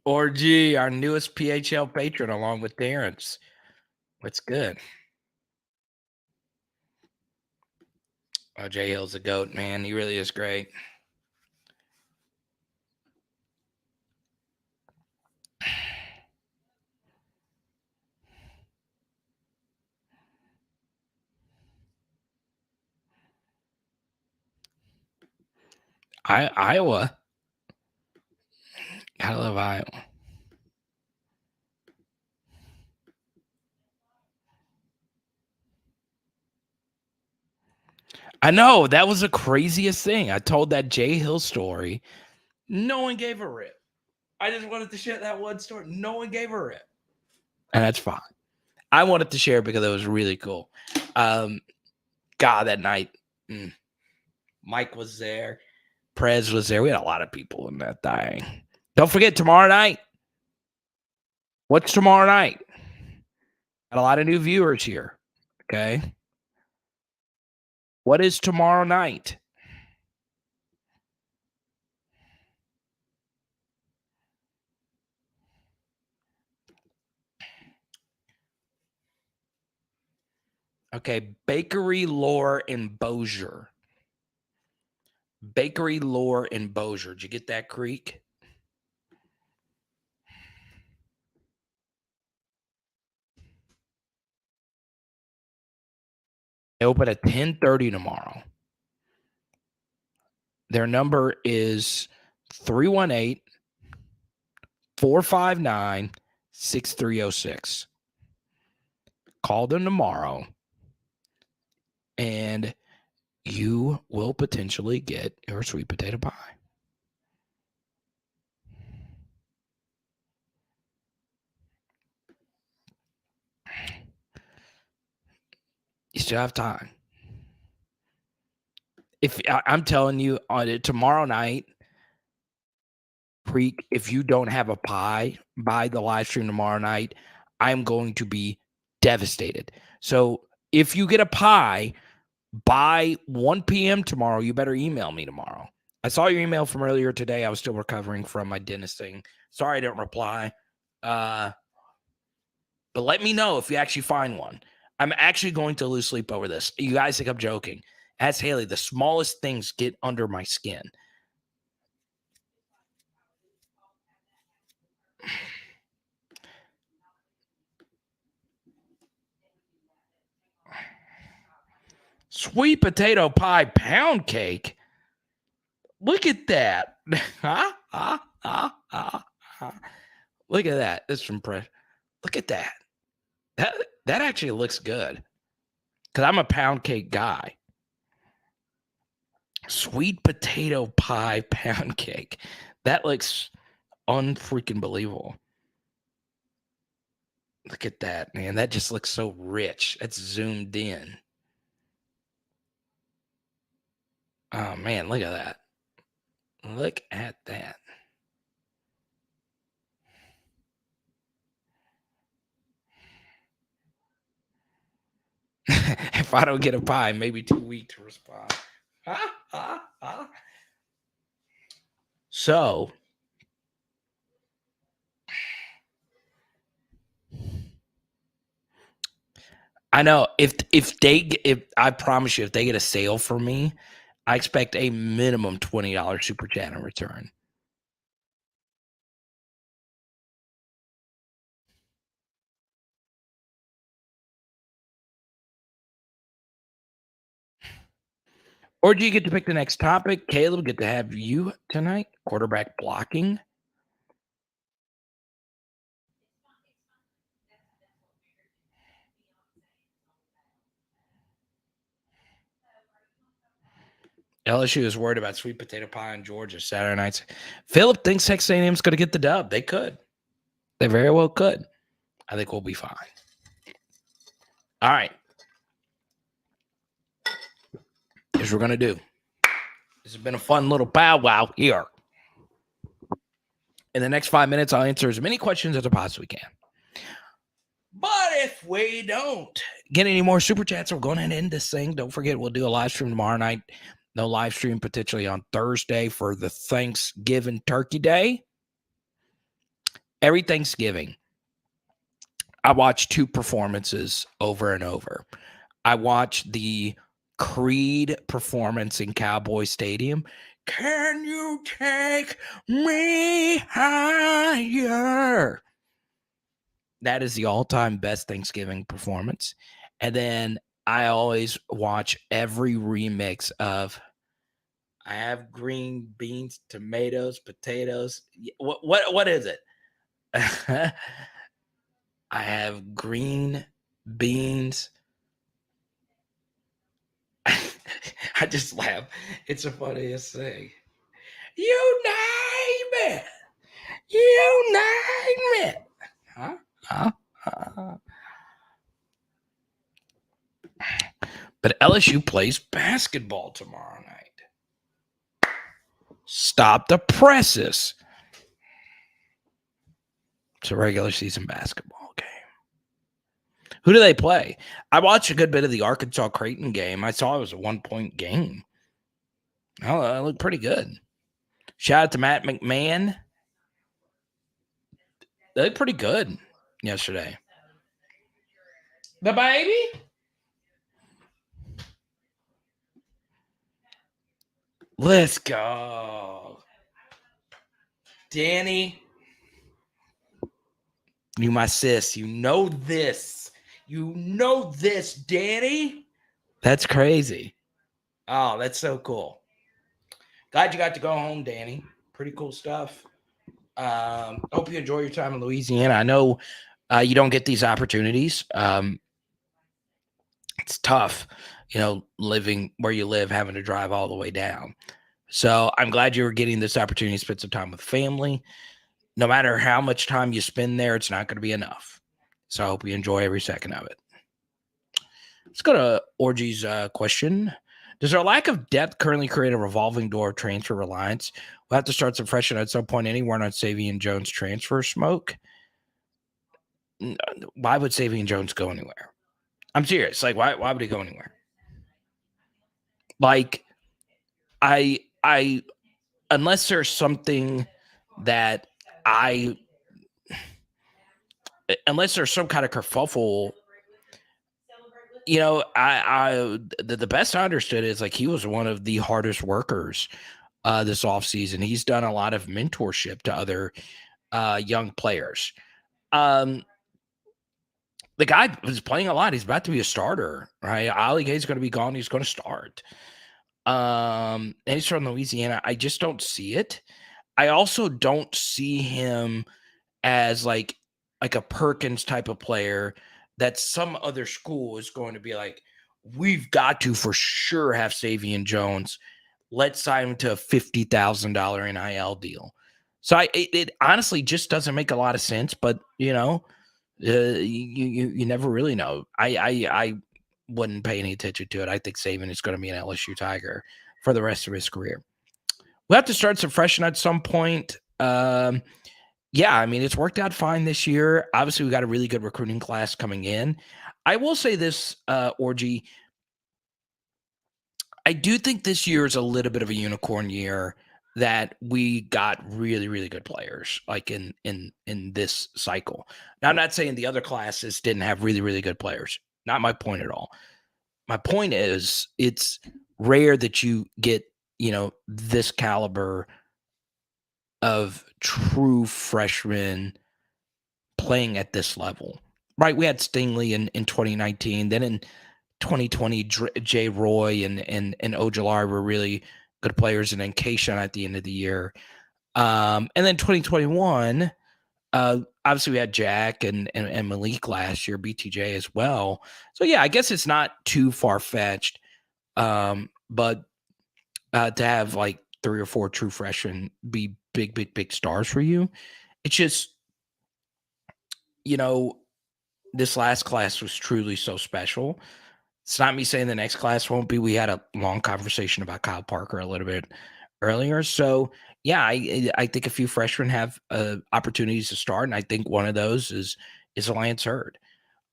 Orgy, our newest PHL patron, along with Darren's. What's good? Oh, Jay Hill's a goat, man. He really is great. Iowa. I love Iowa. I know. That was the craziest thing. I told that Jay Hill story. No one gave a rip. I just wanted to share that one story. No one gave her it. And that's fine. I wanted to share because it was really cool. God, that night, Mike was there. Prez was there. We had a lot of people in that thing. Don't forget, tomorrow night. What's tomorrow night? Got a lot of new viewers here. Okay. What is tomorrow night? Okay, Bakery Lore in Bossier. Bakery Lore in Bossier. Did you get that, Creek? They open at 10:30 tomorrow. Their number is 318-459-6306. Call them tomorrow, and you will potentially get your sweet potato pie. You still have time. If I'm telling you, on tomorrow night, Creek, if you don't have a pie by the live stream tomorrow night, I'm going to be devastated. So if you get a pie by 1 p.m. tomorrow, you better email me tomorrow. I saw your email from earlier today. I was still recovering from my dentist thing. Sorry I didn't reply. But let me know if you actually find one. I'm actually going to lose sleep over this. You guys think I'm joking. As Haley, the smallest things get under my skin. Sweet potato pie pound cake. Look at that. Look at that. This is from Press. Look at that. That actually looks good. Because I'm a pound cake guy. Sweet potato pie pound cake. That looks unfreaking believable. Look at that, man. That just looks so rich. That's zoomed in. Oh, man. Look at that. Look at that. If I don't get a pie, maybe too weak to respond. So, I know if I promise you, if they get a sale for me, I expect a minimum $20 super chat in return. Or do you get to pick the next topic? Caleb, get to have you tonight. Quarterback blocking. LSU is worried about sweet potato pie in Georgia Saturday nights. Philip thinks Texas A&M's going to get the dub. They could. They very well could. I think we'll be fine. All right. Here's what we're going to do. This has been a fun little powwow here. In the next 5 minutes, I'll answer as many questions as I possibly can. But if we don't get any more super chats, we're going to end this thing. Don't forget, we'll do a live stream tomorrow night. No live stream potentially on Thursday for the Thanksgiving Turkey Day. Every Thanksgiving, I watch two performances over and over. I watch the Creed performance in Cowboy Stadium. Can you take me higher? That is the all-time best Thanksgiving performance. And then I always watch every remix of I have green beans, tomatoes, potatoes. What is it? I have green beans. I just laugh. It's the funniest thing. You name it. You name it. Huh? But LSU plays basketball tomorrow night. Stop the presses. It's a regular season basketball game. Who do they play? I watched a good bit of the Arkansas Creighton game. I saw it was a 1-point game. Oh, it looked pretty good. Shout out to Matt McMahon. They looked pretty good yesterday. The baby? Let's go. Danny, you my sis. You know this. You know this, Danny. That's crazy. Oh, that's so cool. Glad you got to go home, Danny. Pretty cool stuff. Hope you enjoy your time in Louisiana. I know you don't get these opportunities. It's tough, living where you live, having to drive all the way down. So I'm glad you were getting this opportunity to spend some time with family. No matter how much time you spend there, it's not going to be enough. So I hope you enjoy every second of it. Let's go to Orgy's question. Does our lack of depth currently create a revolving door of transfer reliance? We'll have to start some freshmen at some point anywhere on Savion Jones transfer smoke. Why would Savion Jones go anywhere? I'm serious. Like, why would he go anywhere? Like, I unless there's something that unless there's some kind of kerfuffle, the best I understood is like he was one of the hardest workers this offseason. He's done a lot of mentorship to other young players. The guy was playing a lot. He's about to be a starter, right? Ali Gay's going to be gone. He's going to start. And he's from Louisiana. I just don't see it. I also don't see him as like a Perkins type of player that some other school is going to be like, we've got to for sure have Savion Jones. Let's sign him to a $50,000 NIL deal. So it honestly just doesn't make a lot of sense, but you never really know. I wouldn't pay any attention to it. I think Saban is going to be an LSU Tiger for the rest of his career. We'll have to start some freshmen at some point. Yeah, I mean, it's worked out fine this year. Obviously, we got a really good recruiting class coming in. I will say this, Orgy. I do think this year is a little bit of a unicorn year that we got really, really good players like in this cycle. Now, I'm not saying the other classes didn't have really, really good players. Not my point at all. My point is it's rare that you get, this caliber of true freshmen playing at this level, right? We had Stingley in 2019. Then in 2020, Jay Roy and Ojolari were really good players, and then Kayshawn at the end of the year. And then 2021, obviously we had Jack and Malik last year, BTJ as well. So yeah, I guess it's not too far-fetched, but to have like 3 or 4 true freshmen be big stars for you, it's just, this last class was truly so special. It's not me saying the next class won't be. We had a long conversation about Kyle Parker a little bit earlier. So, yeah, I think a few freshmen have opportunities to start, and I think one of those is Lance Hurd.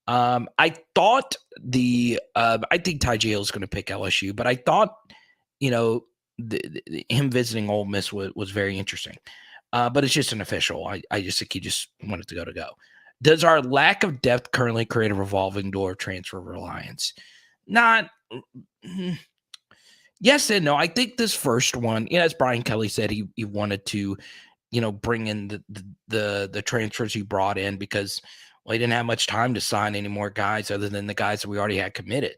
I thought I think Ty Jale is going to pick LSU, but I thought, him visiting Ole Miss was very interesting. But it's just an official. I just think he just wanted to go. Does our lack of depth currently create a revolving door of transfer reliance? Not yes and no. I think this first one, as Brian Kelly said, he wanted to, bring in the transfers he brought in because he didn't have much time to sign any more guys other than the guys that we already had committed.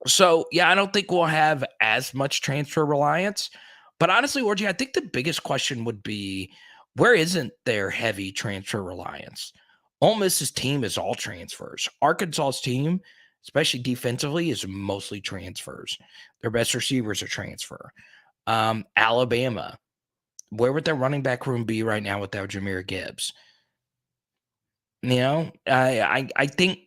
So yeah, I don't think we'll have as much transfer reliance. But honestly, Orgy, I think the biggest question would be, where isn't there heavy transfer reliance? Ole Miss's team is all transfers. Arkansas's team, especially defensively, is mostly transfers. Their best receivers are transfer. Alabama, Where would their running back room be right now without Jahmyr Gibbs? I think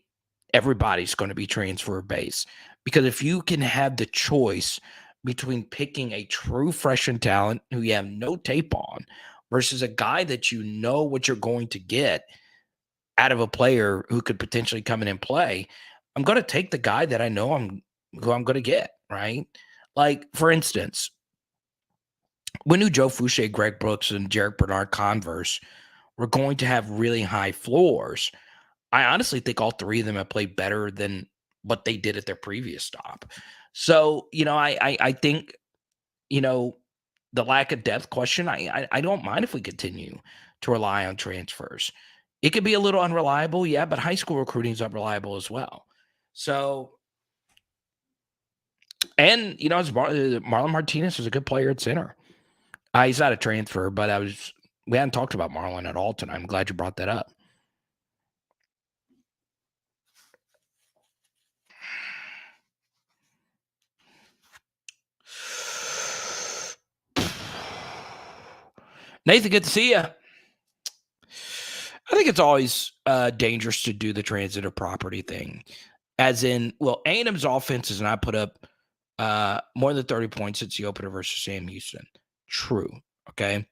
everybody's going to be transfer based, because if you can have the choice between picking a true freshman talent who you have no tape on versus a guy that you know what you're going to get out of a player who could potentially come in and play, I'm going to take the guy that I know who I'm going to get, right? Like, for instance, we knew Joe Fouché, Greg Brooks, and Jarek Bernard Converse were going to have really high floors. I honestly think all three of them have played better than what they did at their previous stop. So, I think, the lack of depth question, I don't mind if we continue to rely on transfers. It could be a little unreliable, yeah, but high school recruiting is unreliable as well. So, and, Marlon Martinez is a good player at center. He's not a transfer, but we hadn't talked about Marlon at all tonight. I'm glad you brought that up. Nathan, good to see you. I think it's always dangerous to do the transitive property thing. As in, well, A&M's offense has not put up more than 30 points since the opener versus Sam Houston. True, okay?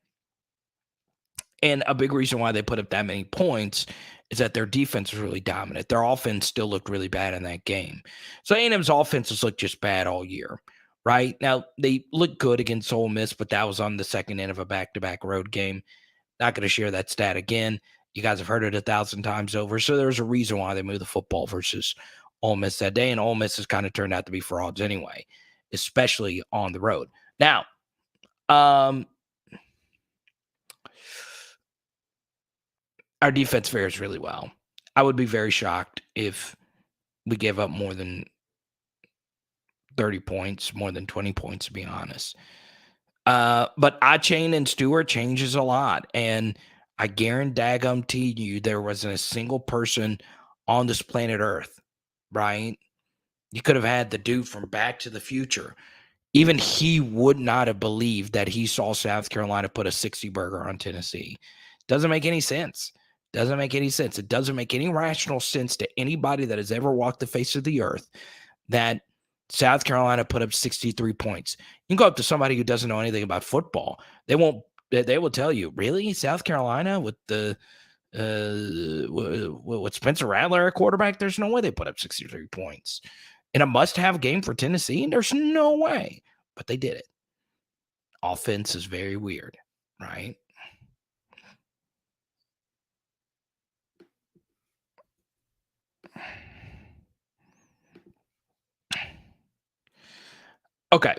And a big reason why they put up that many points is that their defense is really dominant. Their offense still looked really bad in that game. So A&M's offense has looked just bad all year, right? Now, they looked good against Ole Miss, but that was on the second end of a back-to-back road game. Not going to share that stat again. You guys have heard it 1,000 times over. So there's a reason why they moved the football versus Ole Miss that day, and Ole Miss has kind of turned out to be frauds anyway, especially on the road. Now, our defense fares really well. I would be very shocked if we gave up more than 30 points, more than 20 points, to be honest. But Achane and Stewart changes a lot, and I guarantee you there wasn't a single person on this planet Earth, right? You could have had the dude from Back to the Future. Even he would not have believed that he saw South Carolina put a 60 burger on Tennessee. Doesn't make any sense. Doesn't make any sense. It doesn't make any rational sense to anybody that has ever walked the face of the earth that South Carolina put up 63 points. You can go up to somebody who doesn't know anything about football. They will tell you, really? South Carolina with with Spencer Rattler at quarterback? There's no way they put up 63 points. In a must-have game for Tennessee, there's no way. But they did it. Offense is very weird, right? Okay.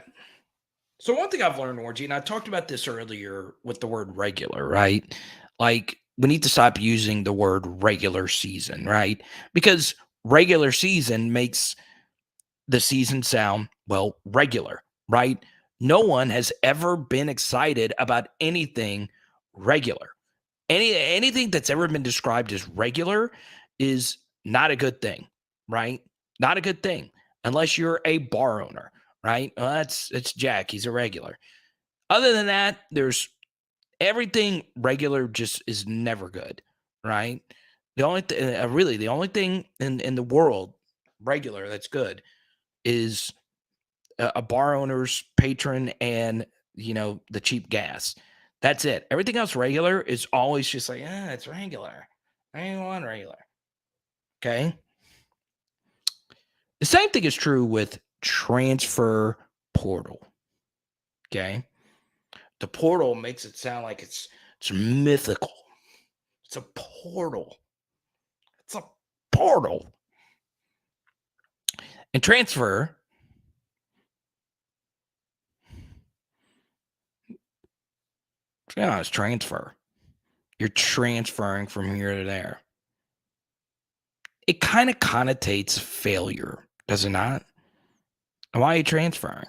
So one thing I've learned, Orgy, and I talked about this earlier with the word regular, right? Like, we need to stop using the word regular season, right? Because regular season makes the season sound, well, regular, right? No one has ever been excited about anything regular. Anything that's ever been described as regular is not a good thing, right? Not a good thing unless you're a bar owner, right? Well, it's Jack. He's a regular. Other than that, there's everything regular just is never good, right? The only really the only thing in the world regular that's good is a bar owner's patron and the cheap gas. That's it. Everything else regular is always just like, it's regular. I ain't want regular. Okay. The same thing is true with transfer portal. Okay. The portal makes it sound like it's mythical. It's a portal. It's a portal. And transfer, to be honest, transfer. You're transferring from here to there. It kind of connotates failure, does it not? Why are you transferring?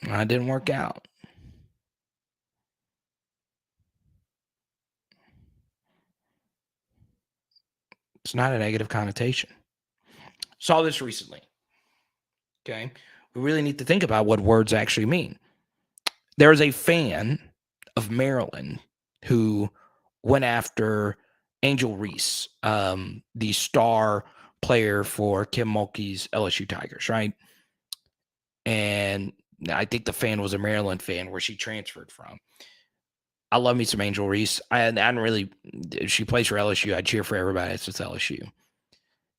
It didn't work out. It's not a negative connotation. Saw this recently. Okay. We really need to think about what words actually mean. There's a fan of Maryland who went after Angel Reese, the star player for Kim Mulkey's LSU Tigers, right? And I think the fan was a Maryland fan where she transferred from. I love me some Angel Reese. I don't really, she plays for LSU. I cheer for everybody that's with LSU.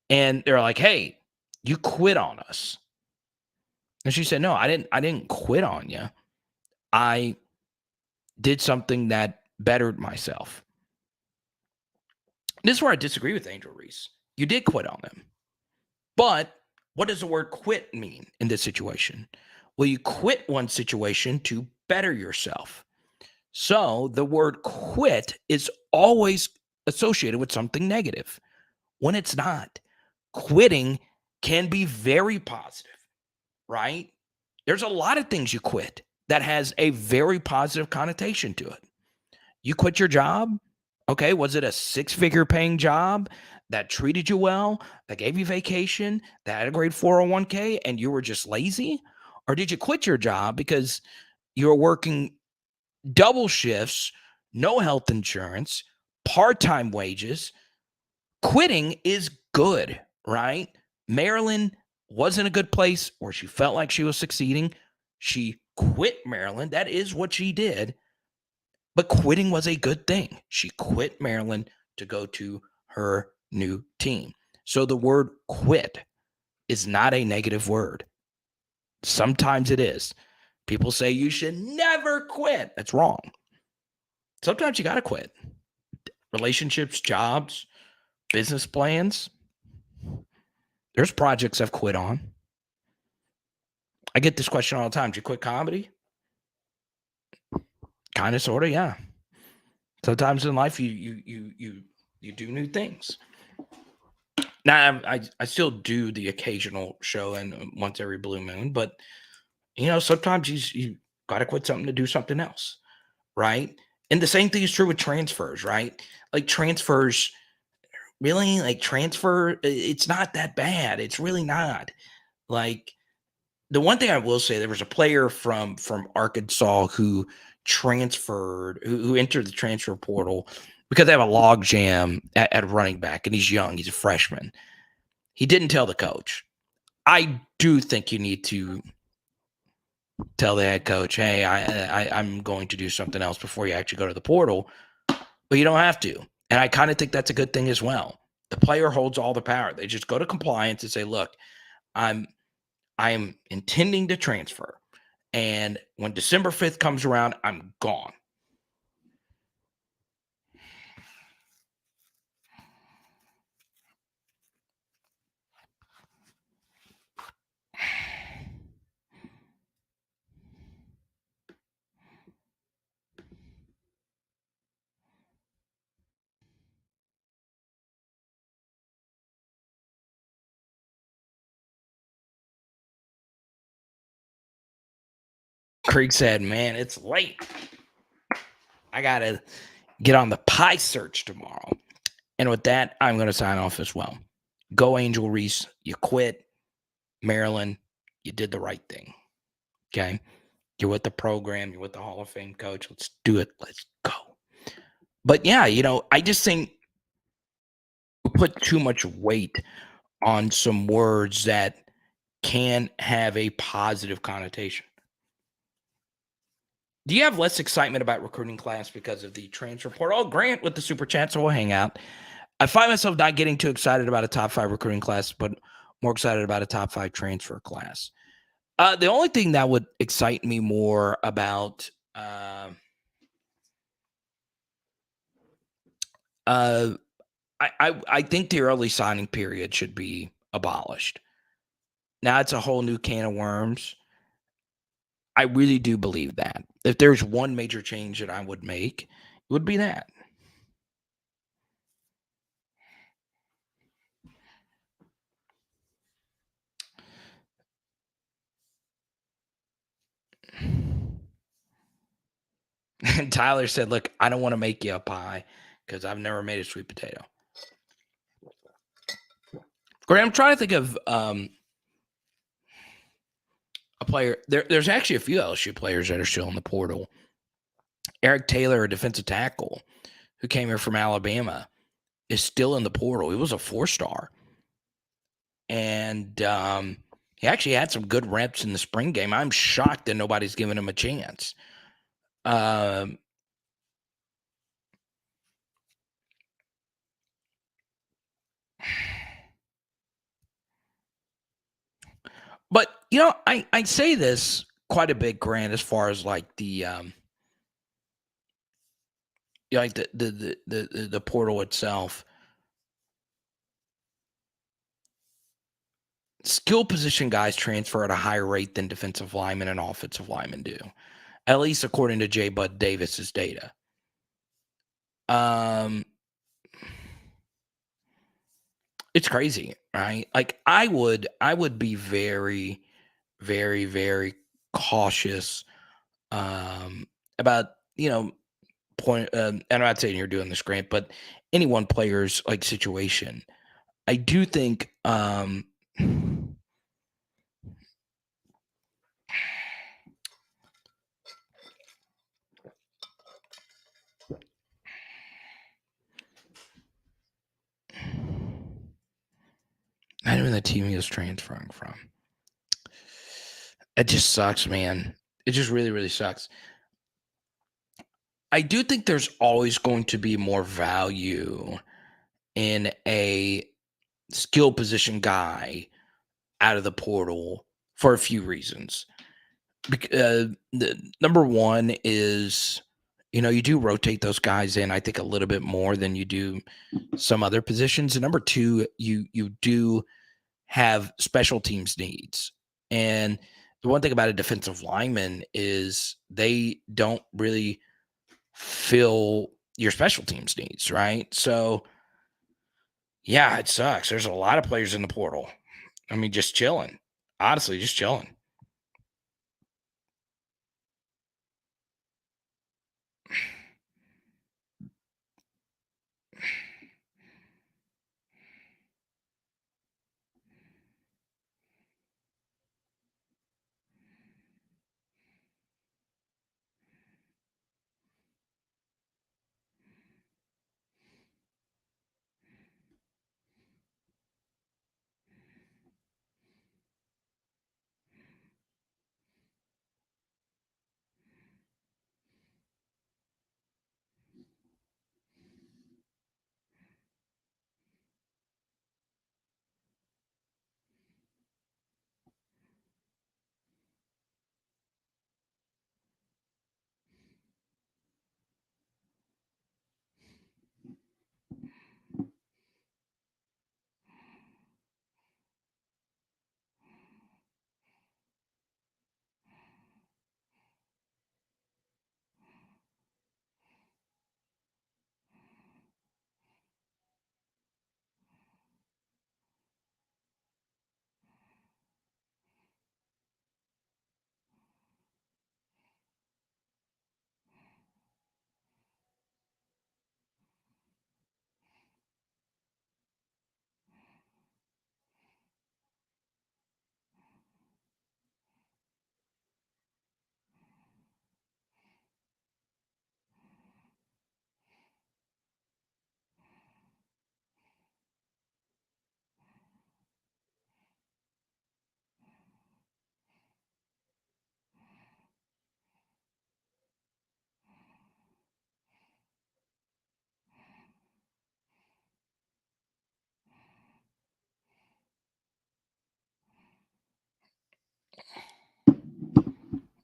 And they're like, hey, you quit on us. And she said, no, I didn't quit on you. I did something that bettered myself. This is where I disagree with Angel Reese. You did quit on them. But what does the word quit mean in this situation? Well, you quit one situation to better yourself. So the word quit is always associated with something negative when it's not. Quitting can be very positive, right? There's a lot of things you quit that has a very positive connotation to it. You quit your job. Okay, was it a six-figure paying job that treated you well, that gave you vacation, that had a great 401k, and you were just lazy? Or did you quit your job because you were working double shifts, no health insurance, part-time wages? Quitting is good, right? Maryland wasn't a good place where she felt like she was succeeding. She quit Maryland. That is what she did. But quitting was a good thing. She quit Maryland to go to her new team. So the word quit is not a negative word. Sometimes it is. People say you should never quit. That's wrong. Sometimes you got to quit. Relationships, jobs, business plans. There's projects I've quit on. I get this question all the time. Did you quit comedy? Kind of, sort of, yeah. Sometimes in life you do new things. Now I still do the occasional show and once every blue moon, but sometimes you got to quit something to do something else, right? And the same thing is true with transfers, right? Like transfers, really, like transfer, it's not that bad. It's really not. Like the one thing I will say, there was a player from Arkansas who transferred, who entered the transfer portal because they have a log jam at running back, and he's young. He's a freshman. He didn't tell the coach. I do think you need to tell the head coach, hey, I'm going to do something else before you actually go to the portal, but you don't have to. And I kind of think that's a good thing as well. The player holds all the power. They just go to compliance and say, look, I am intending to transfer. And when December 5th comes around, I'm gone. Creek said, man, it's late. I got to get on the pie search tomorrow. And with that, I'm going to sign off as well. Go Angel Reese. You quit. Maryland, you did the right thing. Okay? You're with the program. You're with the Hall of Fame coach. Let's do it. Let's go. But yeah, I just think we put too much weight on some words that can have a positive connotation. Do you have less excitement about recruiting class because of the transfer portal? Oh, Grant with the super chat, so we'll hang out. I find myself not getting too excited about a top 5 recruiting class, but more excited about a top 5 transfer class. The only thing that would excite me more about I think the early signing period should be abolished. Now it's a whole new can of worms. I really do believe that. If there's one major change that I would make, it would be that. And Tyler said, look, I don't want to make you a pie because I've never made a sweet potato. Great. I'm trying to think of a player. There's actually a few LSU players that are still in the portal. Eric Taylor, a defensive tackle who came here from Alabama, is still in the portal. He was a 4-star. And he actually had some good reps in the spring game. I'm shocked that nobody's giving him a chance. But, I say this quite a bit, Grant, as far as like the like the portal itself. Skill position guys transfer at a higher rate than defensive linemen and offensive linemen do, at least according to J. Bud Davis's data. It's crazy, right? Like I would be very, very, very cautious about point. And I'm not saying you're doing this, Grant, but any one player's like situation. I do think not even the team he was transferring from. It just sucks, man. It just really, really sucks. I do think there's always going to be more value in a skill position guy out of the portal for a few reasons. The number one is, you do rotate those guys in, I think, a little bit more than you do some other positions. And number two, you do have special teams needs. And the one thing about a defensive lineman is they don't really fill your special teams needs, right? So, yeah, it sucks. There's a lot of players in the portal. I mean, just chilling. Honestly, just chilling.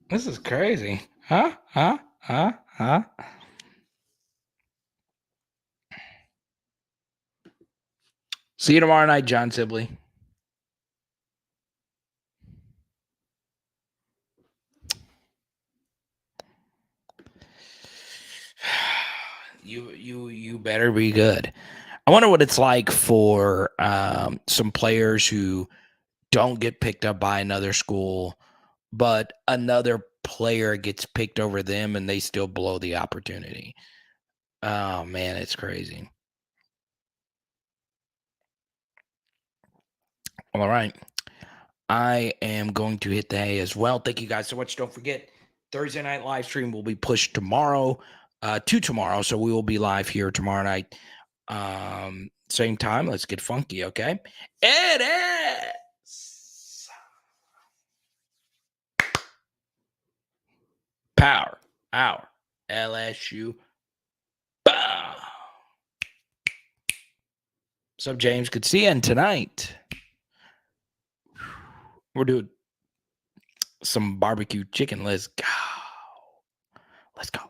This is crazy. Huh? See you tomorrow night, John Sibley. You better be good. I wonder what it's like for some players who don't get picked up by another school, but another player gets picked over them and they still blow the opportunity. Oh man, it's crazy. All right. I am going to hit the hay as well. Thank you guys so much. Don't forget, Thursday night live stream will be pushed tomorrow to tomorrow. So we will be live here tomorrow night. Same time. Let's get funky, okay? It is Power Hour LSU. Bow. What's up, James? Good to see you. And tonight, we're doing some barbecue chicken. Let's go. Let's go.